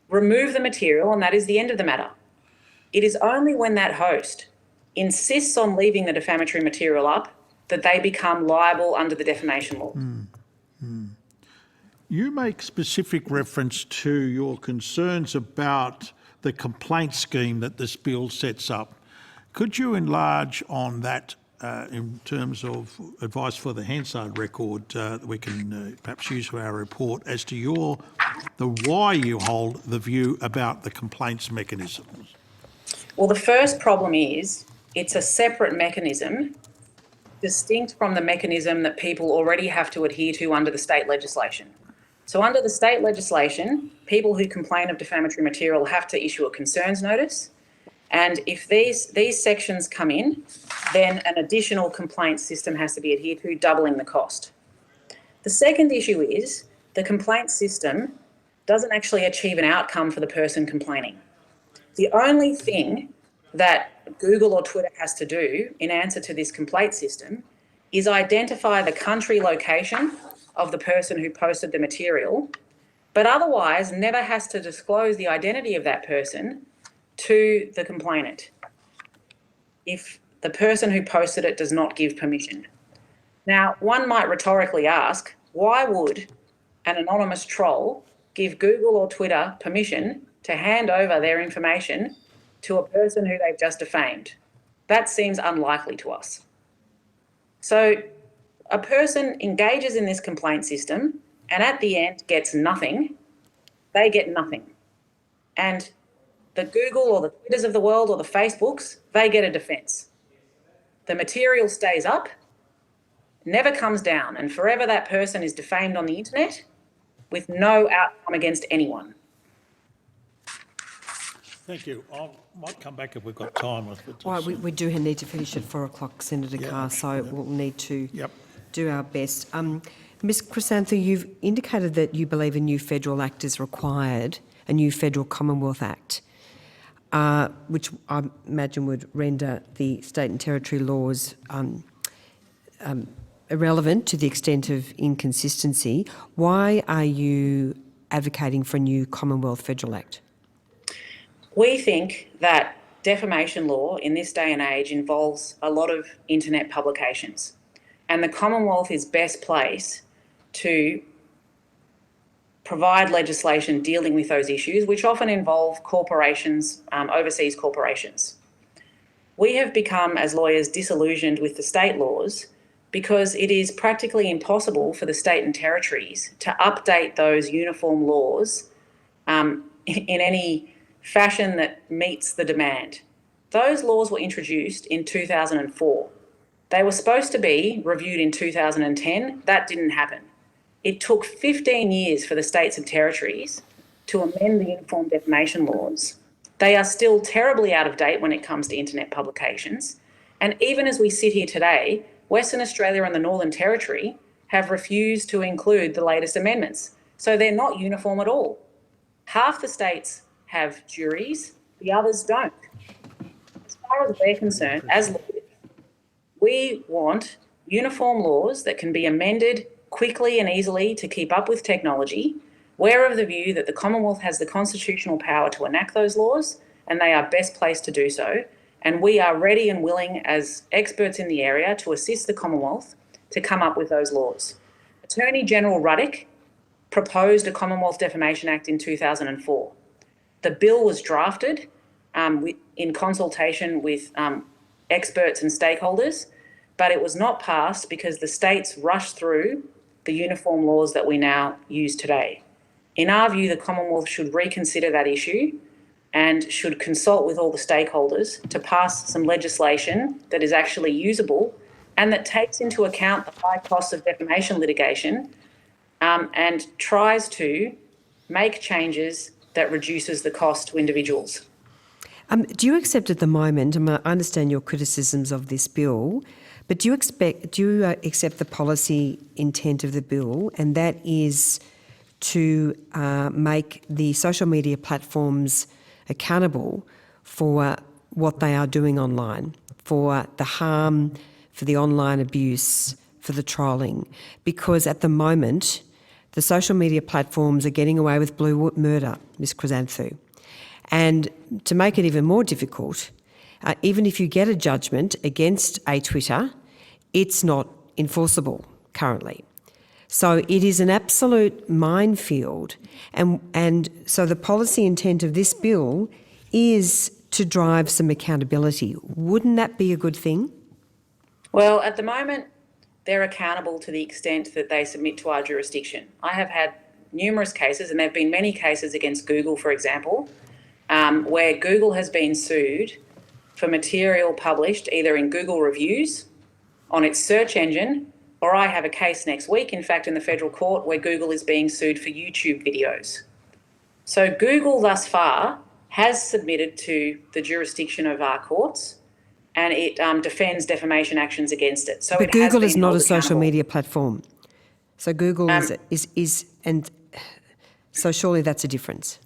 remove the material, and that is the end of the matter. It is only when that host insists on leaving the defamatory material up that they become liable under the defamation law. You make specific reference to your concerns about the complaint scheme that this bill sets up. Could you enlarge on that in terms of advice for the Hansard record that we can perhaps use for our report as to why you hold the view about the complaints mechanism? Well, the first problem is it's a separate mechanism distinct from the mechanism that people already have to adhere to under the state legislation. So under the state legislation, people who complain of defamatory material have to issue a concerns notice. And if these sections come in, then an additional complaint system has to be adhered to, doubling the cost. The second issue is the complaint system doesn't actually achieve an outcome for the person complaining. The only thing that Google or Twitter has to do in answer to this complaint system is identify the country location of the person who posted the material, but otherwise never has to disclose the identity of that person to the complainant if the person who posted it does not give permission. Now, one might rhetorically ask, why would an anonymous troll give Google or Twitter permission to hand over their information to a person who they've just defamed? That seems unlikely to us. So a person engages in this complaint system and at the end gets nothing. They get nothing. And the Google or the Twitters of the world or the Facebooks, they get a defence. The material stays up, never comes down, and forever that person is defamed on the internet with no outcome against anyone. Thank you. I might come back if we've got time. Well, we do need to finish at 4 o'clock, Senator Carr, so we'll need to do our best. Ms Chrysanthi, you've indicated that you believe a new federal act is required, a new federal Commonwealth Act, which I imagine would render the state and territory laws irrelevant to the extent of inconsistency. Why are you advocating for a new Commonwealth Federal Act? We think that defamation law in this day and age involves a lot of internet publications, and the Commonwealth is best placed to provide legislation dealing with those issues, which often involve corporations, overseas corporations. We have become, as lawyers, disillusioned with the state laws because it is practically impossible for the state and territories to update those uniform laws in any fashion that meets the demand. Those laws were introduced in 2004. They were supposed to be reviewed in 2010. That didn't happen. It took 15 years for the states and territories to amend the Uniform Defamation Laws. They are still terribly out of date when it comes to internet publications. And even as we sit here today, Western Australia and the Northern Territory have refused to include the latest amendments. So they're not uniform at all. Half the states have juries, the others don't. As far as we're concerned, as lawyers, we want uniform laws that can be amended quickly and easily to keep up with technology. We're of the view that the Commonwealth has the constitutional power to enact those laws, and they are best placed to do so. And we are ready and willing, as experts in the area, to assist the Commonwealth to come up with those laws. Attorney General Ruddock proposed a Commonwealth Defamation Act in 2004. The bill was drafted in consultation with experts and stakeholders, but it was not passed because the states rushed through the uniform laws that we now use today. In our view, the Commonwealth should reconsider that issue and should consult with all the stakeholders to pass some legislation that is actually usable and that takes into account the high costs of defamation litigation and tries to make changes that reduces the cost to individuals. Do you accept at the moment, I understand your criticisms of this bill, but do you accept the policy intent of the bill, and that is to make the social media platforms accountable for what they are doing online, for the harm, for the online abuse, for the trolling? Because at the moment, the social media platforms are getting away with blue murder, Ms Chrysanthi. And to make it even more difficult, even if you get a judgment against a Twitter, it's not enforceable currently. So it is an absolute minefield. And so the policy intent of this bill is to drive some accountability. Wouldn't that be a good thing? Well, at the moment, they're accountable to the extent that they submit to our jurisdiction. I have had numerous cases, and there have been many cases against Google, for example, where Google has been sued for material published either in Google Reviews, on its search engine, or I have a case next week, in fact, in the federal court, where Google is being sued for YouTube videos. So Google thus far has submitted to the jurisdiction of our courts, and it defends defamation actions against it. So but Google is not a social media platform. So Google is, and so surely that's a difference.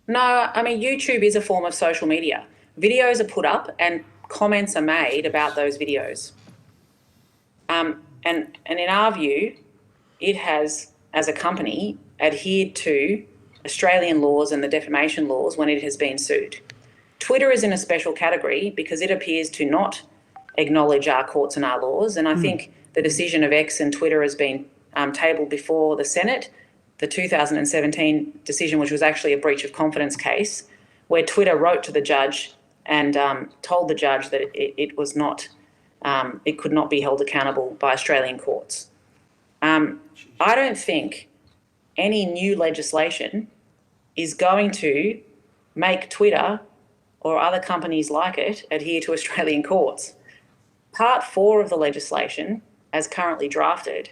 No, I mean, YouTube is a form of social media. Videos are put up and comments are made about those videos. And in our view, it has, as a company, adhered to Australian laws and the defamation laws when it has been sued. Twitter is in a special category because it appears to not acknowledge our courts and our laws. And I think the decision of X and Twitter has been tabled before the Senate, the 2017 decision, which was actually a breach of confidence case, where Twitter wrote to the judge and told the judge that it was not, it could not be held accountable by Australian courts. I don't think any new legislation is going to make Twitter or other companies like it adhere to Australian courts. Part 4 of the legislation, as currently drafted,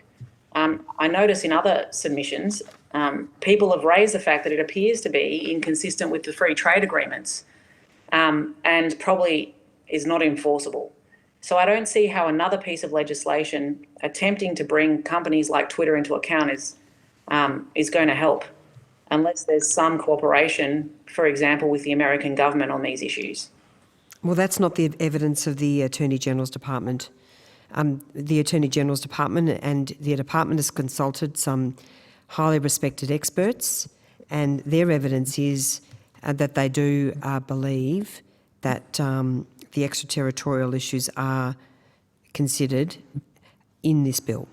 I notice in other submissions, people have raised the fact that it appears to be inconsistent with the free trade agreements and probably is not enforceable. So I don't see how another piece of legislation attempting to bring companies like Twitter into account is going to help, unless there's some cooperation, for example, with the American government on these issues. Well, that's not the evidence of the Attorney General's Department. The Attorney General's Department and the department has consulted some highly respected experts, and their evidence is that they do believe that the extraterritorial issues are considered in this bill.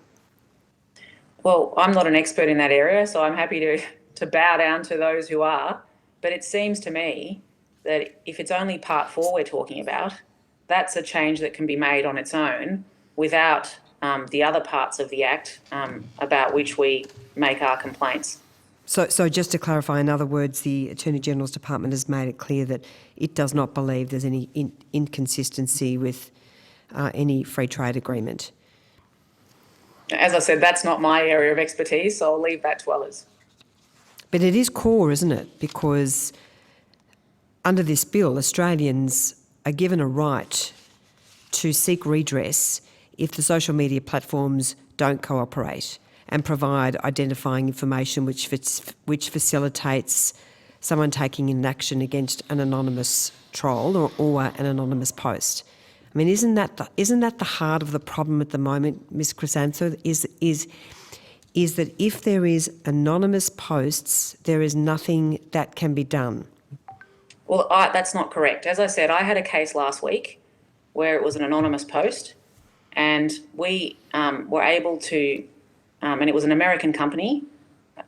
Well, I'm not an expert in that area, so I'm happy to bow down to those who are. But it seems to me that if it's only Part 4 we're talking about, that's a change that can be made on its own without the other parts of the Act about which we make our complaints. So just to clarify, in other words, the Attorney General's Department has made it clear that it does not believe there's any inconsistency with any free trade agreement. As I said, that's not my area of expertise, so I'll leave that to others. But it is core, isn't it? Because under this bill, Australians are given a right to seek redress if the social media platforms don't cooperate and provide identifying information which facilitates someone taking an action against an anonymous troll or an anonymous post. I mean, isn't that the heart of the problem at the moment, Ms. Chrysantho? Is that if there is anonymous posts, there is nothing that can be done? Well, that's not correct. As I said, I had a case last week where it was an anonymous post, and we were able to, and it was an American company,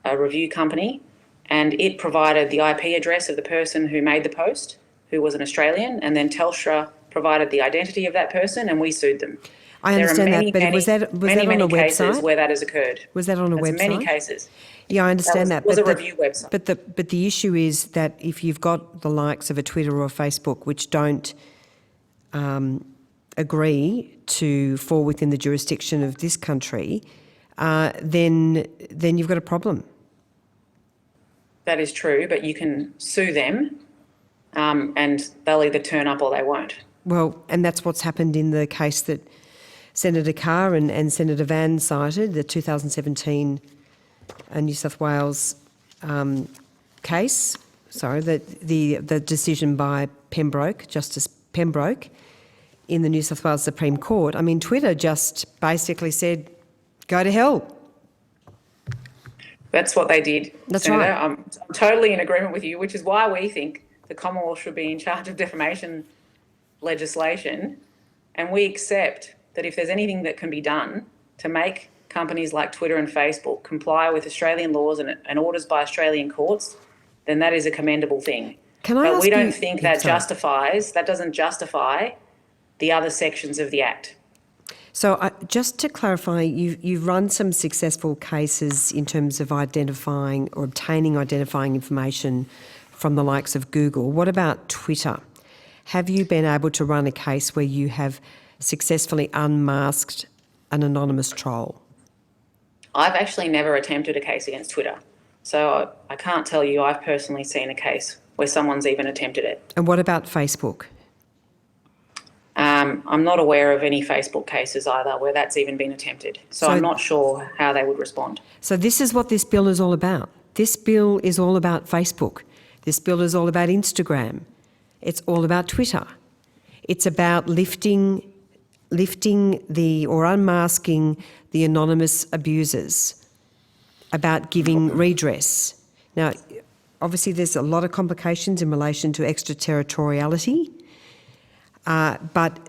a review company, and it provided the IP address of the person who made the post, who was an Australian, and then Telstra provided the identity of that person, and we sued them. I understand that, but was that on a cases website? Where that has occurred. Was that on a website? Many cases. Yeah, I understand that. Was a review website. But the issue is that if you've got the likes of a Twitter or a Facebook which don't agree to fall within the jurisdiction of this country, then you've got a problem. That is true, but you can sue them, and they'll either turn up or they won't. Well, and that's what's happened in the case that Senator Carr and Senator Van cited, the 2017 New South Wales case. Sorry, the decision by Justice Pembroke in the New South Wales Supreme Court. I mean, Twitter just basically said, "Go to hell." That's what they did. That's Senator. right. I'm totally in agreement with you, which is why we think the Commonwealth should be in charge of defamation legislation, and we accept that if there's anything that can be done to make companies like Twitter and Facebook comply with Australian laws and orders by Australian courts, then that is a commendable thing. But we don't think that doesn't justify the other sections of the Act. So just to clarify, you've run some successful cases in terms of identifying or obtaining identifying information from the likes of Google. What about Twitter? Have you been able to run a case where you have successfully unmasked an anonymous troll? I've actually never attempted a case against Twitter, so I can't tell you I've personally seen a case where someone's even attempted it. And what about Facebook? I'm not aware of any Facebook cases either where that's even been attempted, so I'm not sure how they would respond. So this is what this bill is all about. This bill is all about Facebook. This bill is all about Instagram. It's all about Twitter. It's about lifting or unmasking the anonymous abusers about giving redress. Now, obviously there's a lot of complications in relation to extraterritoriality, but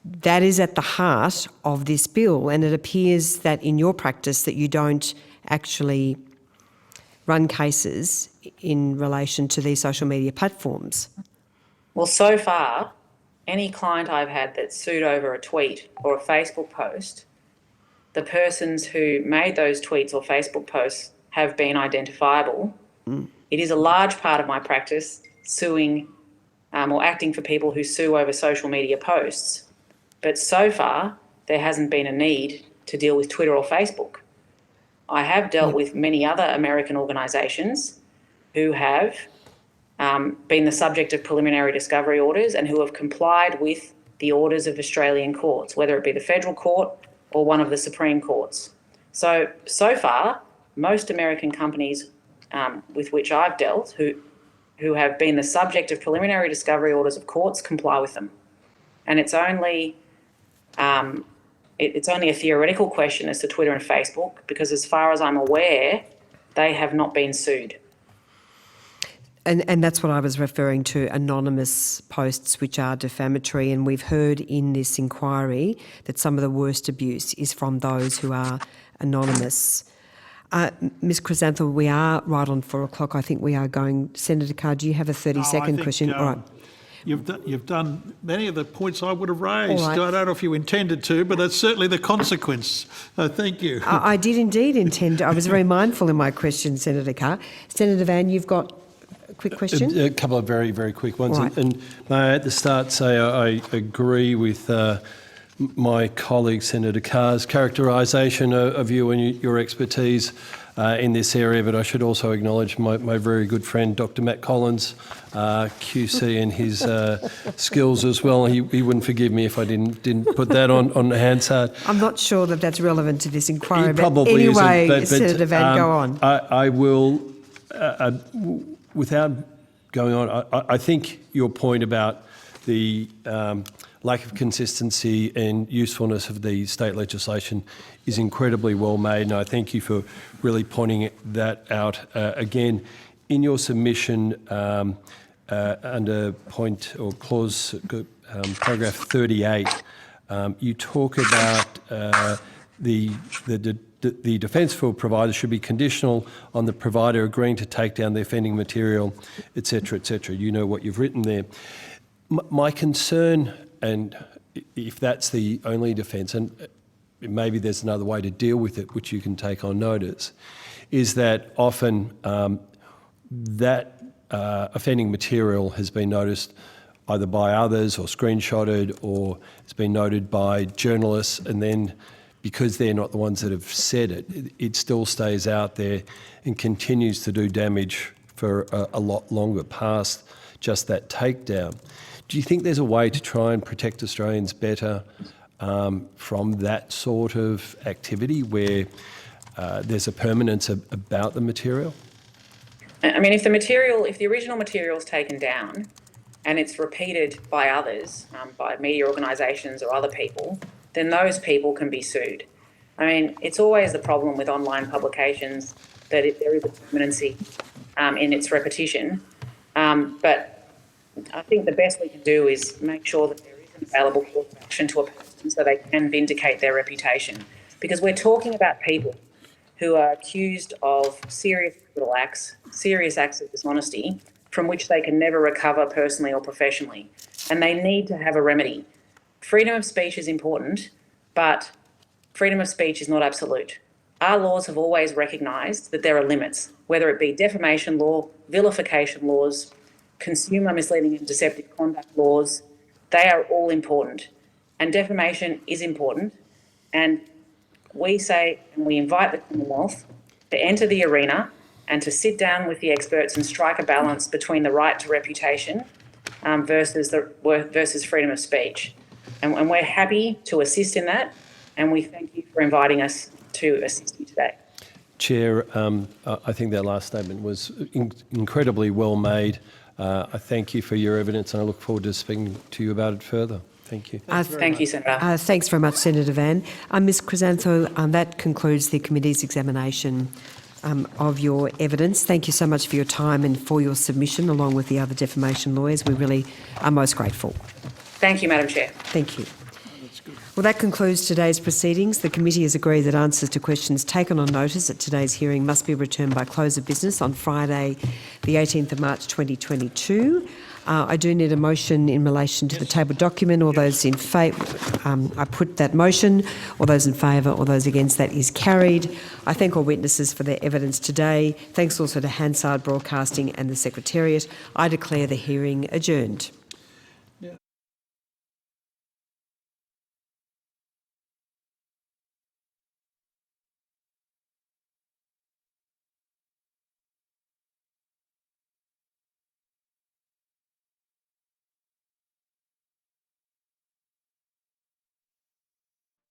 that is at the heart of this bill, and it appears that in your practice that you don't actually run cases in relation to these social media platforms. Well, so far, any client I've had that's sued over a tweet or a Facebook post, the persons who made those tweets or Facebook posts have been identifiable. It is a large part of my practice suing or acting for people who sue over social media posts. But so far, there hasn't been a need to deal with Twitter or Facebook. I have dealt with many other American organisations who have been the subject of preliminary discovery orders and who have complied with the orders of Australian courts, whether it be the federal court or one of the Supreme Courts. So far, most American companies with which I've dealt who have been the subject of preliminary discovery orders of courts comply with them. And it's only a theoretical question as to Twitter and Facebook, because as far as I'm aware, they have not been sued. And that's what I was referring to, anonymous posts which are defamatory, and we've heard in this inquiry that some of the worst abuse is from those who are anonymous. Ms Chrysanthou, we are right on 4 o'clock. I think we are going. Senator Carr, do you have a 30-second question? All right. You've done many of the points I would have raised. All right. I don't know if you intended to, but that's certainly the consequence. So thank you. I did indeed intend to. I was very mindful in my question, Senator Carr. Senator Van, you've got a quick question? A couple of very, very quick ones. All right. And may I at the start say I agree with my colleague Senator Carr's characterisation of you and your expertise in this area, but I should also acknowledge my very good friend Dr Matt Collins, QC, and his skills as well. He wouldn't forgive me if I didn't put that on Hansard. I'm not sure that that's relevant to this inquiry, It but probably anyway, isn't, but Senator Van, go on. I will, without going on, I think your point about the lack of consistency and usefulness of the state legislation is incredibly well made, and I thank you for really pointing that out. Again, in your submission under point or clause paragraph 38, you talk about the defence for providers should be conditional on the provider agreeing to take down the offending material, etc., etc. You know what you've written there. My concern, and if that's the only defence, and maybe there's another way to deal with it, which you can take on notice, is that often that offending material has been noticed either by others or screenshotted, or it's been noted by journalists, and then because they're not the ones that have said it, it still stays out there and continues to do damage for a lot longer past just that takedown. Do you think there's a way to try and protect Australians better from that sort of activity where there's a permanence about the material? I mean, if the original material is taken down and it's repeated by others, by media organisations or other people, then those people can be sued. I mean, it's always the problem with online publications that there is a permanency in its repetition, but I think the best we can do is make sure that there is an available course of action to a person so they can vindicate their reputation. Because we're talking about people who are accused of serious criminal acts, serious acts of dishonesty, from which they can never recover personally or professionally. And they need to have a remedy. Freedom of speech is important, but freedom of speech is not absolute. Our laws have always recognised that there are limits, whether it be defamation law, vilification laws, consumer misleading and deceptive conduct laws. They are all important, and defamation is important. And we say, and we invite the Commonwealth to enter the arena and to sit down with the experts and strike a balance between the right to reputation versus freedom of speech. And we're happy to assist in that, and we thank you for inviting us to assist you today. Chair, I think that last statement was incredibly well made. I thank you for your evidence, and I look forward to speaking to you about it further. Thank you. Thank you, Senator. Thanks very much, Senator Van. Ms Chrysanthou, that concludes the committee's examination of your evidence. Thank you so much for your time and for your submission, along with the other defamation lawyers. We really are most grateful. Thank you, Madam Chair. Thank you. Well, that concludes today's proceedings. The committee has agreed that answers to questions taken on notice at today's hearing must be returned by close of business on Friday, the 18th of March 2022. I do need a motion in relation to the table document. All those in favour, I put that motion. All those in favour, all those against, that is carried. I thank all witnesses for their evidence today. Thanks also to Hansard Broadcasting and the Secretariat. I declare the hearing adjourned.